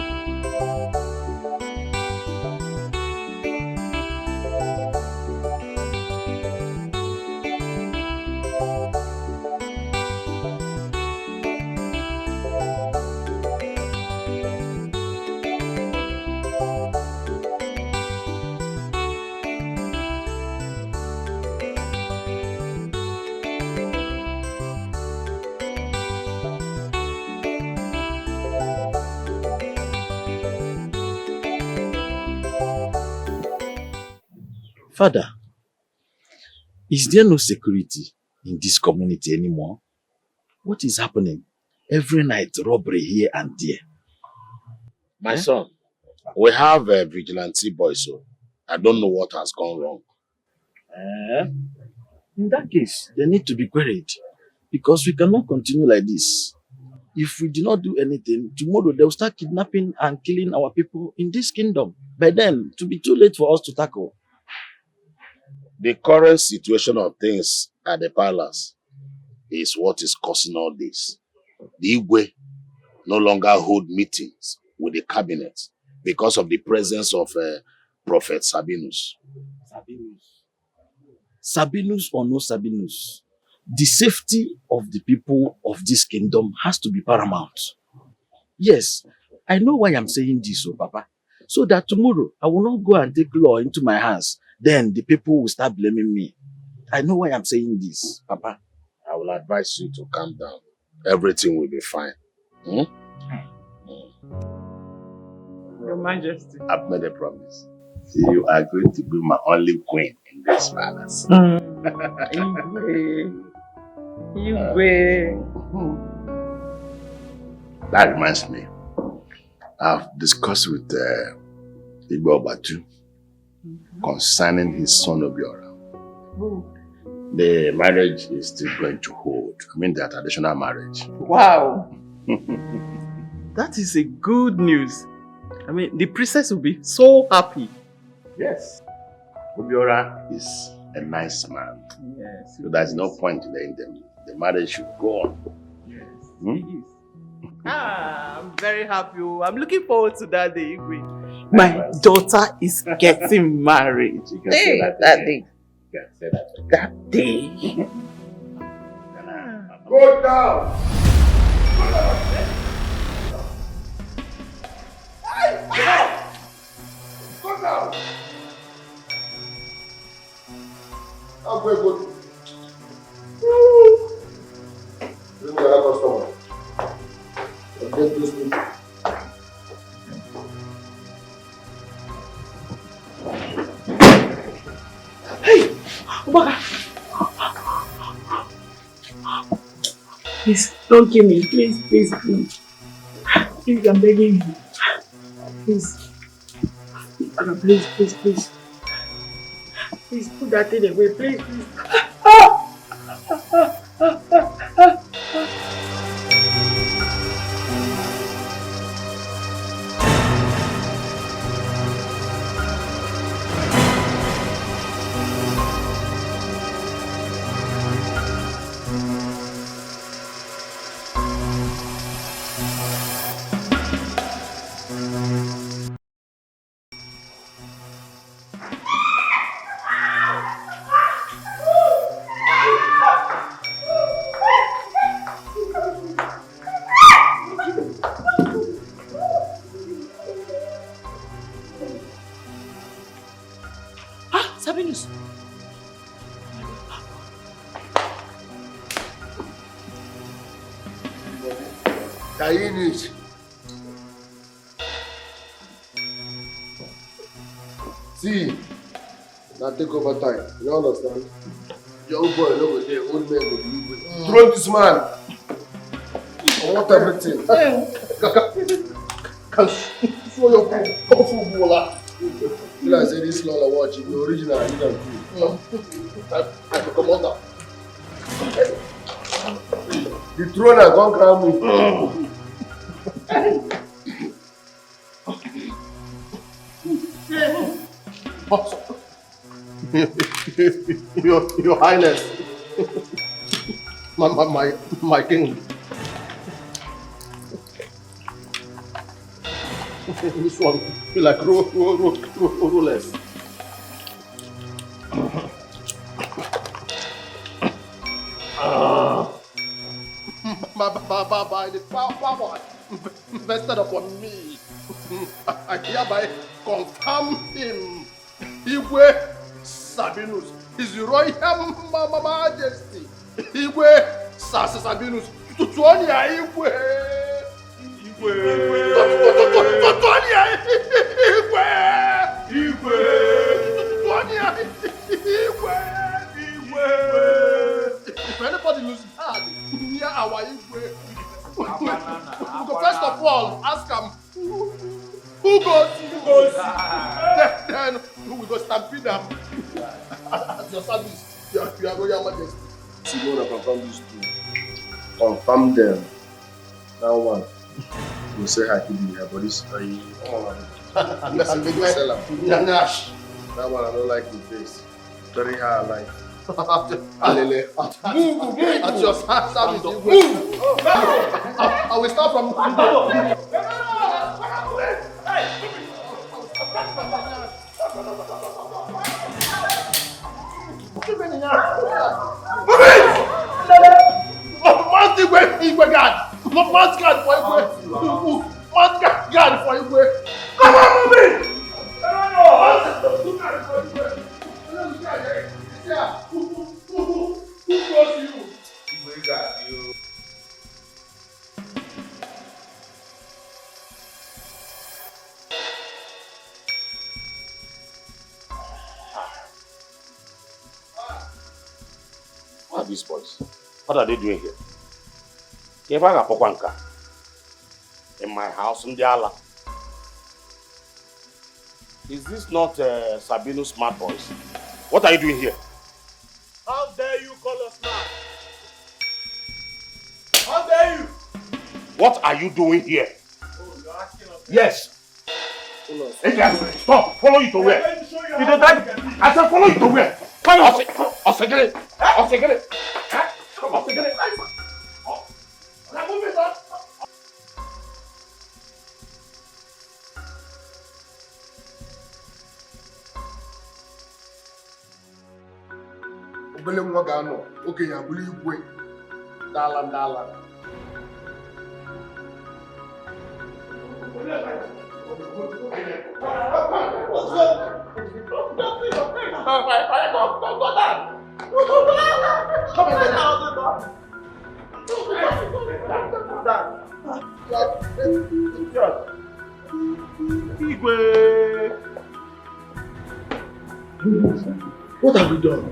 Father, is there no security in this community anymore? What is happening? Every night, robbery here and there. My son, we have a vigilante boy, so I don't know what has gone wrong. In that case, they need to be queried because we cannot continue like this. If we do not do anything, tomorrow they will start kidnapping and killing our people in this kingdom. By then, it will be too late for us to tackle. The current situation of things at the palace is what is causing all this. The Igwe no longer hold meetings with the cabinet because of the presence of Prophet Sabinus. Sabinus or no Sabinus, the safety of the people of this kingdom has to be paramount. Yes, I know why I'm saying this, Papa. So that tomorrow I will not go and take law into my hands. Then the people will start blaming me. I know why I'm saying this, Papa. I will advise you to calm down. Everything will be fine. Your Majesty. I've made a promise. You are going to be my only queen in this palace. That reminds me. I've discussed with Igbo Batu concerning his son Obiora. The marriage is still going to hold. I mean, the traditional marriage. Wow. That is a good news. I mean, the princess will be so happy. Yes. Obiora is a nice man. Yes. So there's no point in letting them. The marriage should go on. Yes. I'm very happy. I'm looking forward to that day, Igwe. My daughter is getting married. You can say that day. You can say that. That day. Go down! Go down! I'll go. Bring the other customer. Get those people. Hey! Obaka! Please, don't kill me. Please. Please, I'm begging you. Please. Please. Please, put that thing away. Please. Sabinus. Sabinus. See, now take over time. You understand? Young boy over there, old man will leave with. Throw this man. I want everything. Can show your footballer. You know, I say this Lola watch, the original, you don't do. I come on now. The throne has gone crown me. Your Highness, my king. This one feel like rollers. By the power vested upon me, I hereby confirm him. Igwe Sabinus, His Royal Majesty. Igwe Sabinus, Tutonia Igwe. Tutonia Igwe. Igwe. Tutonia Igwe. If anybody loses heart near our Igwe, first of all, ask him who goes. Then we go stampede them at your service. Your Royal Majesty. So you want to confirm these two? Confirm them. Now one. You say hi to me, but this and the seller. That one I don't like the face. Very high life. Move! At your service, move! I will start from. Mount guard for Igwe. Mount guard for Igwe. Come on, move it! Who calls you? Igwe got you. What are these boys? What are they doing here? In my house in Diala. Is this not Sabinus smart boys? What are you doing here? How dare you call us smart? How dare you? What are you doing here? Oh, you're asking us. Yes. Stop! Follow you to where? I said follow you to where? I'll get it. Obele nwa ga-anọ okenye abụrụ igwe dala. What have we done?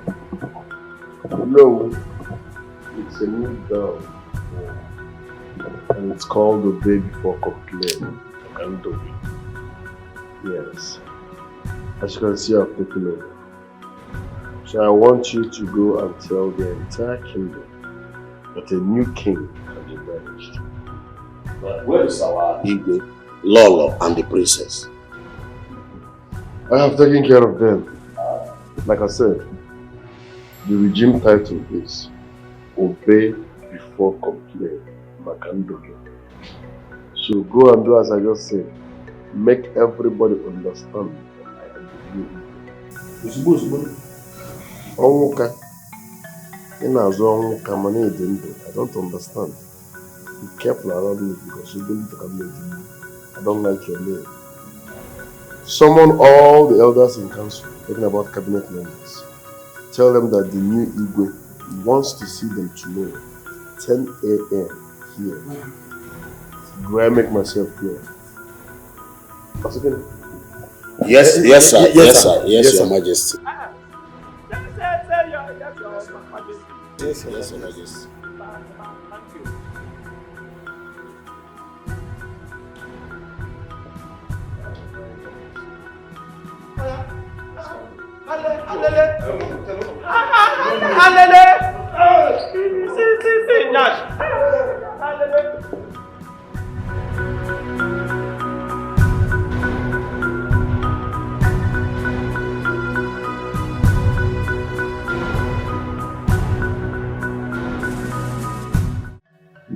No, it's a new girl, and it's called the Baby for Complaint. Yes, as you can see, I've taken over. So I want you to go and tell the entire kingdom that a new king has emerged. But where is our Igwe, Lolo, and the princess? I have taken care of them. Like I said, the regime title is Obey Before Complain, Makandoke. So go and do as I just said. Make everybody understand that I am the new Igwe. Onwuka. I don't understand. Be careful around me because you don't look at me. I don't like your name. Summon all the elders in council, talking about cabinet members. Tell them that the new Igwe wants to see them tomorrow, 10 a.m. here. Do I make myself clear? Yes, yes, sir. Yes, sir. Yes, Your Majesty. Yes, yes, Your Majesty.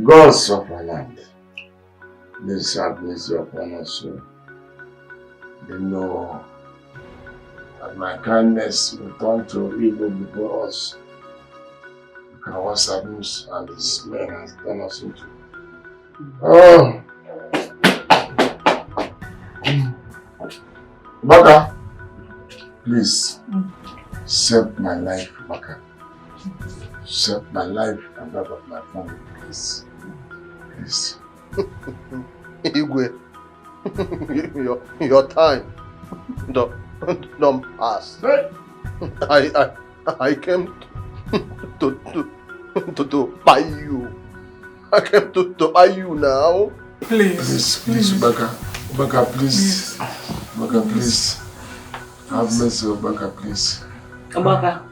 Gods of my land, please have mercy upon us. They know that my kindness will turn to evil before us. Our Sabinus and his men has done us into. Oh! Baka, please save my life, Baka. Save my life and that of my family, please. Please. Igwe, your time don't pass. I came to buy you. I came to buy you now. Please, Baka. Baka, please. Baka, please. Have mercy, Baka, please. Baka.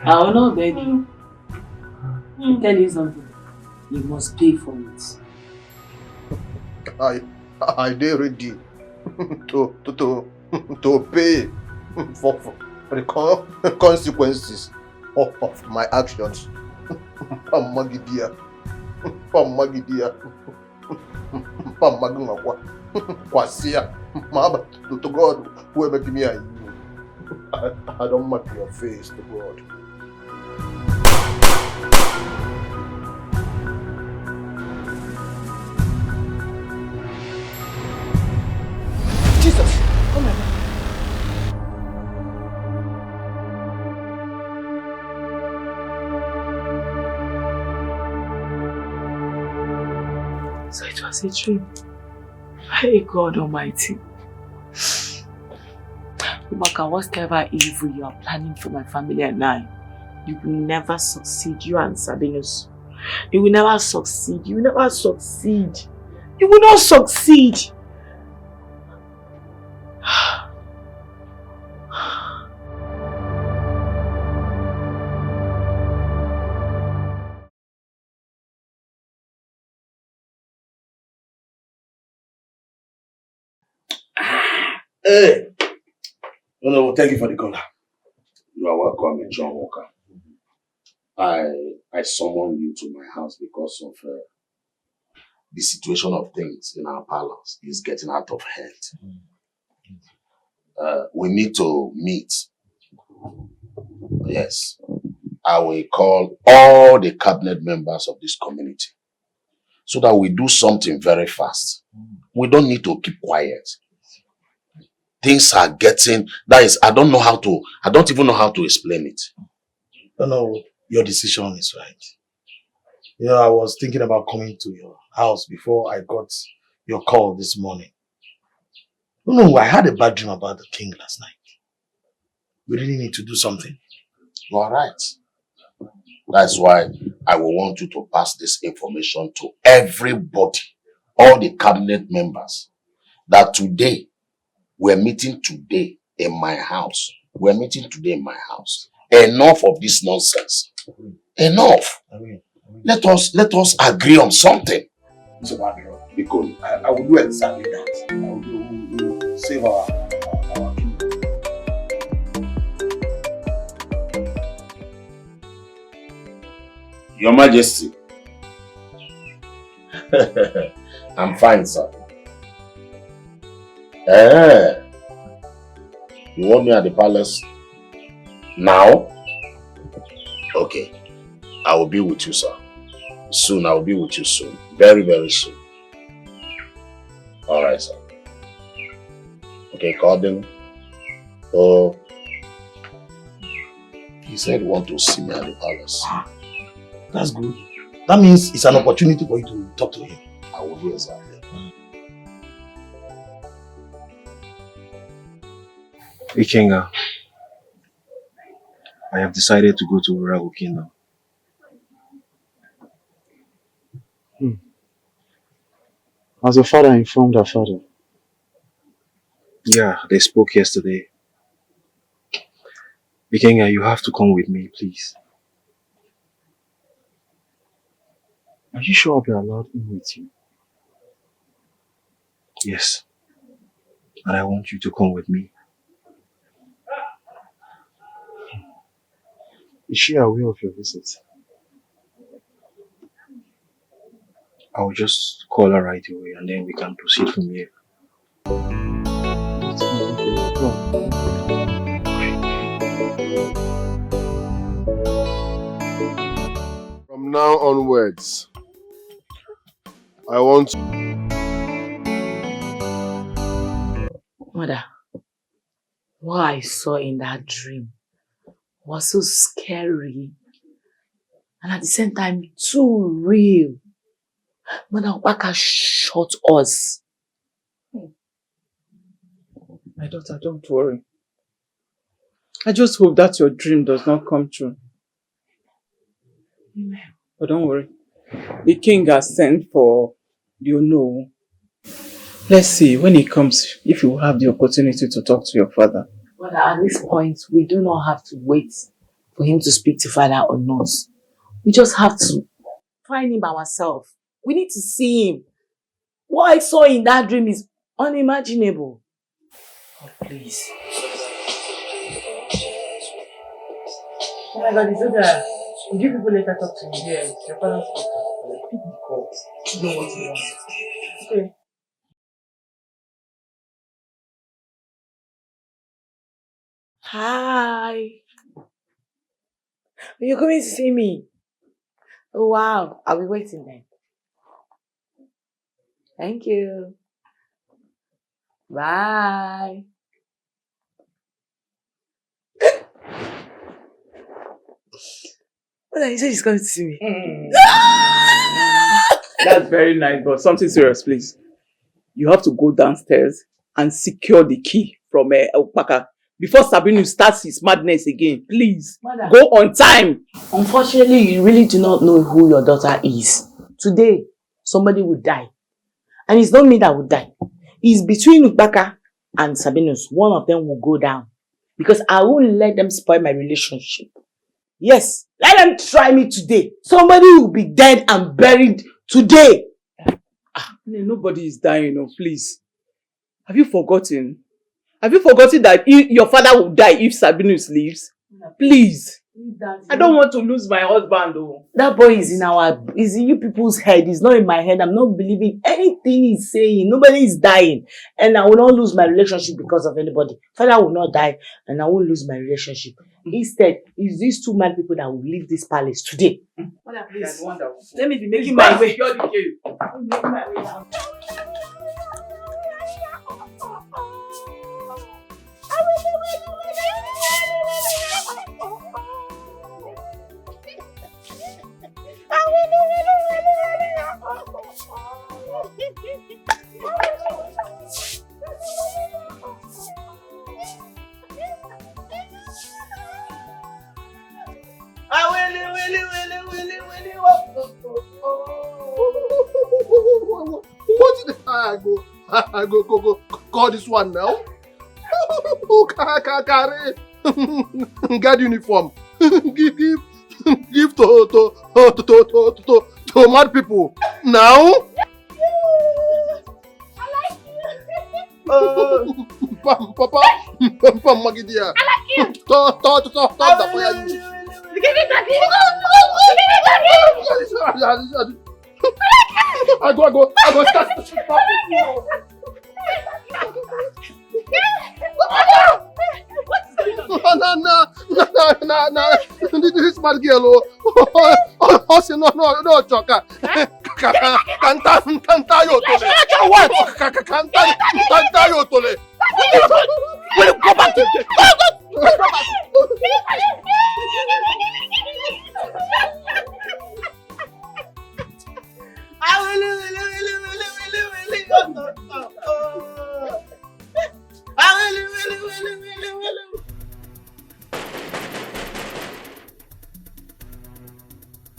I will not beg you. Tell you something. You must pay for it. I dare ready to pay for the consequences of my actions. Pamagidia. Pamagungwa. Kwasia. Maba to God, whoever give me a you. I don't mark your face to God. Jesus! Oh my God. So it was a dream. Hey God Almighty. Umaka, whatever evil you are planning for my family and I, you will never succeed, you and Sabinus. You will never succeed. You will never succeed. You will not succeed. Hey! No, thank you for the caller. You are welcome, John Walker. I summoned you to my house because of the situation of things in our palace is getting out of hand. We need to meet. Yes. I will call all the cabinet members of this community so that we do something very fast. We don't need to keep quiet. Things are getting, I don't even know how to explain it. No, your decision is right. You know, I was thinking about coming to your house before I got your call this morning. No, I had a bad dream about the king last night. We really need to do something. You are right. That's why I will want you to pass this information to everybody, all the cabinet members, that today, we're meeting today in my house. We're meeting today in my house. Enough of this nonsense. Enough. Let us agree on something. It's a matter of because I will do exactly that. I will save our kingdom. Your Majesty. I'm fine, sir. You want me at the palace now? Okay. I will be with you, sir. Soon, I will be with you soon. Very, very soon. Alright, sir. Okay, call them. Oh, he said he wants to see me at the palace. That's good. That means it's an opportunity for you to talk to him. I will do exactly. Ikenga, I have decided to go to Rural Kingdom. Has your father informed her father? Yeah, they spoke yesterday. Ikenga, you have to come with me, please. Are you sure I'll be allowed in with you? Yes. And I want you to come with me. Is she aware of your visit? I will just call her right away and then we can proceed from here. From now onwards, I want Mother, what I saw in that dream was so scary and at the same time too real. Mother, Obaka shot us. My daughter, don't worry. I just hope that your dream does not come true. Amen. But don't worry. The king has sent for you. Let's see, when he comes, if you have the opportunity to talk to your father. Mother, at this point, we do not have to wait for him to speak to father or not. We just have to find him ourselves. We need to see him. What I saw in that dream is unimaginable. Oh, please. Oh my God, is it there? Did you people later talk to me? Yes, your father spoke to me. Pick the call. You know what you want. Okay. Hi. Are you coming to see me? Oh wow. I'll be waiting then. Thank you. Bye. What you said she's coming to see me? That's very nice, but something serious, please. You have to go downstairs and secure the key from Opaka before Sabinus starts his madness again. Please, Mother, go on time. Unfortunately, you really do not know who your daughter is. Today, somebody will die. And it's not me that will die. It's between Upaka and Sabinus. One of them will go down. Because I won't let them spoil my relationship. Yes, let them try me today. Somebody will be dead and buried today. Nobody is dying, please. Have you forgotten? Have you forgotten that your father will die if Sabinus leaves? Please. I don't want to lose my husband, though. That boy is in you people's head. He's not in my head. I'm not believing anything he's saying. Nobody is dying. And I will not lose my relationship because of anybody. Father will not die and I won't lose my relationship. Instead, it's these two mad people that will leave this palace today. Mother, please. Let me be making my way. Secure the key. I'm making my way now. What did I go call this one now? Carry guard uniform. Give to mad people now. Papa, Magidia. I like you. Stop the fire. Give me that key. I go start. No. This is bad girl. Oh, no, Choka. Canta yo tole. What? Canta yo tole. Will you go back to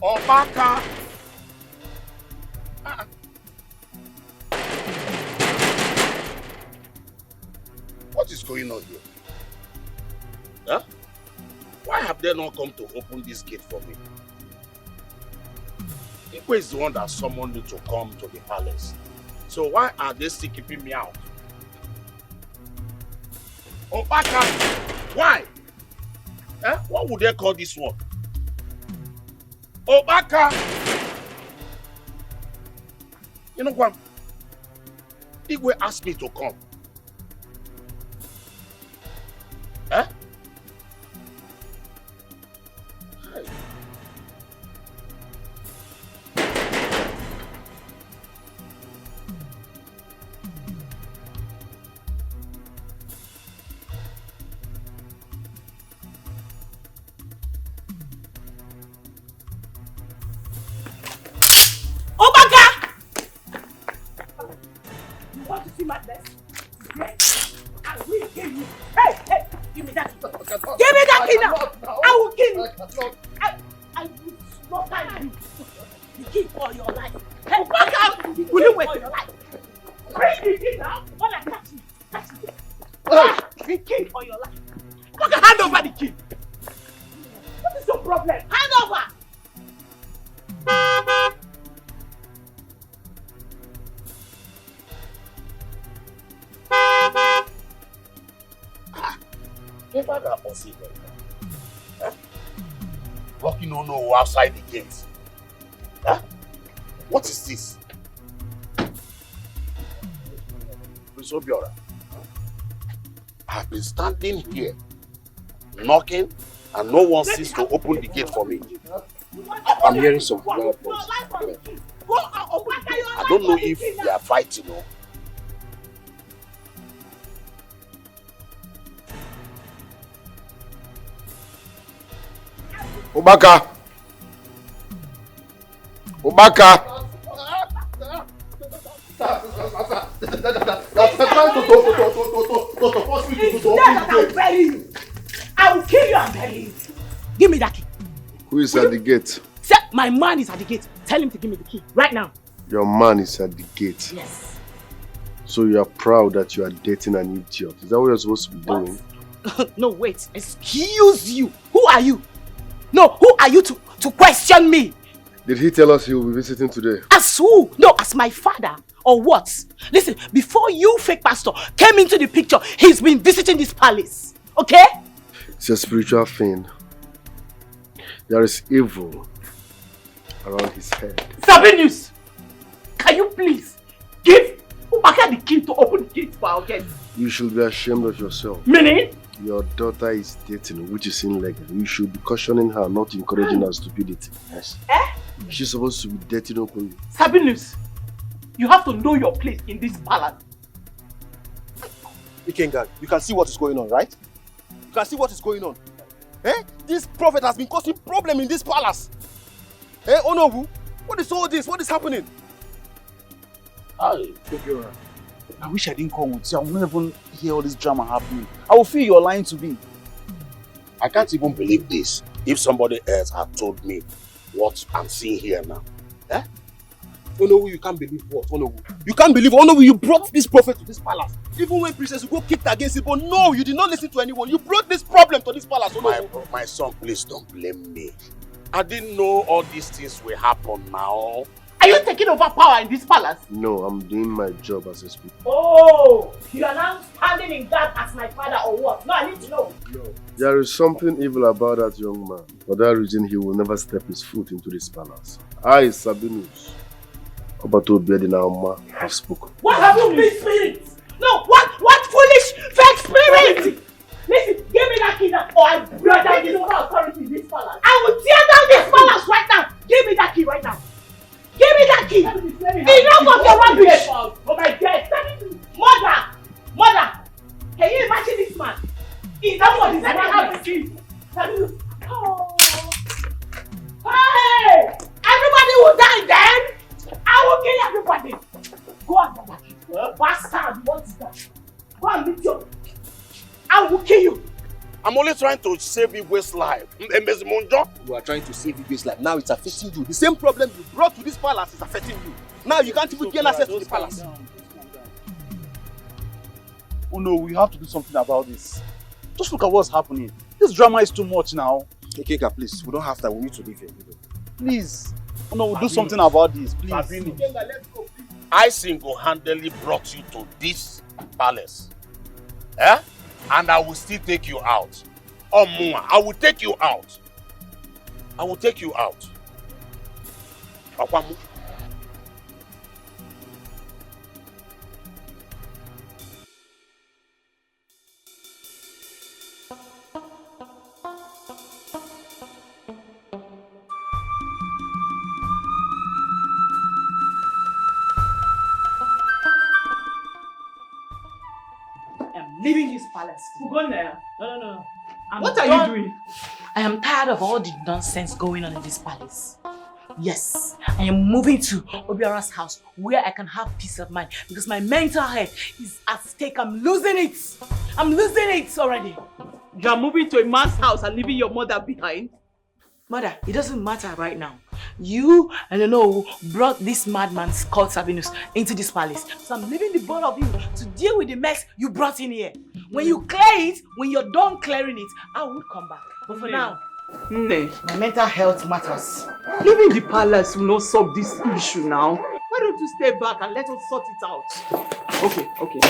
Obaka. What is going on here? Huh? Why have they not come to open this gate for me? Igwe is the one that summoned me to come to the palace. So why are they still keeping me out? Obaka, why? What would they call this one? Obaka! You know what? Igwe asked me to come. Huh? Locking no outside the gate. Huh? What is this? Prince Obiora, I have been standing here, knocking, and no one seems to open the gate for me. I'm hearing some loud voices. I don't know if they are fighting or... Obaka! Obaka! I will kill you and bury you. Give me that key. Who is at the gate? Sir, my man is at the gate. Tell him to give me the key right now. Your man is at the gate. Yes. So you are proud that you are dating an idiot. Is that what you're supposed to be doing? No, wait. Excuse you. Who are you? No, who are you to question me? Did he tell us he will be visiting today? As who? No, as my father. Or what? Listen, before you fake pastor came into the picture, he's been visiting this palace. Okay? It's a spiritual thing. There is evil around his head. Sabinus! Can you please give Ubaka the key to open the gate for our guest? You should be ashamed of yourself. Meaning? Your daughter is dating, which is illegal. You should be cautioning her, not encouraging her stupidity. Yes. She's supposed to be dating openly. Sabinus, you have to know your place in this palace. Ikenga, you can see what is going on, right? You can see what is going on. This prophet has been causing problem in this palace. Onowu, what is all this? What is happening? I wish I didn't come with you. I will not even hear all this drama happening. I will feel you're lying to me. I can't even believe this. If somebody else had told me what I'm seeing here now. Onowu, you can't believe what? Onowu. You can't believe, Onowu, you brought this prophet to this palace. Even when Princess Ugo kicked against it, but no, you did not listen to anyone. You brought this problem to this palace, Onowu. My son, please don't blame me. I didn't know all these things will happen now. Are you taking over power in this palace? No, I'm doing my job as a speaker. Oh, you are now standing in gap as my father or what? No, I need to know. No. There is something evil about that young man. For that reason, he will never step his foot into this palace. I, Sabinus, Obato Biedinauma, have spoken. What happened to this spirit? No, what foolish fake spirit? Listen, give me that key now, or I break down this authority in this palace. I will tear down this palace right now. Give me that key right now. Give me that key! Enough of your rubbish! Oh my God! Mother! Can you imagine this man? Enough of this man! Have the key! Oh. Hey! Everybody will die then! I will kill everybody! Go and get that key! Bastard! What is that? Go and meet your... I will kill you. I'm only trying to save Igwe's life. You are trying to save Igwe's life. Now it's affecting you. The same problem you brought to this palace is affecting you. Now you can't even gain access to the palace. Oh no, we have to do something about this. Just look at what's happening. This drama is too much now. Keka, please. We don't have time. We need to leave here. Please. Oh no, we'll do something about this, please. I single-handedly brought you to this palace. Eh? And I will still take you out. Oh, Mua, I will take you out. I will take you out. Akwamu. Leaving this palace. No. What are you doing? I am tired of all the nonsense going on in this palace. Yes, I am moving to Obiara's house where I can have peace of mind because my mental health is at stake. I'm losing it. I'm losing it already. You are moving to a man's house and leaving your mother behind? Mother, it doesn't matter right now. You, I don't know, brought this madman called Sabinus into this palace. So I'm leaving the both of you to deal with the mess you brought in here. When you clear it, when you're done clearing it, I will come back. But for now, my mental health matters. Leaving the palace will not solve this issue now. Why don't you stay back and let us sort it out? Okay.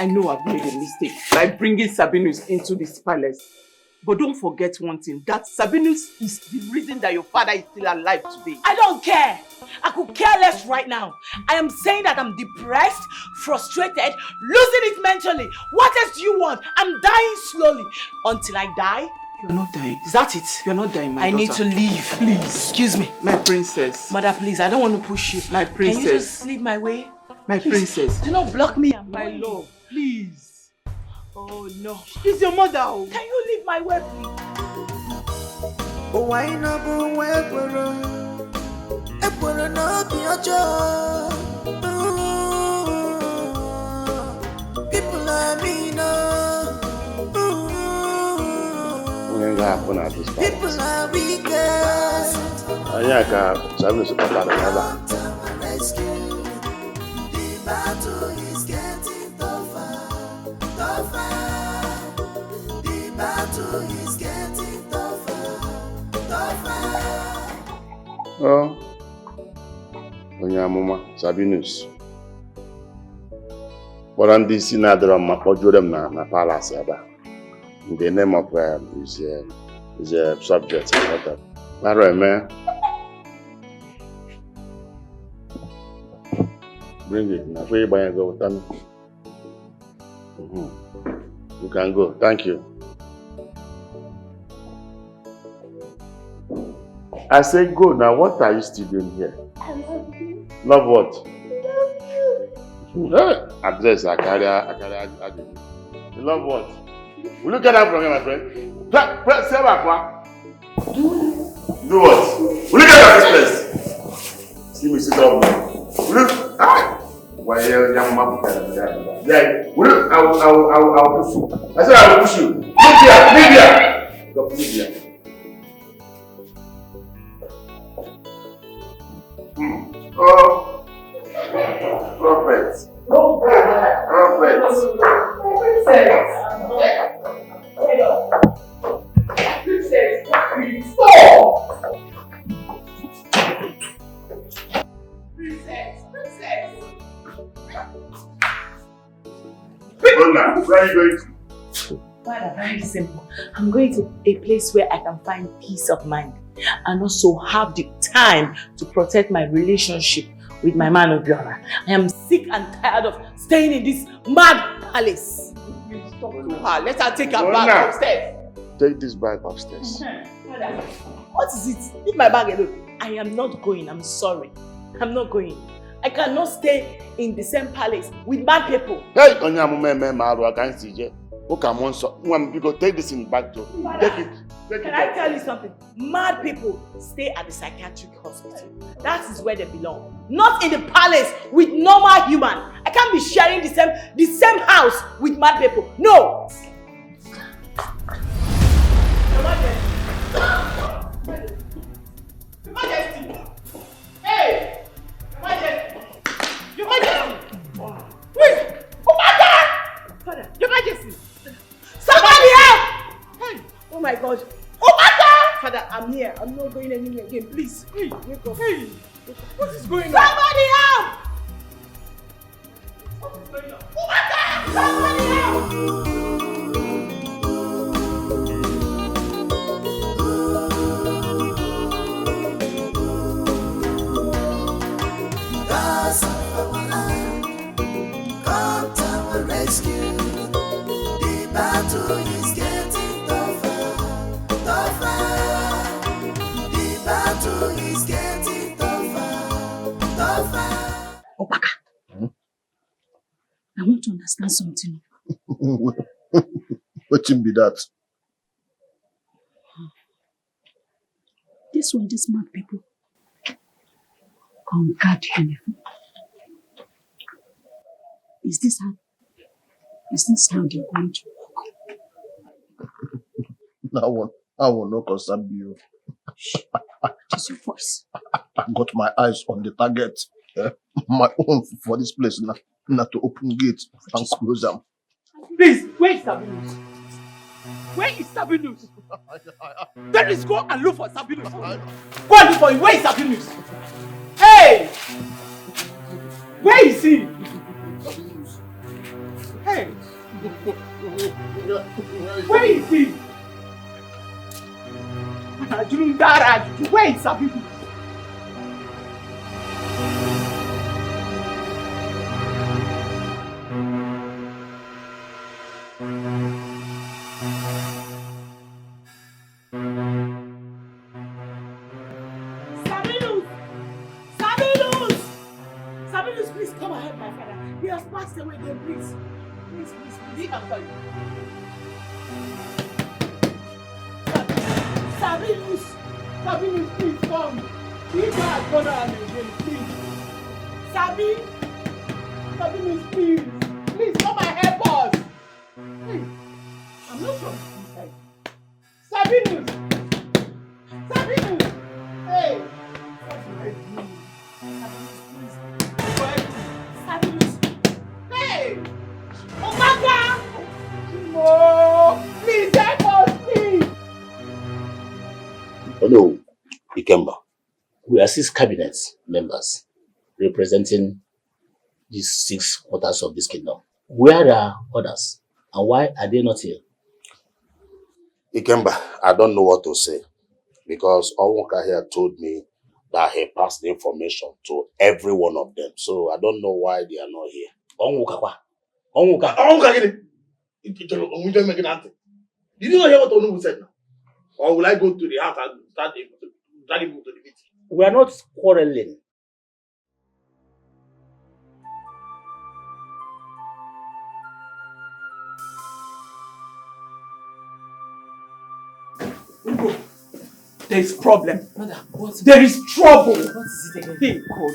I know I've made a mistake by bringing Sabinus into this palace. But don't forget one thing, that Sabinus is the reason that your father is still alive today. I don't care. I could care less right now. I am saying that I'm depressed, frustrated, losing it mentally. What else do you want? I'm dying slowly. Until I die? You're not dying. Is that it? You're not dying, my daughter. I need to leave. Please. Excuse me. My princess. Mother, please, I don't want to push you. My princess. Can you just leave my way? My princess. Do not block me. My love, please. Oh no. She's your mother. Can you leave my way, please? Oh, why not go where people like me now. People are weakest. The battle is getting tougher. The battle is getting tougher. Oh, Onyamuma, Sabinus. But on this another na palace in the name of is a subject. Bring it now. Where you go? You can go. Thank you. I said go. Now what are you still doing here? I love you. Love what? I love you. Address, I carry. You love what? Will you get out from here, my friend? Press back. Do what? Will you get out of this place? See me sit up now. Will you? Why you young man? Yeah. Will you? I'll push you. I said I will push you. Leave here. Stop, leave here. Oh, prophet. Princess, Where are you going to? Father, very simple. I'm going to a place where I can find peace of mind and also have the time to protect my relationship with my man Obiora. I am sick and tired of staying in this mad palace. Please talk to her. Let her take her bag upstairs. Take this bag upstairs. Father, what is it? Leave my bag alone. I am not going. I'm sorry. I'm not going. I cannot stay in the same palace with bad people. Hey, I can't see you. Because take this in back to. Take it. Can I tell you something? Mad people stay at the psychiatric hospital. That is where they belong. Not in the palace with normal human. I can't be sharing the same house with mad people. No. my God. Oh my God! Father, I'm here. I'm not going anywhere again. Please. Hey, wake up. Hey, what is going on? Somebody help! What is going on? Oh my God! Somebody help! Come to our rescue. The battle is getting tougher, tougher. The battle is getting tougher, tougher. Obaka, I want to understand something. What can be that? This one, these mad people, on guard uniform. Is this how they're going to work? I will not concern you. Just your voice. I got my eyes on the target. My own for this place now. Not to open gates and close them. Please, where is Sabinus? Where is Sabinus? Dennis, go and look for Sabinus. Go and look for him. Where is Sabinus? Hey! Where is he? Hey! Where is he? Where is Sabinus? Sabinus, please come ahead, my father. He has passed away there, please. Please, I'm sorry. Sabinus, please come. Leave my brother and again, please. Sabinus, please. Please come and help us. Hey, I'm not from this side. Sabinus! Hey! Sabinus! Hey! Omega! Oh, please help us, please! Hello, Ikemba. We are 6 cabinet members representing these 6 quarters of this kingdom. Where are others? And why are they not here? Ikemba, I don't know what to say because Onwuka here told me that he passed the information to every one of them. So I don't know why they are not here. Onwuka. Did you not hear what Onu said now? Or will I go to the house and start dragging him to the meeting? We are not quarreling. There is problem. Mother, what? There is trouble. What is it again? Hey God.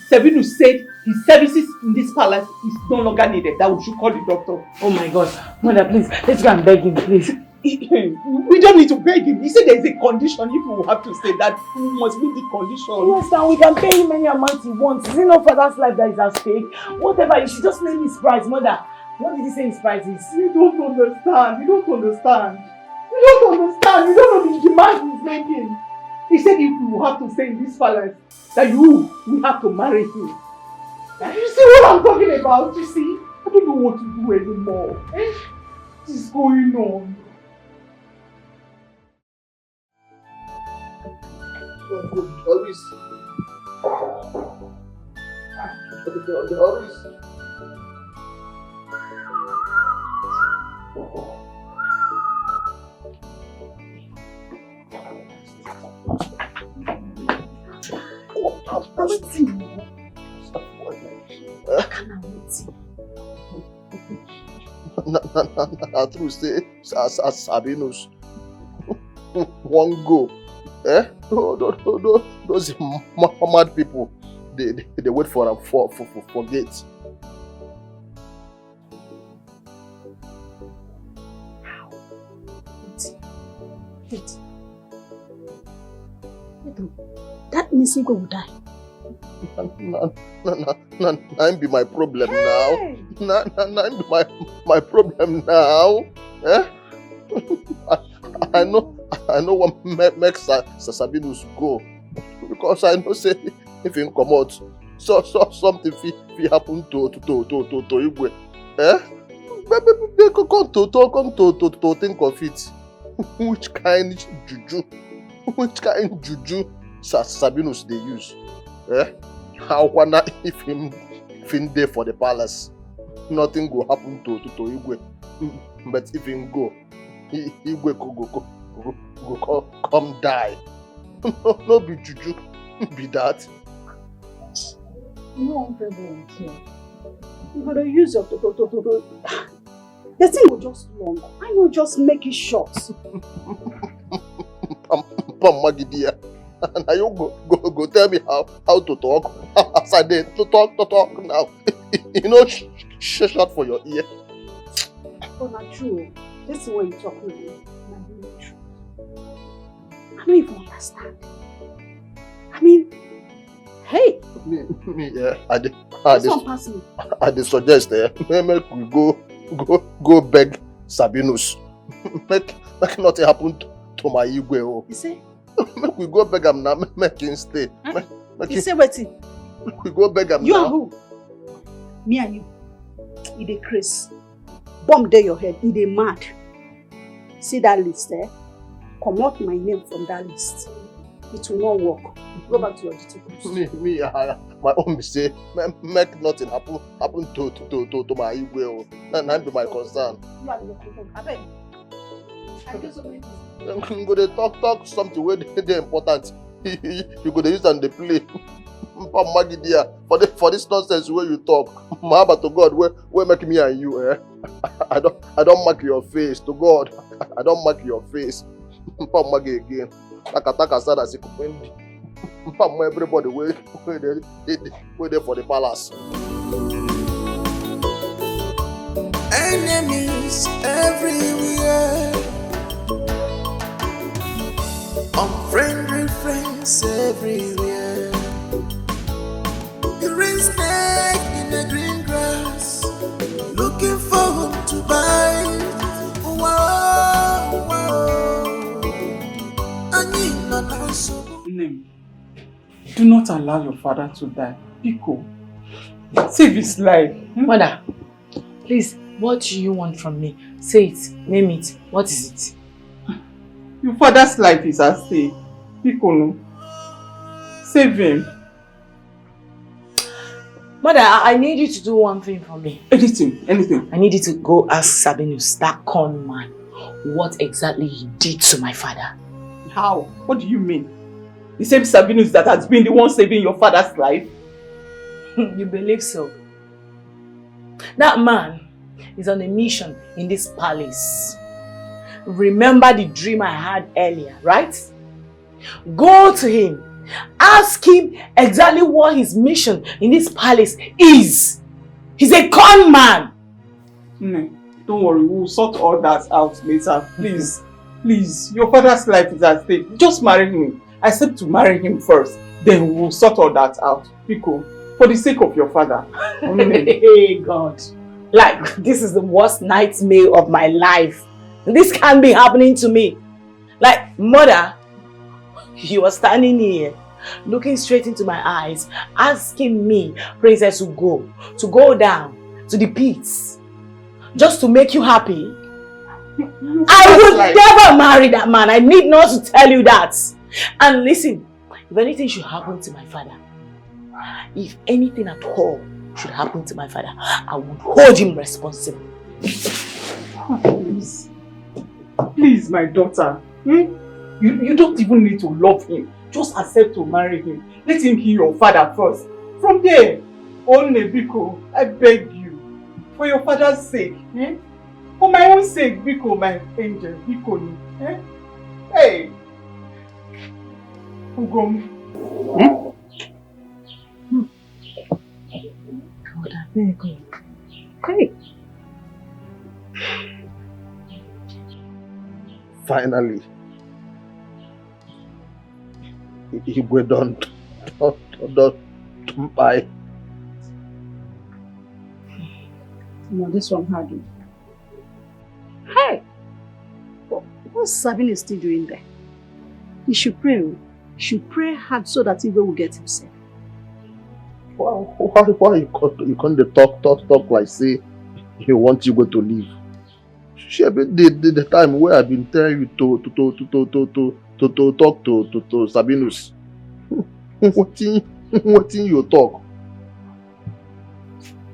Sabinus said his services in this palace is no longer needed. That we should call the doctor. Oh my God. Mother, please, let's go and beg him, please. We don't need to beg him. He said there is a condition. If we have to say that, we must meet the condition. Yes, and we can pay him any amount he wants. Is it not father's life that is at stake? Whatever, you should just name his price, Mother. What did he say his price is? You don't understand. You don't understand. You don't know the demand he's making. He said if we have to stay in this palace, that we have to marry him. You see what I'm talking about? You see? I don't know what to do anymore. What is going on? True say Sabinus one go. Those mad people, they wait for him for gate. Wait. That means Nico will die. Now be my problem now. Now be my problem now. I know what makes Sabinus go. Because I know say if he come out, so something fi happen to Igwe. Come to think of it. Which kind juju Sabinus they use? How wanna if him there for the palace, nothing go happen to Igwe. But if him go, Igwe go come die. No be juju, be that. No problem here. You gotta use your the thing will just long. I will just make it short. Pam Magidia. Now you go tell me how to talk. As I did to talk now. You know, shut for your ear. But not true. This is what you talk with me. Not really true. I don't even understand. I mean, hey. Yeah, I suggest make we go beg Sabinus. Make nothing happen to my Igwe. You say? Make we go beg him now. Make him stay. Huh? You say what? We go beg him you now. You and who? Me and you. He dey crazy. Bomb there your head. He dey mad. See that list there? Come out my name from that list. It will not work. Go back to your duty. My own be say, make nothing happen to my Igwe. That be my concern. You are your concern. I beg. I do so many things. You go dey talk something where they important. You go dey use and dey play. For this nonsense where you talk, Mahaba to God, where make me and you, I don't mark your face to God. I don't mark your face. Again. Taka sad as it everybody wait there for the palace. Enemies everywhere, unfriendly friends everywhere. You raise snake in the green grass, looking for whom to bite. Wow, wow. Name. Do not allow your father to die. Pico. Save his life. Mother, please, what do you want from me? Say it, name it. What is it? Your father's life is at stake. Pico, no. Save him. Mother, I need you to do one thing for me. Anything. I need you to go ask Sabinus, that con man, what exactly he did to my father. How? What do you mean? The same Sabinus that has been the one saving your father's life? You believe so? That man is on a mission in this palace. Remember the dream I had earlier, right? Go to him. Ask him exactly what his mission in this palace is. He's a con man. No, don't worry. We'll sort all that out later. Please. Please, your father's life is at stake. Just marry him. Accept to marry him first. Then we'll sort all that out. Pico, for the sake of your father. Hey, God. Like, this is the worst nightmare of my life. This can't be happening to me. Like, Mother, you were standing here, looking straight into my eyes, asking me, Princess, to go down to the pits, just to make you happy. I would never marry that man. I need not to tell you that. And listen, if anything should happen to my father, if anything at all should happen to my father, I would hold him responsible. Please, my daughter. You don't even need to love him. Just accept to marry him. Let him hear your father first. From there, only Biko, I beg you, for your father's sake. For my own sake, Biko, my angel, Biko. Hey! Ugom. God, I beg you. Hey! Finally, Igwe don't buy. No, this one hard. Hey! What's Sabinus still doing there? He should pray. He should pray hard so that Igwe will get himself. Why you can't talk like say he wants Igwe to leave? She been the time where I've been telling you to talk to Sabinus. What in you talk?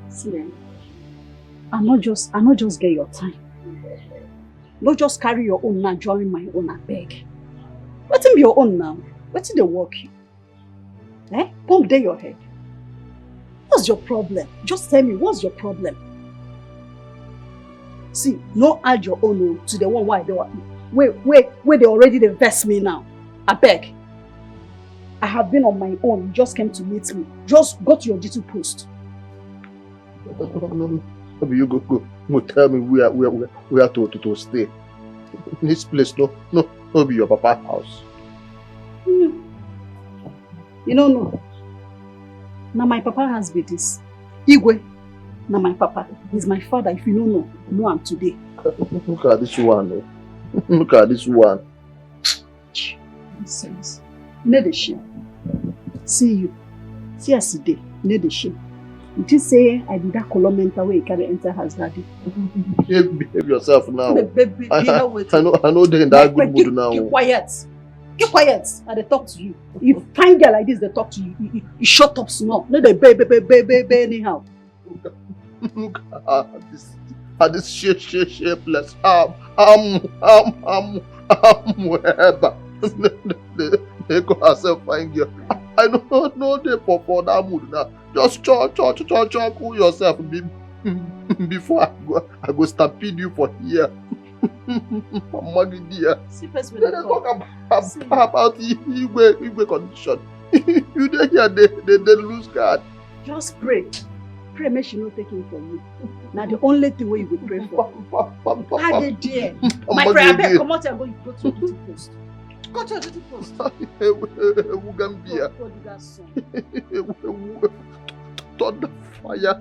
See then, I not just get your time. Don't just carry your own now, join my own, I beg. What's in your own now? What's in the work you? Pump there your head. What's your problem? Just tell me, what's your problem? See, no add your own to the one why they where they already invest me now. I beg. I have been on my own. You just came to meet me. Just go to your duty post. No, you go tell me where to stay. This place no be your papa's house. You don't know. Now my papa has been this. Igwe. Now my papa. He's my father. If you don't know him today. Look at this one. Look at this one. Nonsense. No the shame. See you. See us today. No the shame. You just say I did that color mental way you carry enter house daddy. Behave yourself now. I know they're in that good mood now. Keep quiet. Keep quiet. And they talk to you. If fine girl like this, they talk to you. You shut up small. No, they baby anyhow. Look at this shapeless wherever. They go herself fine girl. I don't know they for that mood now. Just cool yourself before I go stampede you for here. Maggie dear. Let's talk about Igwe condition. You dey here, they lose guard. Just pray. Pray make she no take him from you. Now the only thing where you go pray for. How they dear. My prayer, I beg, come out and go to your duty post. Go to your duty post. Ugambia. Thunder fire.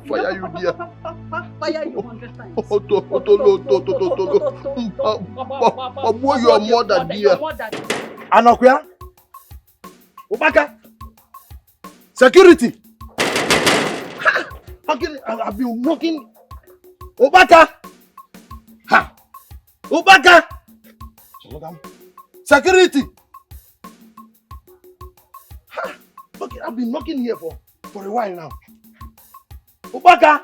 Fire you dear. Fire you 100 times. Boy, your mother dear. Anokuya. Obaka. Security. I've been working. Obaka. Ha. Obaka. Security. Ha. Okay, I've been knocking here for a while now. Obaka.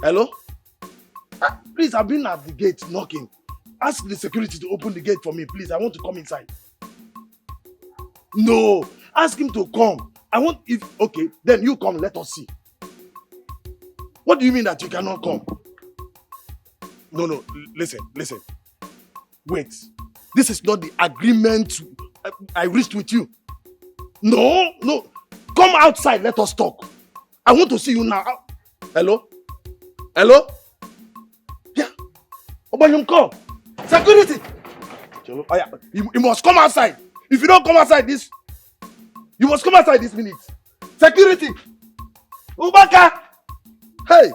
Hello? Please, I've been at the gate knocking. Ask the security to open the gate for me, please. I want to come inside. No, ask him to come. Okay, then you come, let us see. What do you mean that you cannot come? No, listen. Wait, this is not the agreement I reached with you. No, come outside, let us talk. I want to see you now. Hello? Yeah, Obanyum, come. Security! You must come outside. If you don't come outside you must come outside this minute. Security! Ubaka! Hey!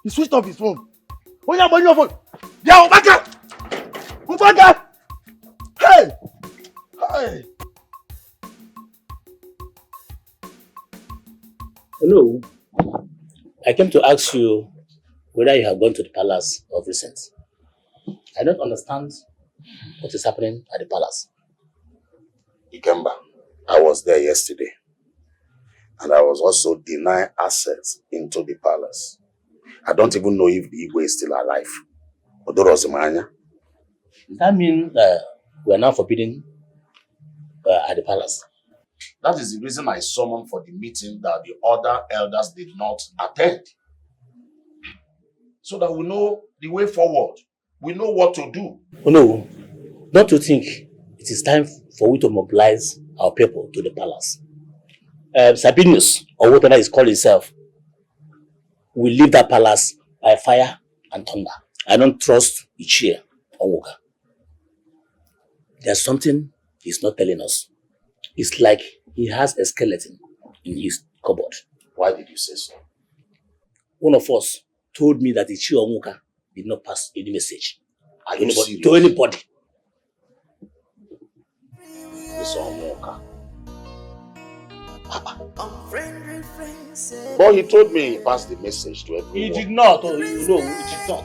He switched off his phone. Oh yeah, your phone. Yeah, Ubaka! Hey! Hello. I came to ask you whether you have gone to the palace of recent. I don't understand what is happening at the palace. Ikemba, I was there yesterday. And I was also denied access into the palace. I don't even know if the Igwe is still alive. That means we are now forbidden at the palace. That is the reason I summoned for the meeting that the other elders did not attend. So that we know the way forward. We know what to do. Oh no, don't you think it is time for we to mobilize our people to the palace? Sabinus, or whatever is called himself, will leave that palace by fire and thunder. I don't trust Ichie or Woga. There's something he's not telling us. It's like he has a skeleton in his cupboard. Why did you say so? One of us told me that Ichie Onwuka did not pass any message to anybody. It's all Moka. But he told me he passed the message to everyone. He did not, oh, you know, he did not.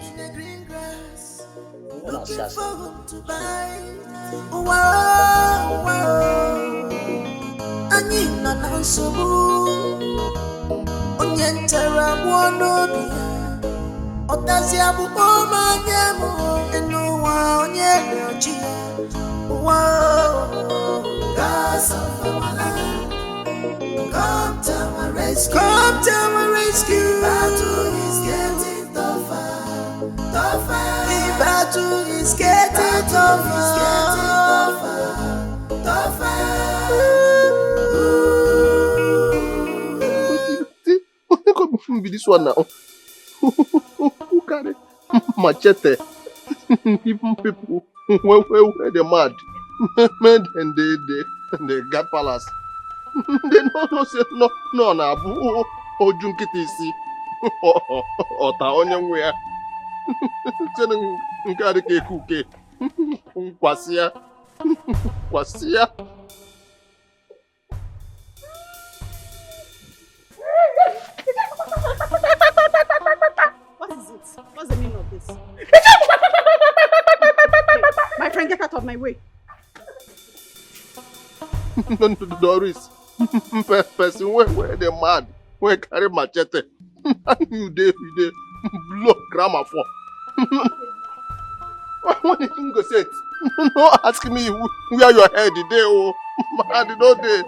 Come to my rescue. Come to my rescue. The battle is getting tougher. Tougher. The battle is getting tougher. Tougher. What be this one now? Who carry machete? Even people where they mad. Men and they got palace. They no say no na abu ojunkiti isi ota onye nwe ya tene nke adike ekuke kwasịa. What is it? What's the meaning of this? My friend, get out of my way. No, Doris. Person where they mad, where carry machete, you dey blow grammar for. What did you go say? No ask me where your head is there, oh man, no day.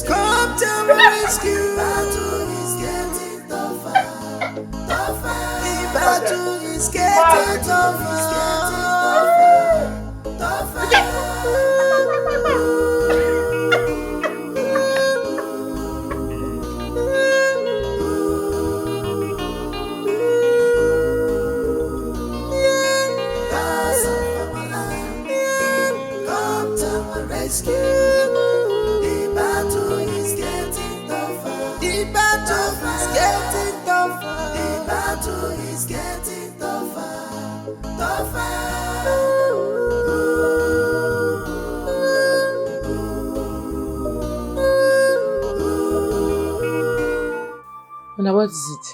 Come to my rescue. The battle is getting tougher. Tougher. The battle is getting tougher. Now what is it?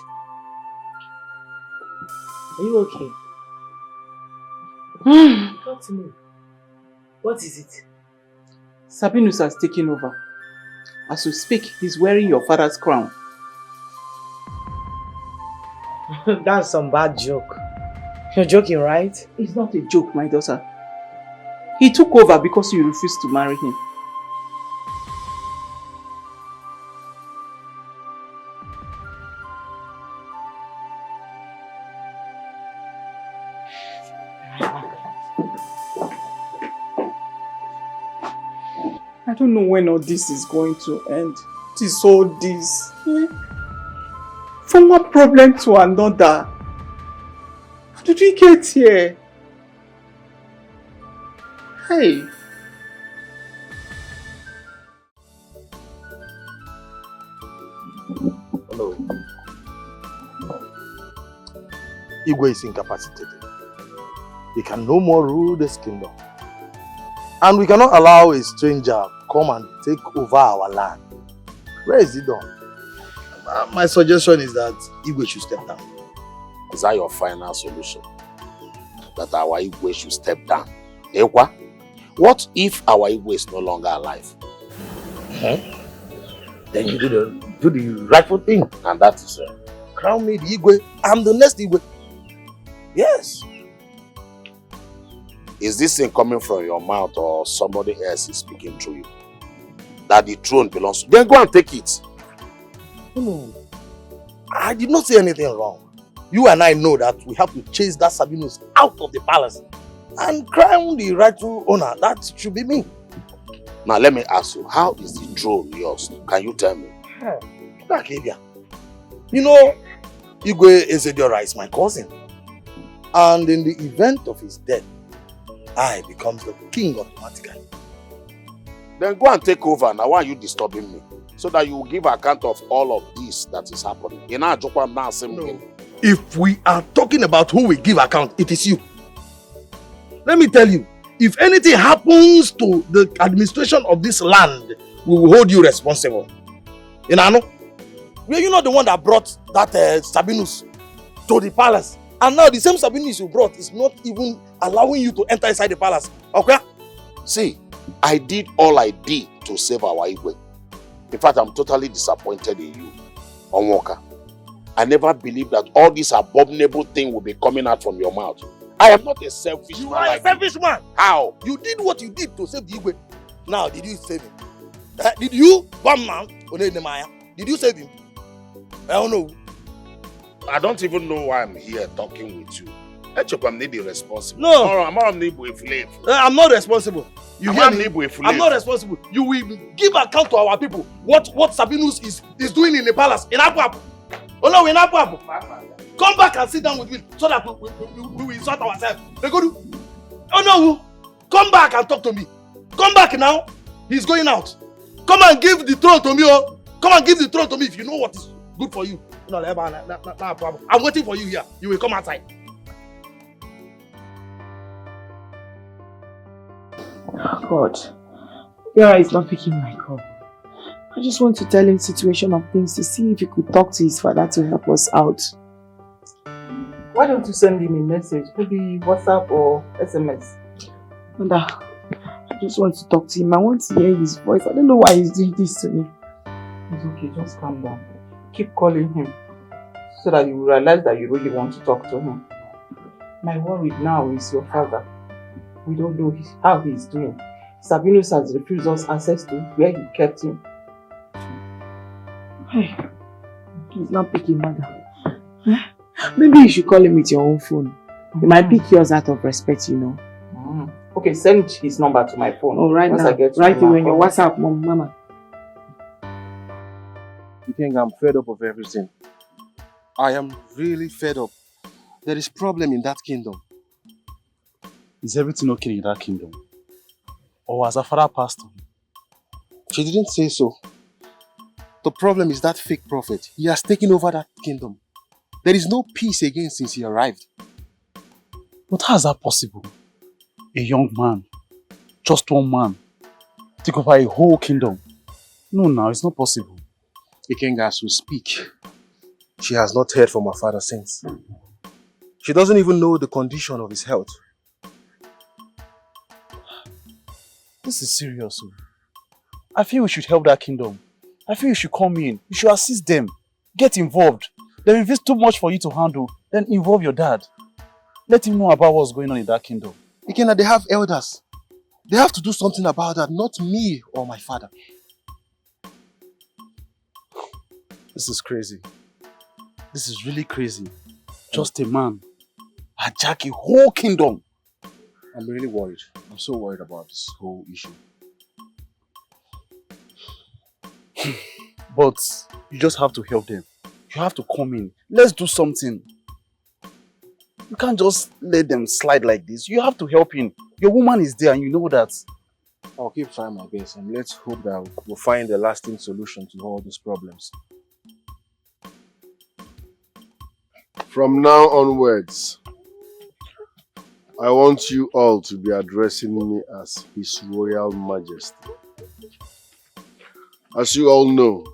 Are you okay? Talk to me. What is it? Sabinus has taken over. As we speak, he's wearing your father's crown. That's some bad joke. You're joking, right? It's not a joke, my daughter. He took over because you refused to marry him. I don't know when all this is going to end. This all this. From one problem to another. How did we get here? Hey. Hello. Igwe is incapacitated. He can no more rule this kingdom. And we cannot allow a stranger come and take over our land. Where is he done? My suggestion is that Igwe should step down. Is that your final solution? That our Igwe should step down? Ewa? What if our Igwe is no longer alive? Then you do the rightful thing. And that is crown me the Igwe. I'm the next Igwe. Yes. Is this thing coming from your mouth or somebody else is speaking through you? That the throne belongs to you? Then go and take it. No. I did not say anything wrong. You and I know that we have to chase that Sabinus out of the palace and crown the rightful owner. That should be me. Now let me ask you, how is the throne yours? Can you tell me? You know, Igwe Ezediora is my cousin. And in the event of his death, I becomes the king automatically. Then go and take over. Now why are you disturbing me? So that you will give account of all of this that is happening. No. If we are talking about who we give account, it is you. Let me tell you, if anything happens to the administration of this land, we will hold you responsible. You know? Were you not the one that brought that Sabinus to the palace? And now the same Sabinus you brought is not even allowing you to enter inside the palace. Okay? See, I did all I did to save our Igwe. In fact, I'm totally disappointed in you, Onwoka. I never believed that all this abominable thing will be coming out from your mouth. I am not a selfish man. You are a selfish man. How? You did what you did to save the Igwe. Now, did you save him? Did you, one man, did you save him? I don't know. I don't even know why I'm here talking with you. I'm not responsible. No. I'm not responsible. You hear me? I'm not responsible. You will give account to our people what Sabinus is doing in the palace in Apu. Oh no, in Apu. Come back and sit down with me so that we will sort ourselves. Oh no, come back and talk to me. Come back now. He's going out. Come and give the throne to me. Oh. Come and give the throne to me if you know what is good for you. No, problem. I'm waiting for you here. You will come outside. God, Yara is not picking my call. I just want to tell him situation of things to see if he could talk to his father to help us out. Why don't you send him a message? Maybe WhatsApp or SMS? Mother, I just want to talk to him. I want to hear his voice. I don't know why he's doing this to me. It's okay, just calm down. Keep calling him so that you will realize that you really want to talk to him. My worry now is your father. We don't know how he's doing. Sabinus has refused us access to where he kept him. Hey, he's not picking, mother. Maybe you should call him with your own phone. He might pick yours out of respect, you know. Okay, send his number to my phone. Oh, right now. Write it on your WhatsApp, Mama. You think I'm fed up of everything? I am really fed up. There is problem in that kingdom. Is everything okay in that kingdom? Or has her father passed on? She didn't say so. The problem is that fake prophet. He has taken over that kingdom. There is no peace again since he arrived. But how is that possible? A young man, just one man, take over a whole kingdom. No, it's not possible. Ikenga, as we speak, she has not heard from her father since. She doesn't even know the condition of his health. This is serious. I feel we should help that kingdom. I feel you should come in. You should assist them. Get involved. Then if it's too much for you to handle, then involve your dad. Let him know about what's going on in that kingdom. Ikenga, they have elders. They have to do something about that, not me or my father. This is crazy. This is really crazy. Just a man hijack a whole kingdom. I'm really worried. I'm so worried about this whole issue. But you just have to help them. You have to come in. Let's do something. You can't just let them slide like this. You have to help him. Your woman is there and you know that. I'll keep trying my best and let's hope that we'll find a lasting solution to all these problems. From now onwards, I want you all to be addressing me as His Royal Majesty. As you all know,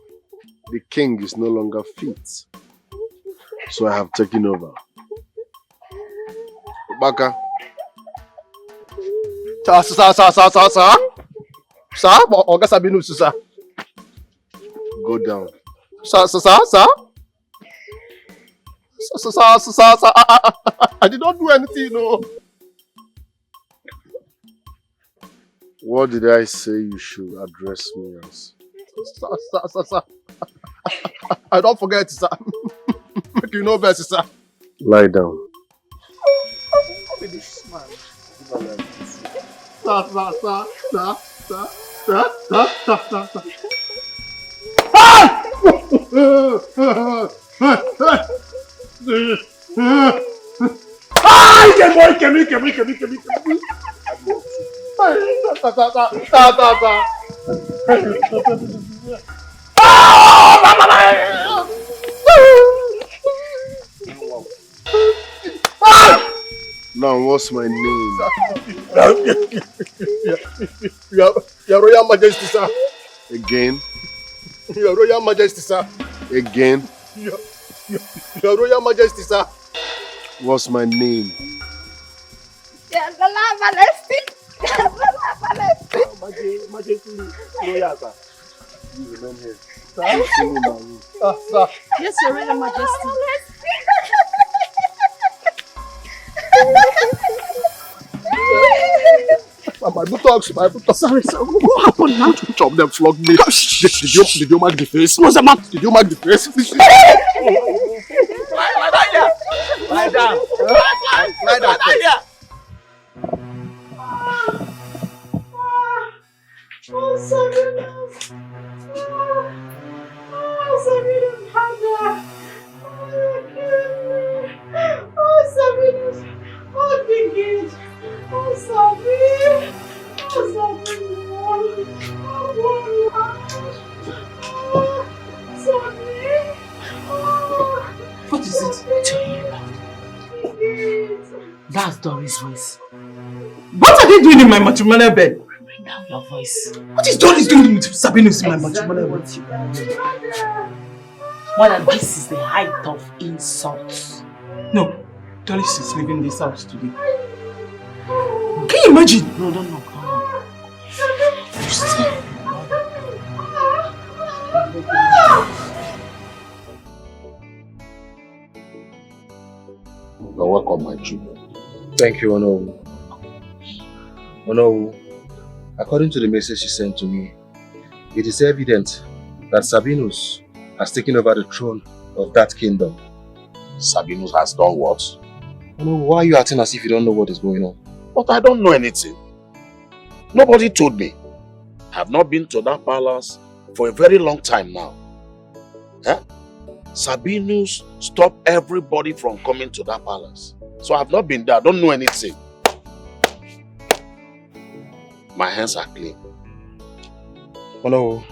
the king is no longer fit, so I have taken over. Baka. Sir, Oga Sabinus, sir. Go down. Sir. Sir, I did not do anything, no. What did I say you should address me as? Sir. I don't forget, sir. Make you know best, sir. Lie down. Sir. Ay, que me. Now, what's my name? Your Royal Majesty, sir. Again. Your Royal Majesty, sir. Again. Your Royal Majesty, sir. What's my name? Yes, the Royal Majesty. Majesty, Royal, sir. You remain here. Sir. Sir. Yes, Your Royal Majesty. My buttocks. Sorry, sir. What happened now? Two of them flogged me. Did you mark the face? What's the matter? Did you mark the face? Lie down. Lie down. Oh, Sabinus. Oh, Sabinus, Hada. Oh, you're killing me. Oh, Sabinus. Oh, big it. Oh, Sabinus. Oh, Sabinus. Oh, Sabinus. Oh, What is it? Big That's Doris' voice. What are they doing in my matrimonial bed? Bring down your voice. What is Doris doing with Sabinus in my matrimonial bed? Mother, this is the height of insults. No, Doris is leaving this house today. Can you imagine? No. You see? You're welcome, my children. Thank you, Ono. Ono, according to the message she sent to me, it is evident that Sabinus has taken over the throne of that kingdom. Sabinus has done what? Ono, why are you acting as if you don't know what is going on? But I don't know anything. Nobody told me. I have not been to that palace for a very long time now. Sabinus stopped everybody from coming to that palace. So I have not been there. I don't know anything. My hands are clean. Oh no,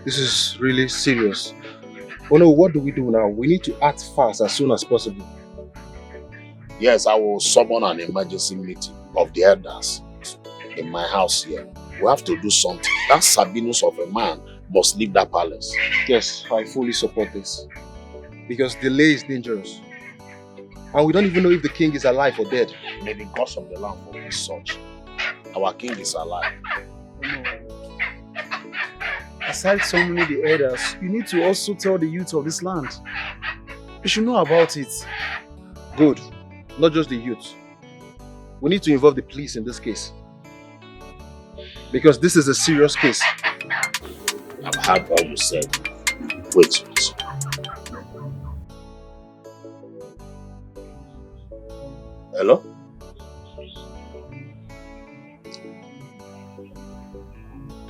this is really serious. Oh no, what do we do now? We need to act fast as soon as possible. Yes, I will summon an emergency meeting of the elders in my house here. We have to do something. That Sabinus of a man must leave that palace. Yes, I fully support this. Because delay is dangerous. And we don't even know if the king is alive or dead. May the gods of the land forbid such. Our king is alive. Aside summoning the elders, you need to also tell the youth of this land. You should know about it. Good. Not just the youth. We need to involve the police in this case. Because this is a serious case. I've heard what you said. Wait. Hello?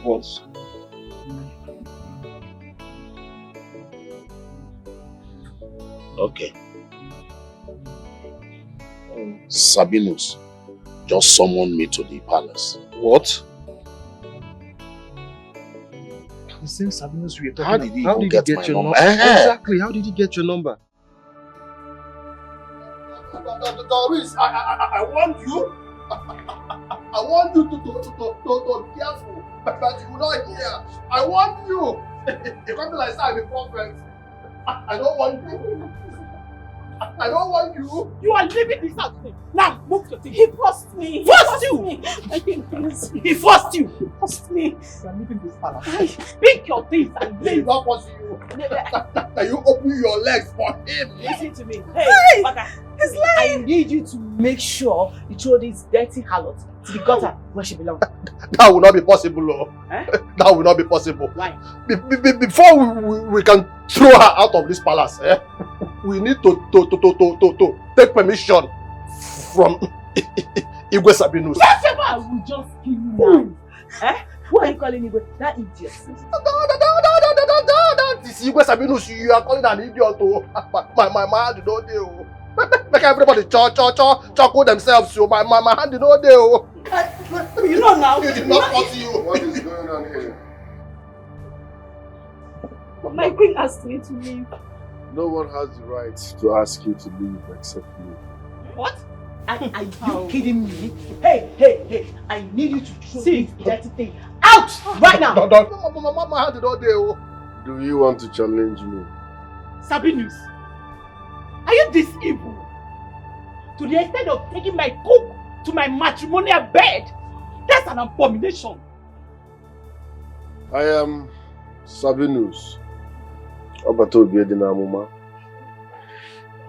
What? Okay. Sabinus just summoned me to the palace. What? The same Sabinus we are talking How did he about. even get my number? Exactly. How did he get your number? Doris, I want you. I want you to be careful, but you will not hear. I want you. You can't be like that, the prophet. I don't want you. I don't want you. You are leaving this house today. Now, move your thing. He forced me. Forced you? I think He forced you. He forced me. You are leaving this palace. Pick your things and He leave. not force you. That you open your legs for him. Listen to me. Hey, Baka, He's lying. I need you to make sure you throw this dirty harlot to the gutter where she belongs. That will not be possible, Lord. That will not be possible. Why? Before we can throw her out of this palace, we need to take permission from Igwe Sabinus. I will just kill you now. Who are you calling Igwe? That idiot. Don't this. You guys Sabinus, you are calling an idiot. Oh. My hand did not do. Make everybody chuckle themselves. So my hand did not do. You know now. You did not cut you. What is going on here? My queen asked me to leave. No one has the right to ask you to leave except me. What? Are you kidding me? Hey, I need you to throw this dirty thing out right now. My hand did not do. Do you want to challenge me? Sabinus, are you this evil? To the extent of taking my cook to my matrimonial bed? That's an abomination. I am Sabinus.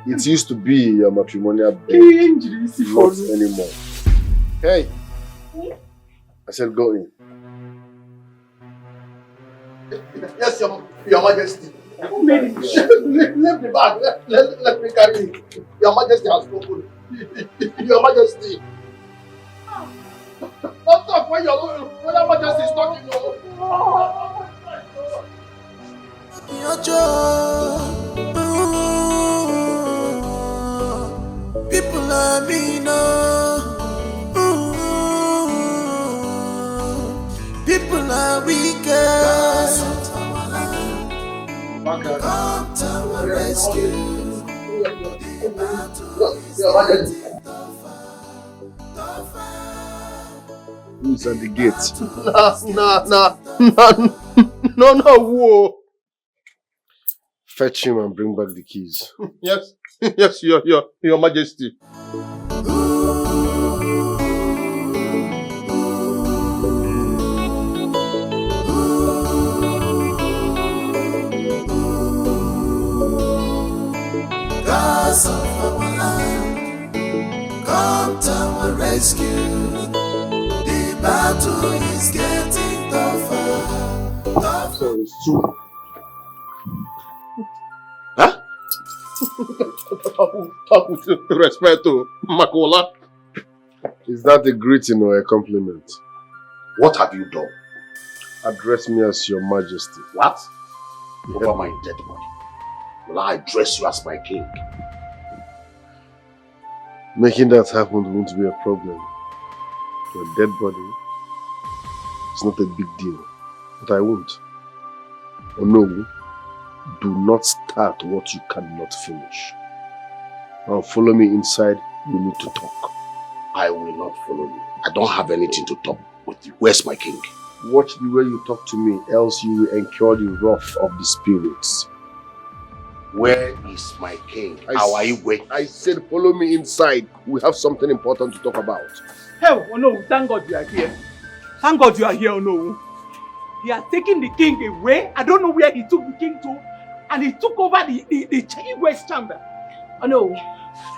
It used to be a matrimonial bed, not anymore. Hey, I said go in. Yes, your Majesty. Leave the bag. Let me carry it. Your Majesty has spoken. Your Majesty. Don't talk when your Majesty is talking. People love me now. People are weakest. Come to our rescue. Who's at the gate? No, whoa. Fetch him and bring back the keys. Yes, your Majesty. Gods of our land, come to our rescue. The battle is getting tougher. So it's true. Huh? Talk with respect to Makola. Is that a greeting or a compliment? What have you done? Address me as your Majesty. What? Over my dead body. Will I address you as my king? Making that happen won't be a problem. Your dead body is not a big deal. But I won't. Oh no, do not start what you cannot finish. Now follow me inside, we need to talk. I will not follow you. I don't have anything to talk with you. Where's my king? Watch the way you talk to me, else you will incur the wrath of the spirits. Where is my king? How are you going? I said follow me inside. We have something important to talk about. Hey, oh no, thank God you are here. Thank God you are here, oh no. He has taken the king away. I don't know where he took the king to. And he took over the West chamber. Oh no,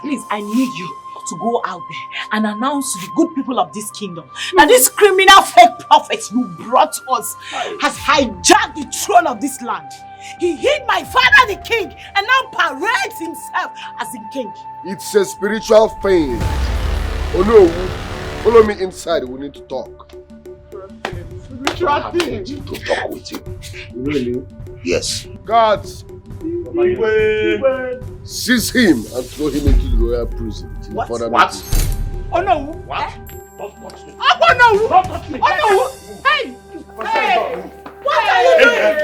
please, I need you to go out there and announce to the good people of this kingdom that this criminal fake prophet you brought us has hijacked the throne of this land. He hid my father the king and now parades himself as the king. It's a spiritual thing. Oh no, follow me inside, we need to talk. I need to talk with you. Really? Yes. Guards! Seize him and throw him into the royal prison. What? Oh no! What? Don't touch me! Oh no! Don't touch me! Oh no! Hey! Hey! What are you doing?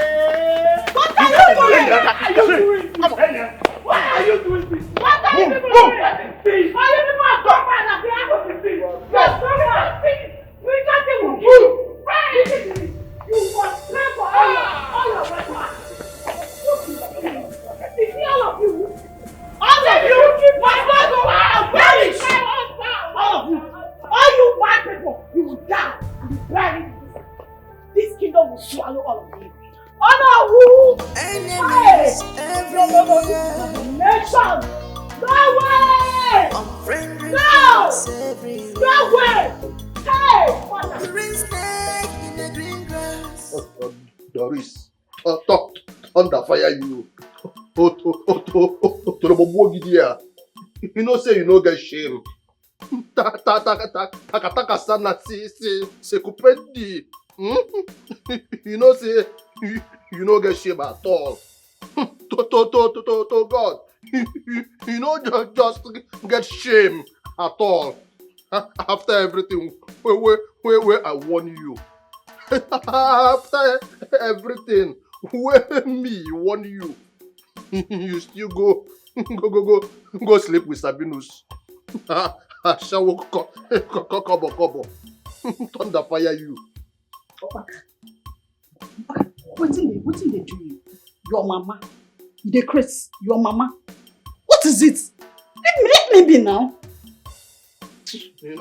What are you doing? What are you doing? What are you doing? Please! Why you people are talking about the You're talking about peace! We got to move! Right! You must pray for all your weapons! You see all of you? All of you! My God will perish! All of you! All you bad people! You will die and be buried. This kingdom will swallow all of you. Oh no! Enemies everywhere. Nation! No way! No! No way! Hey! Green snake in the green grass. Doris, thunder fire you. You know say you no get shame. Taka sana se kupendi. You know say you no get shame at all. To God. You know just get shame at all. After everything where I warn you. After everything where me warn you. You still go sleep with Sabinus. Shower kobo. Thunder fire you. What did they do you? Your mama. They crazy. Your mama. What is it? Let me be now. You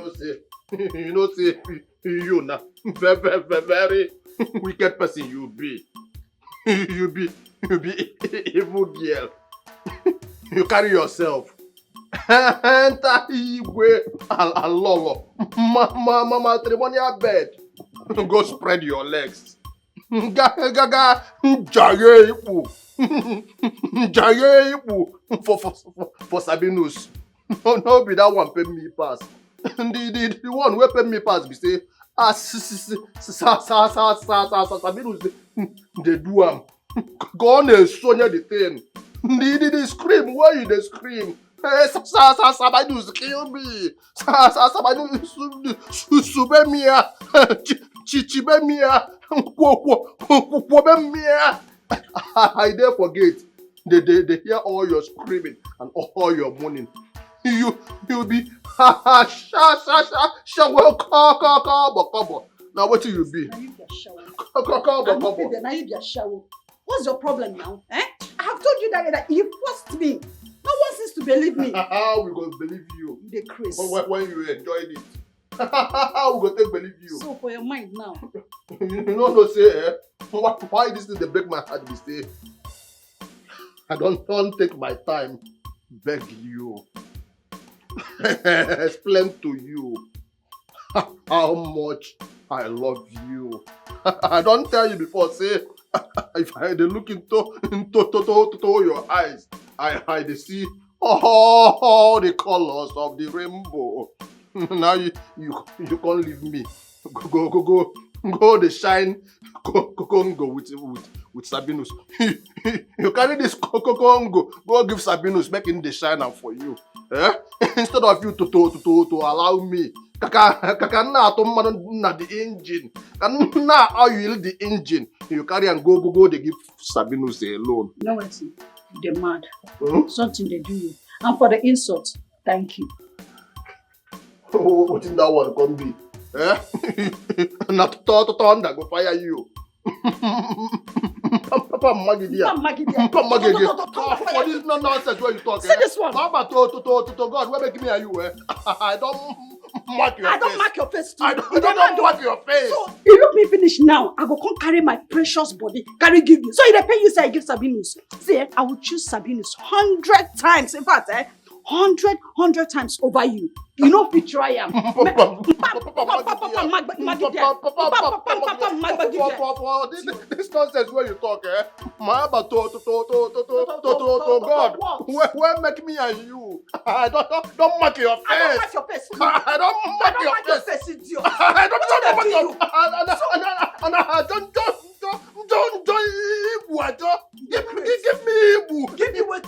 know say you na very wicked person you be. You be evil girl. You carry yourself. Enter Igwe along matrimonial bed. Go spread your legs. Gaga jaye for Sabinus. No be that one pay me pass. The one where pay me pass be say Sabinus they do am. Go on and Sonia the thing. The scream, why you the scream? Sabinus kill me. Sabinus sube mia. Chichibe mia. I dare forget. They hear all your screaming and all your moaning. You be now what you be? What's your problem now? I have told you that you forced me. No one seems to believe me. How we gonna believe you? The Chris. When you enjoyed it. How we gonna believe you? So for your mind now. You know say why this thing they break my heart be say I don't take my time beg you. Explain to you how much I love you. I don't tell you before, say if I look into your eyes, I see all the colors of the rainbow. Now you can't leave me. Go the shine. Go with Sabinus. You carry this go give Sabinus making the shine out for you. Eh? Instead of you to allow me. Kaka na to na the engine. Na oil the engine. You carry and go they give Sabinus alone. No what they're mad. Something they do you. And for the insult, thank you. What in that one can be? Eh? Not thunder go fire you. Papa Magidia. For this nonsense where you talk. See this one. Mama to God, where make me are you? I don't mark your face. I don't mark your face too. I don't mark your face. So you look me finish now. I go come carry my precious body, carry give you. So if they pay you, say I give Sabinus. See, I will choose Sabinus 100 times. In fact, 100 times over you. You know Betrayal. This nonsense where you talk, eh? Mama to God. Where make me and you? I don't mark your face. I don't mark your face. I don't mark your face. Idiot. I don't mark your give me Ibu. Give me what?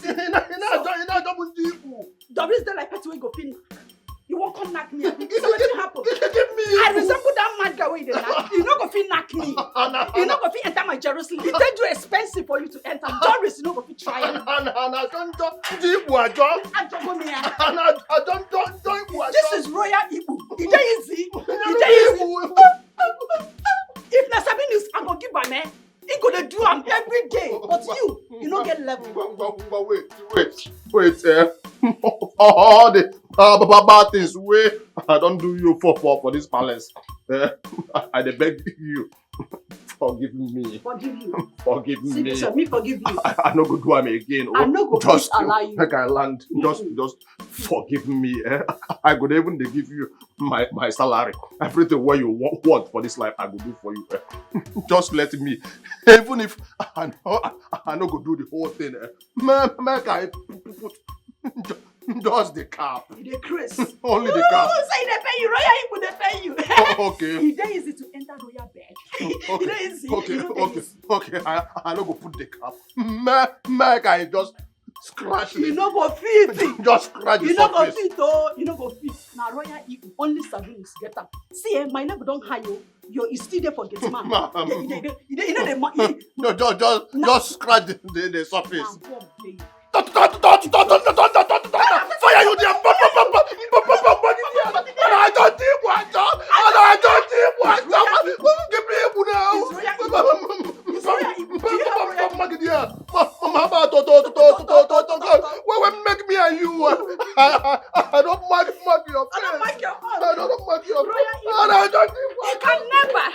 The reason like person go finish. You won't come knock me. So what happen? I resemble that mad guy with the knack. You not go fit knock me. You not go fit enter my Jerusalem. It's too expensive for you to enter. Doris, you not go fit try it. This is royal Ibu. It's easy. If na Sabinus, I'm gonna give my man. He gonna do am every day. But you don't get level. Wait, all the bad things where I don't do you for this palace. I beg you, forgive me. Forgive you. Forgive me. Me forgive you. I no go do am again. I no go just allow you. Like I land. Just forgive me. I could even give you my salary. Everything what you want for this life, I go do for you. Just let me. Even if I no go do the whole thing. Make I put just the cap. The Chris. Only the cap. Say they pay you. Royal people they pay you. Okay. It's very easy to enter royal bed Okay. I don't go put the cap. Make I just scratch it. You no go fit. Just scratch the surface. You no go fit, oh. You no go fit. Now royal eagle, only Sabinus get up. See, my neighbor don't hire you. You still there for get man. You know the money. Just scratch the surface. Fire you there! I don't think what? Give me make me and you. I don't mark your face. I don't mark your face. You can never.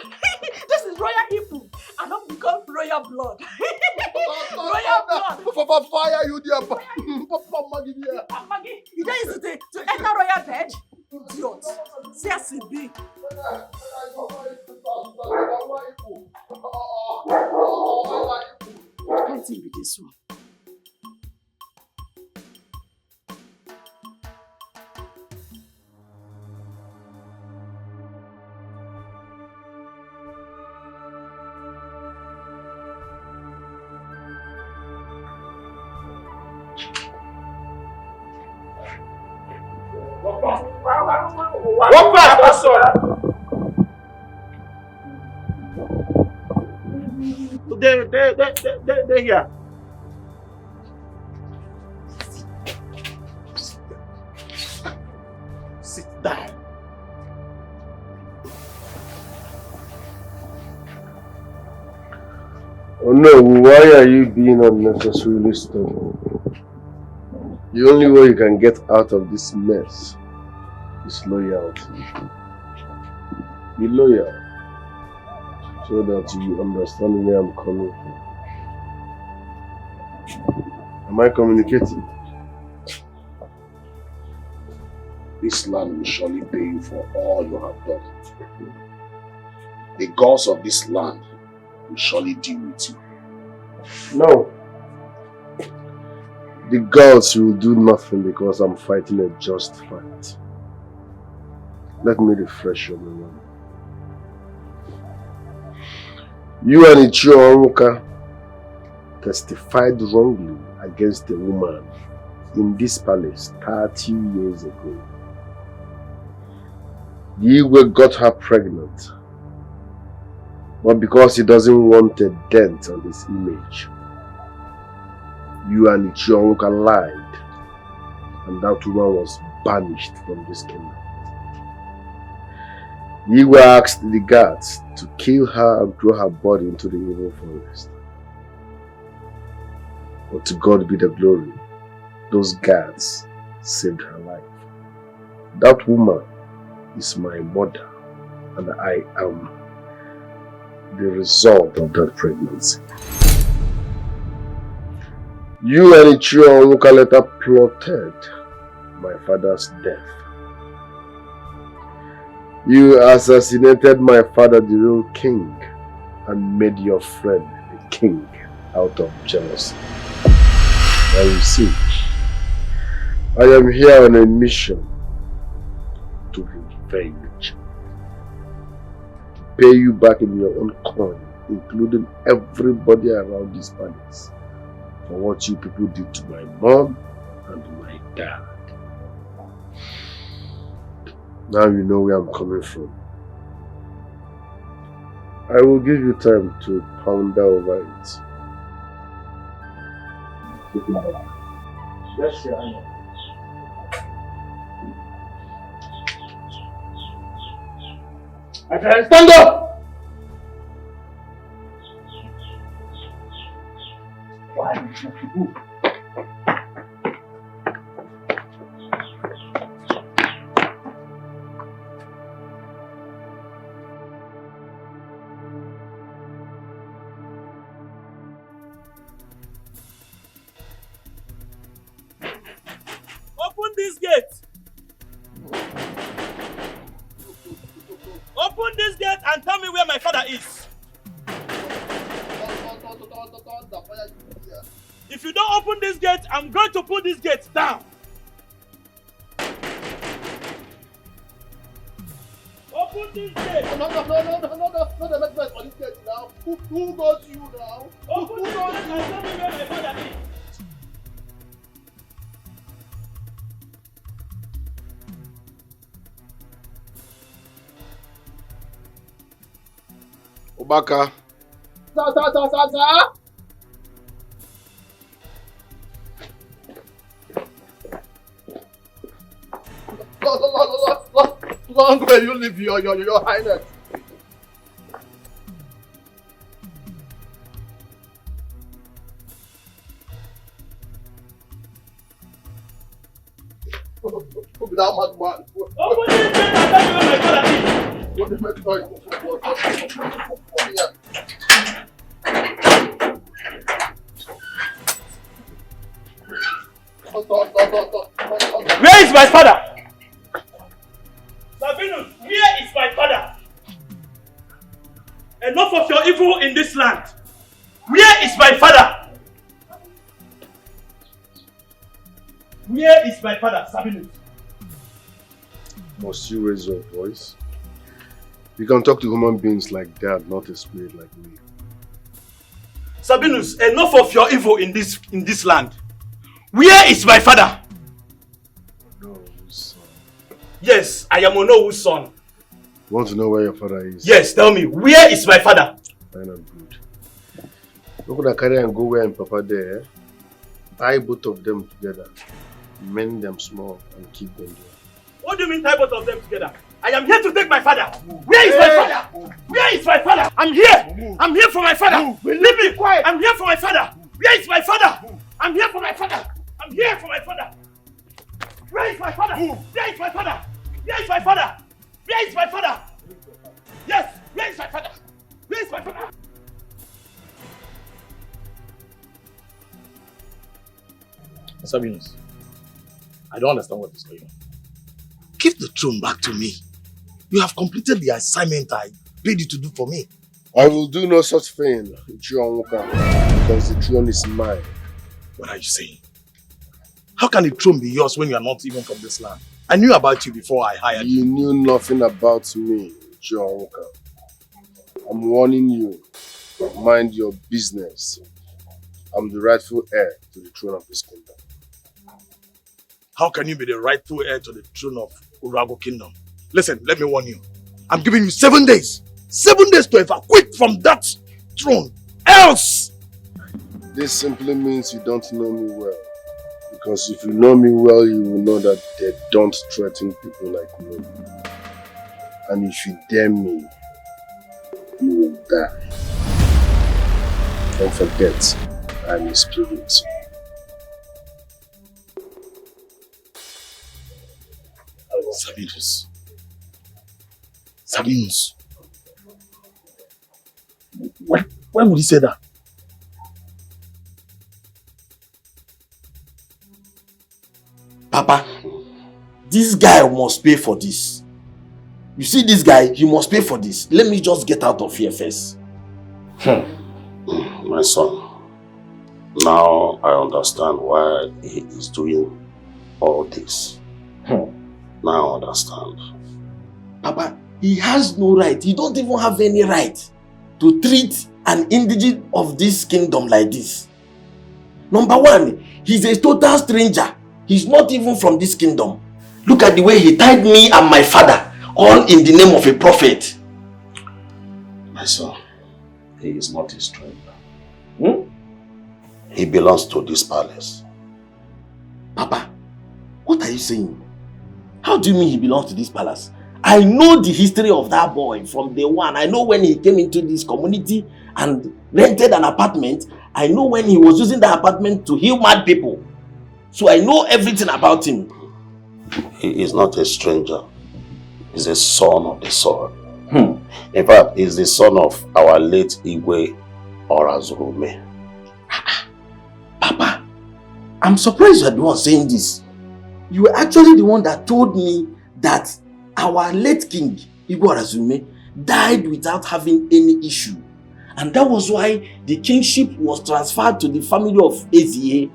This is royal evil. I don't become royal blood. Royal blood. For fire you there. Maggie, you don't use to enter royal bed? Idiot. See as it be. Can't it be this one? What back, son? They're here. Sit down. Oh no, why are you being unnecessarily stubborn? The only way you can get out of this mess is loyalty. Be loyal so that you understand where I'm coming from. Am I communicating? This land will surely pay you for all you have done. The gods of this land will surely deal with you. No. The gods will do nothing because I'm fighting a just fight. Let me refresh your memory. You and Ichio Onwuka testified wrongly against a woman in this palace 30 years ago. The Igwe got her pregnant, but because he doesn't want a dent on his image, you and Ichio Onwuka lied, and that woman was banished from this kingdom. The Igwe asked the guards to kill her and throw her body into the evil forest. But to God be the glory, those guards saved her life. That woman is my mother, and I am the result of that pregnancy. You and Ichio Onwuka later plotted my father's death. You assassinated my father, the real king, and made your friend the king out of jealousy. Now you see, I am here on a mission to revenge. To pay you back in your own coin, including everybody around this palace, for what you people did to my mom and my dad. Now you know where I'm coming from. I will give you time to ponder over it. Yes, Your Honor. Okay, stand up! Open this gate! Open this gate and tell me where my father is! If you don't open this gate, I'm going to put this gate down! Open this gate. No, the message for this gate now. Who goes you now? Open this gate and tell me where my father is. Obaka. Sa. Long way you live, your highness. That madman. Open this gate and tell me where my father is. What the make noise? Where is my father? Sabinus, where is my father? Enough of your evil in this land. Where is my father? Where is my father, Sabinus? Must you raise your voice? You can talk to human beings like that, not a spirit like me. Sabinus, enough of your evil in this land. Where is my father? Ono's son. Yes, I am Ono's son. You want to know where your father is? Yes, tell me, where is my father? Fine and good. Look gonna carry and go where and Papa there. Tie both of them together. Mend them small and keep them there. What do you mean tie both of them together? I am here to take my father. Where is my father? Where is my father? I'm here. I'm here for my father. Leave me quiet. I'm here for my father. Where is my father? I'm here for my father. I'm here for my father. Where is my father? Where is my father? Where is my father? Where is my father? Yes, where is my father? Where is my father? Sabinus, I don't understand what is going on. Give the throne back to me. You have completed the assignment I paid you to do for me. I will do no such thing, because the throne is mine. What are you saying? How can the throne be yours when you are not even from this land? I knew about you before I hired you. You knew nothing about me, Chionwuka. I'm warning you. Mind your business. I'm the rightful heir to the throne of this kingdom. How can you be the rightful heir to the throne of Urago Kingdom? Listen, let me warn you. I'm giving you 7 days. 7 days to evacuate from that throne. Else! This simply means you don't know me well. Because if you know me well, you will know that they don't threaten people like me. And if you dare me, you will die. Don't forget, I'm a spirit. Sabinus. Sabinus. Why would he say that? Papa, this guy must pay for this. You see this guy, he must pay for this. Let me just get out of here first. My son, now I understand why he is doing all this. Now I understand. Papa, he has no right. He don't even have any right to treat an indigent of this kingdom like this. Number one, he's a total stranger. He's not even from this kingdom. Look at the way he tied me and my father, all in the name of a prophet. My son, he is not a stranger. He belongs to this palace. Papa, what are you saying? How do you mean he belongs to this palace? I know the history of that boy from day one. I know when he came into this community and rented an apartment. I know when he was using the apartment to heal mad people. So I know everything about him. He is not a stranger. He's a son of the soil. In fact, he's the son of our late Igwe Orazurume. Papa, I'm surprised you're the one saying this. You were actually the one that told me that our late king, Igwe Orazurume, died without having any issue. And that was why the kingship was transferred to the family of Ezie.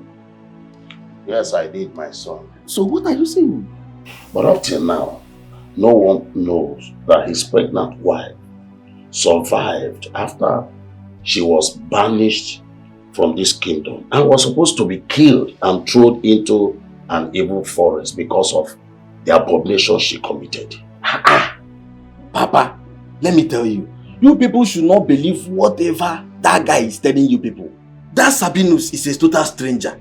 Yes, I did, my son. So what are you saying? But up till now, no one knows that his pregnant wife survived after she was banished from this kingdom and was supposed to be killed and thrown into an evil forest because of the abomination she committed. Papa, let me tell you, you people should not believe whatever that guy is telling you people. That Sabinus is a total stranger.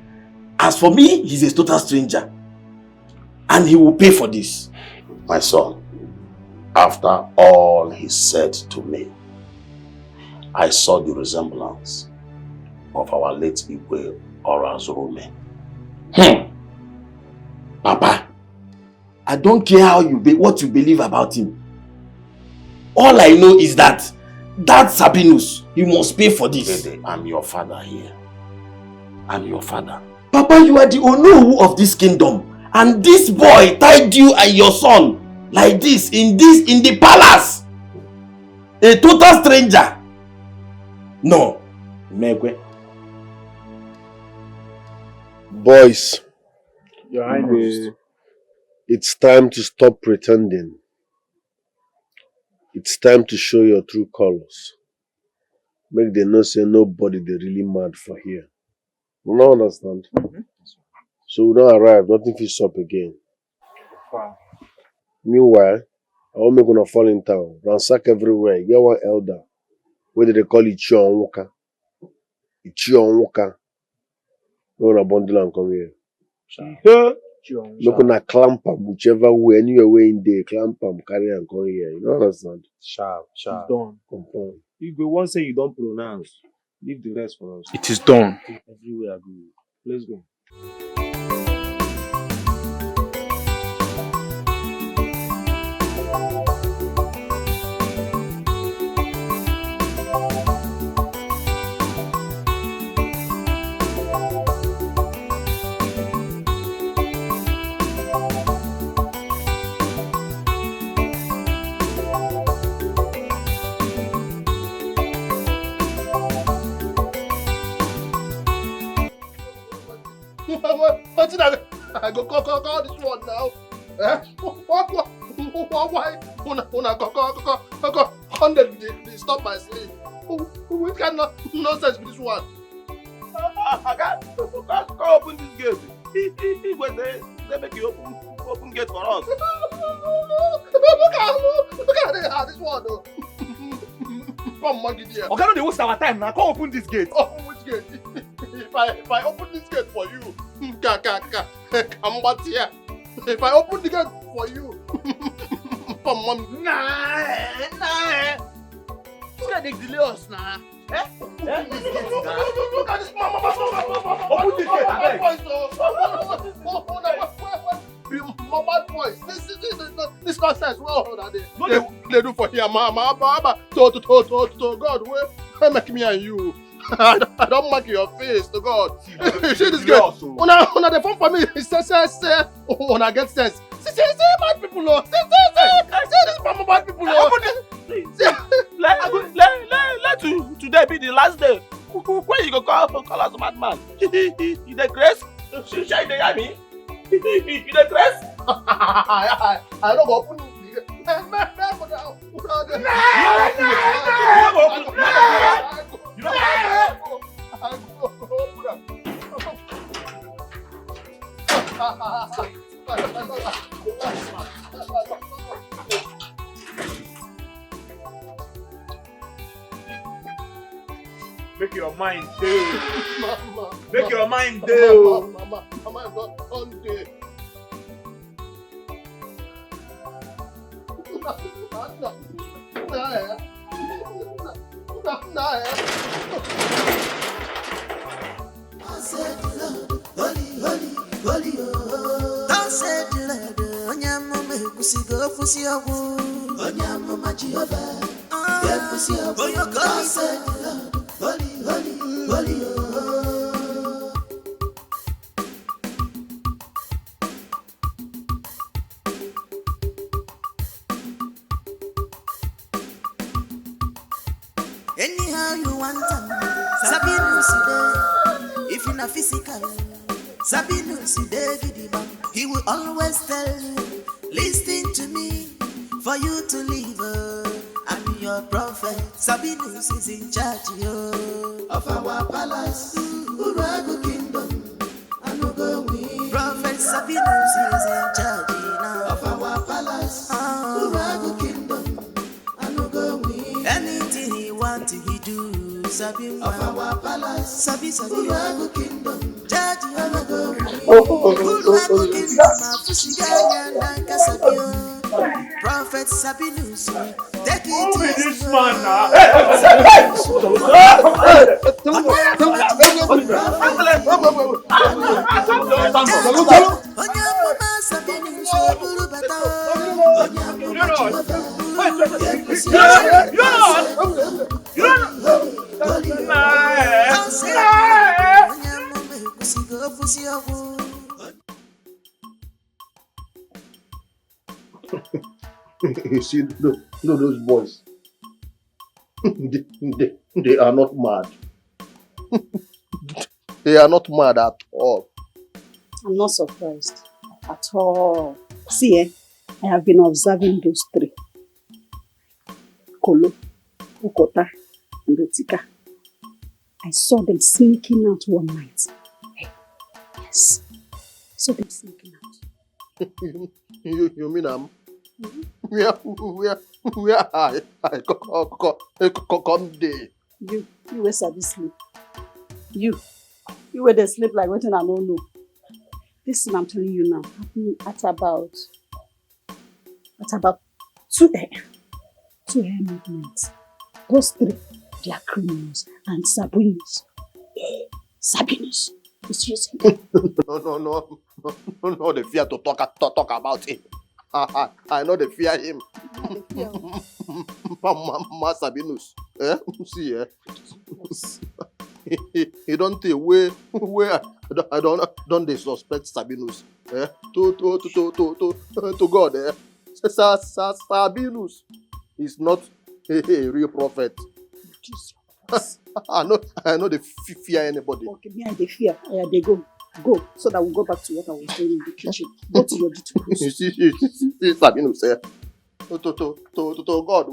As for me, he's a total stranger. And he will pay for this. My son, after all he said to me, I saw the resemblance of our late Igwe Orazurome. Papa, I don't care how what you believe about him. All I know is that Sabinus, he must pay for this. Dede, I'm your father here. I'm your father. Papa, you are the Onowu of this kingdom. And this boy tied you and your son like this in the palace. A total stranger. No. Megwe. Boys, Your Highness. It's time to stop pretending. It's time to show your true colors. Make them know say nobody they really mad for here. You don't understand? So we don't arrive, nothing feels up again. Wow. Meanwhile, I won't make gonna fall in town, ransack everywhere. Get one elder. What do they call it? Ichionwuka. Ichionwuka. We're gonna bundle and come here. Look on a clamp whichever way, anywhere way in there, clamp carry and come here. You don't understand? Sharp. It's done. Confirm. If the one say you don't pronounce, leave the rest for us. It is done. Everywhere I go. Let's go. I go call this one now. Why? Una go 100 they stop my sleep. Which kind of nonsense with this one? I can't open this gate. When they make you open gate for us. Look at this one though. Come monkey there. Okay, no, they waste our time now. Come open this gate. Open which gate? If I open this gate for you, come back here. If I open the gate for you, come on. Nah. This guy they delay us now. Look at this mama. Open this gate, I beg. Mama voice. This nonsense. What they do for here, mama. To God, where make me and you. I don't mark your face to God. You see this girl? When they phone for me, say, when I get sense. See, bad people, Lord. See, this bad people, Lord. Let today be the last day. Where you go call us madman? You the grace? You shine the army? You the grace? I don't go open. Make your mind do. Make your mind do. Mama, I'm not on day. Anyhow you want them, Sabinus there. If you're not physical, Sabinus there, he will always tell you, listen to me. for you to live. I'm your prophet. Sabinus is in charge of our palace, Urago kingdom. Prophet Sabinus is in charge now of our palace, Urago kingdom. Anything he want, he do. Sabi of our palace, Sabi Urago kingdom. Charge Urago kingdom. Prophet Sabinus, take it easy. This man now. You see, those boys, they are not mad. They are not mad at all. I'm not surprised at all. See, I have been observing those three. Kolo, Okota, and Otika. I saw them sneaking out one night. Yes, I saw them sneaking out. You mean where I come there? You were sabi sleep. You were there sleep like what I don't know. This thing I'm telling you now happened at about 2 a.m. 2 a.m. midnight. Those three, they are criminals. And Sabinus is using them. No, they fear to talk about him. I know they fear him. Sabinus. See, he don't think where I don't they suspect Sabinus. To God. Sabinus is not a real prophet. I know they fear anybody. Okay, me I they fear. They go, so that we go back to what I was doing in the kitchen. Go to your duty post. You see, Sabinus, to God,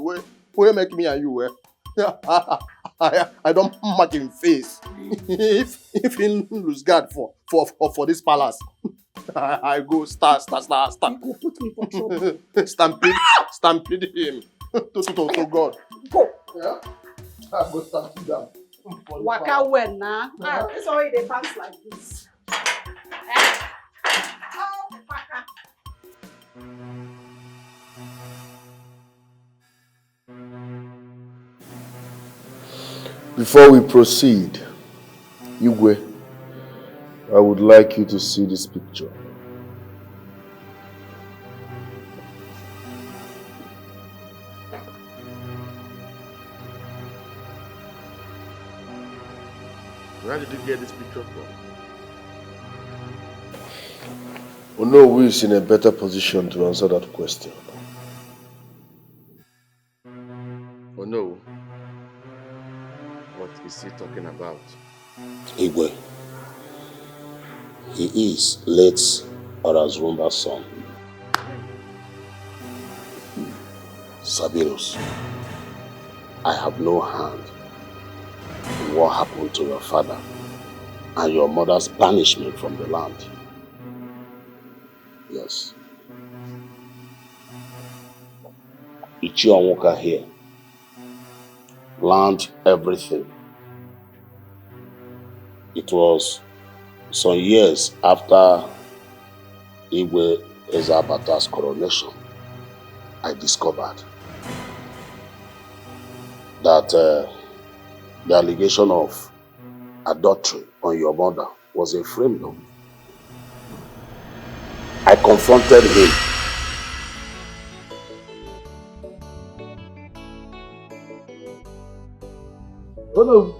where make me and you, I don't mark him face. If he lose guard for this palace, I go start. You go put me for trouble. Stampede him to God. Go. Yeah, I go stampede down. Waka well now. This already they bounce like this. Before we proceed, Igwe, I would like you to see this picture. Where did you get this picture from? Ono is in a better position to answer that question. Oh no. What is he talking about? Igwe. He is late Orazumba's son. Sabinus, I have no hand in what happened to your father and your mother's banishment from the land. Yes. Ichionwoka here learned everything. It was some years after Igwe Ezabata's coronation, I discovered that the allegation of adultery on your mother was a framed up. I confronted him. Hello.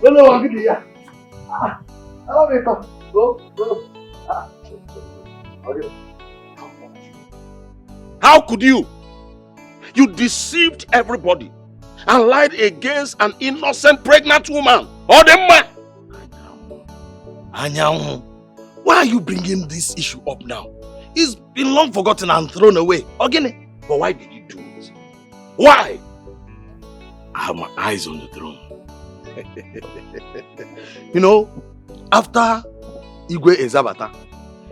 Hello, Agidia. Hello, Go. How could you? You deceived everybody and lied against an innocent pregnant woman. Odemma! Anyanwu, why are you bringing this issue up now? It's been long forgotten and thrown away. Again, but why did you do it? Why? I have my eyes on the throne. You know, after Igwe Ezabata,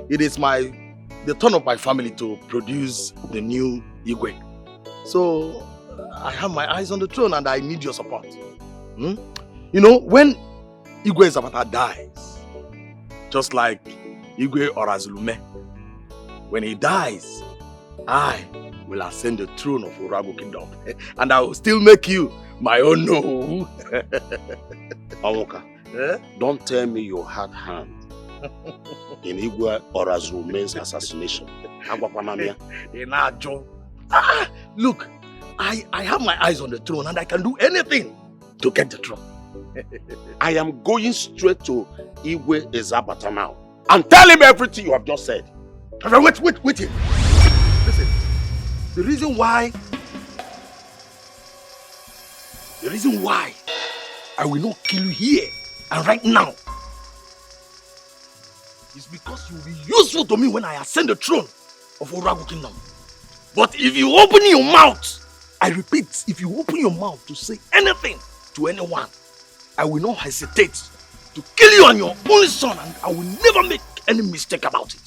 it is the turn of my family to produce the new Igwe. So I have my eyes on the throne and I need your support. You know, when Igwe Ezabata dies, just like Igwe Orazulume, when he dies, I will ascend the throne of Urago Kingdom and I will still make you my own. No. Awoka, don't tell me you had hand in Igwe Orazulume's assassination. Look, I have my eyes on the throne and I can do anything to get the throne. I am going straight to Igwe Ezabata now and tell him everything you have just said. Wait here. Listen, the reason why I will not kill you here and right now is because you will be useful to me when I ascend the throne of Urago Kingdom. But if you open your mouth, I repeat, if you open your mouth to say anything to anyone, I will not hesitate to kill you and your only son, and I will never make any mistake about it.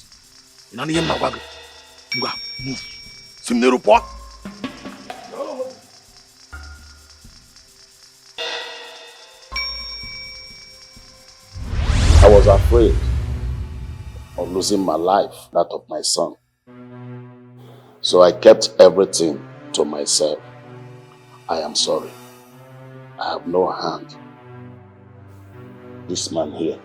Move. Simne report. I was afraid of losing my life, that of my son. So I kept everything to myself. I am sorry. I have no hand. This man here.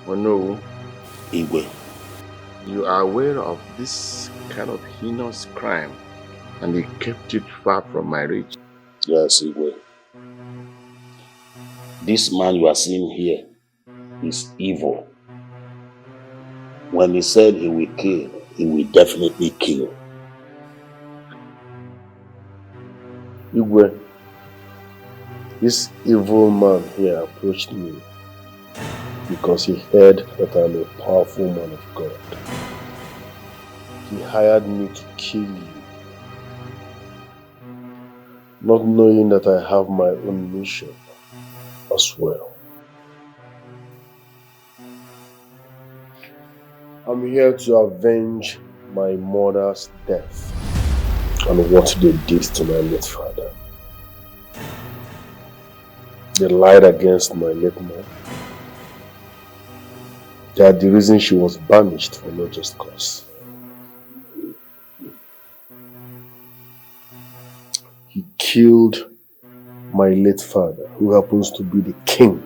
Oh no. Igwe. You are aware of this kind of heinous crime and you kept it far from my reach. Yes, Igwe. This man you are seeing here is evil. When he said he will kill, he will definitely kill. Igwe, this evil man here approached me because he heard that I am a powerful man of God. He hired me to kill you, not knowing that I have my own mission as well. I'm here to avenge my mother's death and what they did to my late father. They lied against my late mom. They are the reason she was banished for no just cause. He killed my late father, who happens to be the king.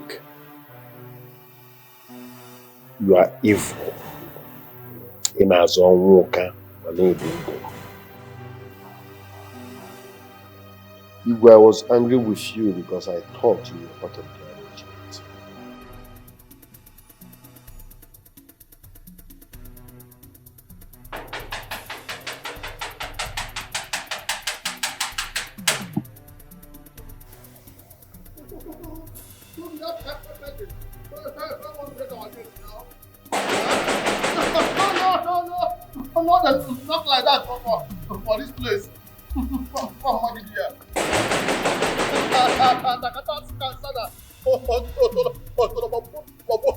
You are evil. In our own Roka, Igwe, I was angry with you because I thought you were part of the arrangement. Not like that for this place.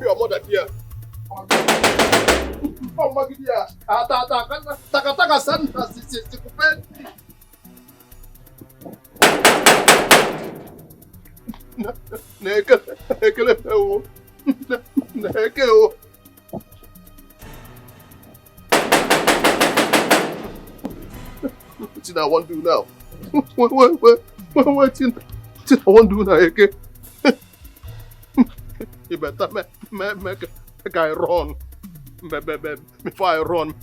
Your mother here. What I want to do now? What I want to do now, okay? You better make I run. Before I run,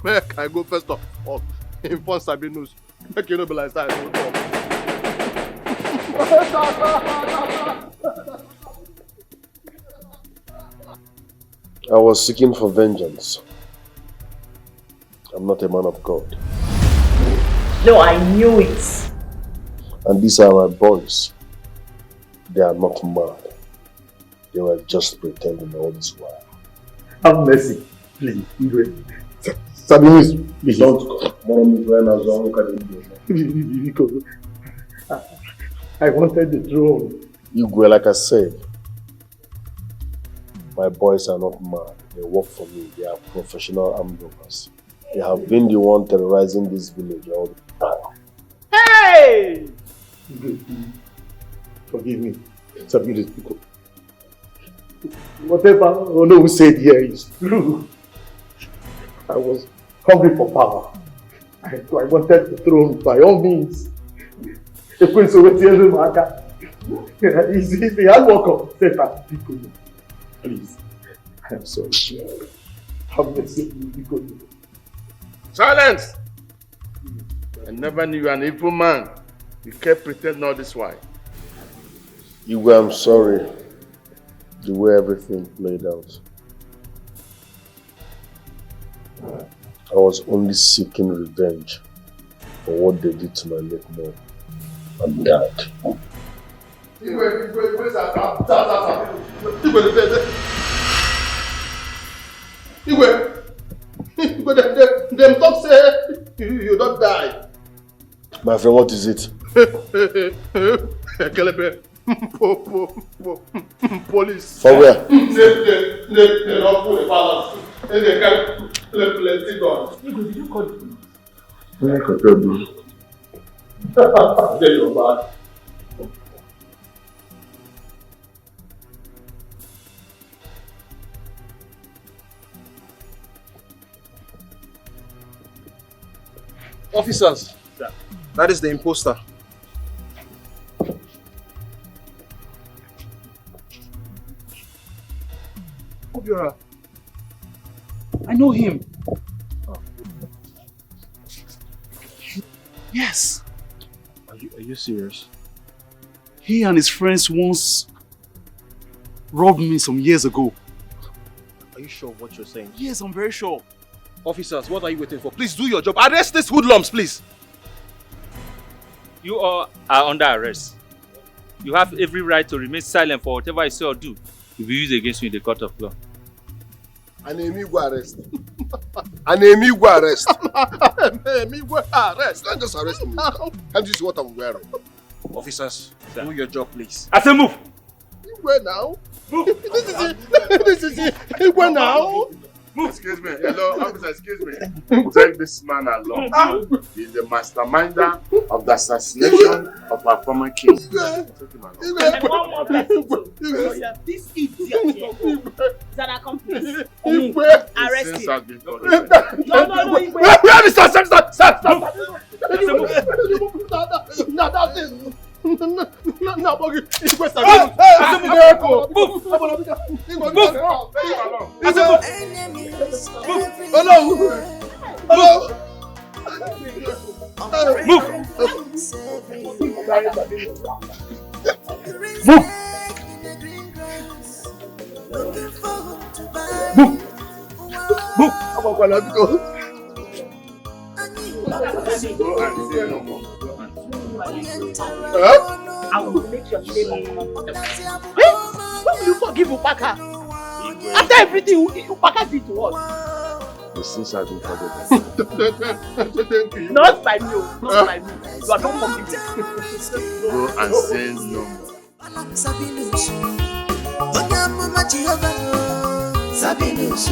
make I go first of all. Inform Sabinus. Make you know be like that. I was seeking for vengeance. I'm not a man of God. No, I knew it. And these are my boys. They are not mad. They were just pretending all this while. Have mercy, please. Sabinus, please. Don't Because I wanted the throne. Igwe, like I said, my boys are not mad. They work for me. They are professional armed robbers. They have been the one terrorizing this village all the time. Hey! Forgive me, Sabinus. Whatever Ono said here is true. I was hungry for power. I wanted the throne by all means. It's the hard work of Satan. Please, I am sorry. Have mercy on me. Silence! I never knew you were an evil man. You kept pretending all this while. Igwe, I'm sorry. The way everything played out. I was only seeking revenge for what they did to my late mom and dad. Them talk say you don't die. My friend, what is it? Police. For where? They don't put the palace. And they can plenty guns. Did you call the police? I can tell you. They're your bad. Officers, that is the imposter. Obiora, I know him. Yes. Are you serious? He and his friends once robbed me some years ago. Are you sure of what you're saying? Yes, I'm very sure. Officers, what are you waiting for? Please do your job. Arrest these hoodlums, please. You all are under arrest. You have every right to remain silent for whatever I say or do will be used against you in the court of law. An Emigwe arrest. An Emigwe arrest. Emigwe arrest. Don't just arrest me. Can't you see what I'm wearing? Officers, do your job, please. I say move. Emigwe now. This is Emigwe now. Excuse me. Hello, officer, excuse me. Take this man along. He's the masterminder of the assassination of our former king. Take him along. And one more person. This idiot here is an accomplice. Arrest him. No, Where is that? Stop. I will make your shame uncomfortable. When will you forgive Upaka? After everything Upaka did to us. The sins have been forgiven. Not by me, not by me. You are not forgiven. Go and sin no more. Sabinus, Onyamuma Jehovah, Sabinus,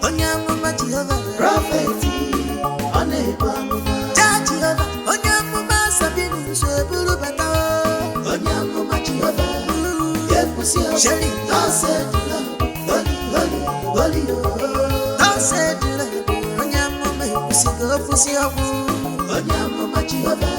Onyamuma Jehovah, Prophet, Onebamuma, Jehovah, Onyamuma Sabinus, Burubata, Onyamuma Jehovah, Yepusi, Shelly, Danset, Holy, Danset, Onyamuma Yepusi, Onyamuma Jehovah.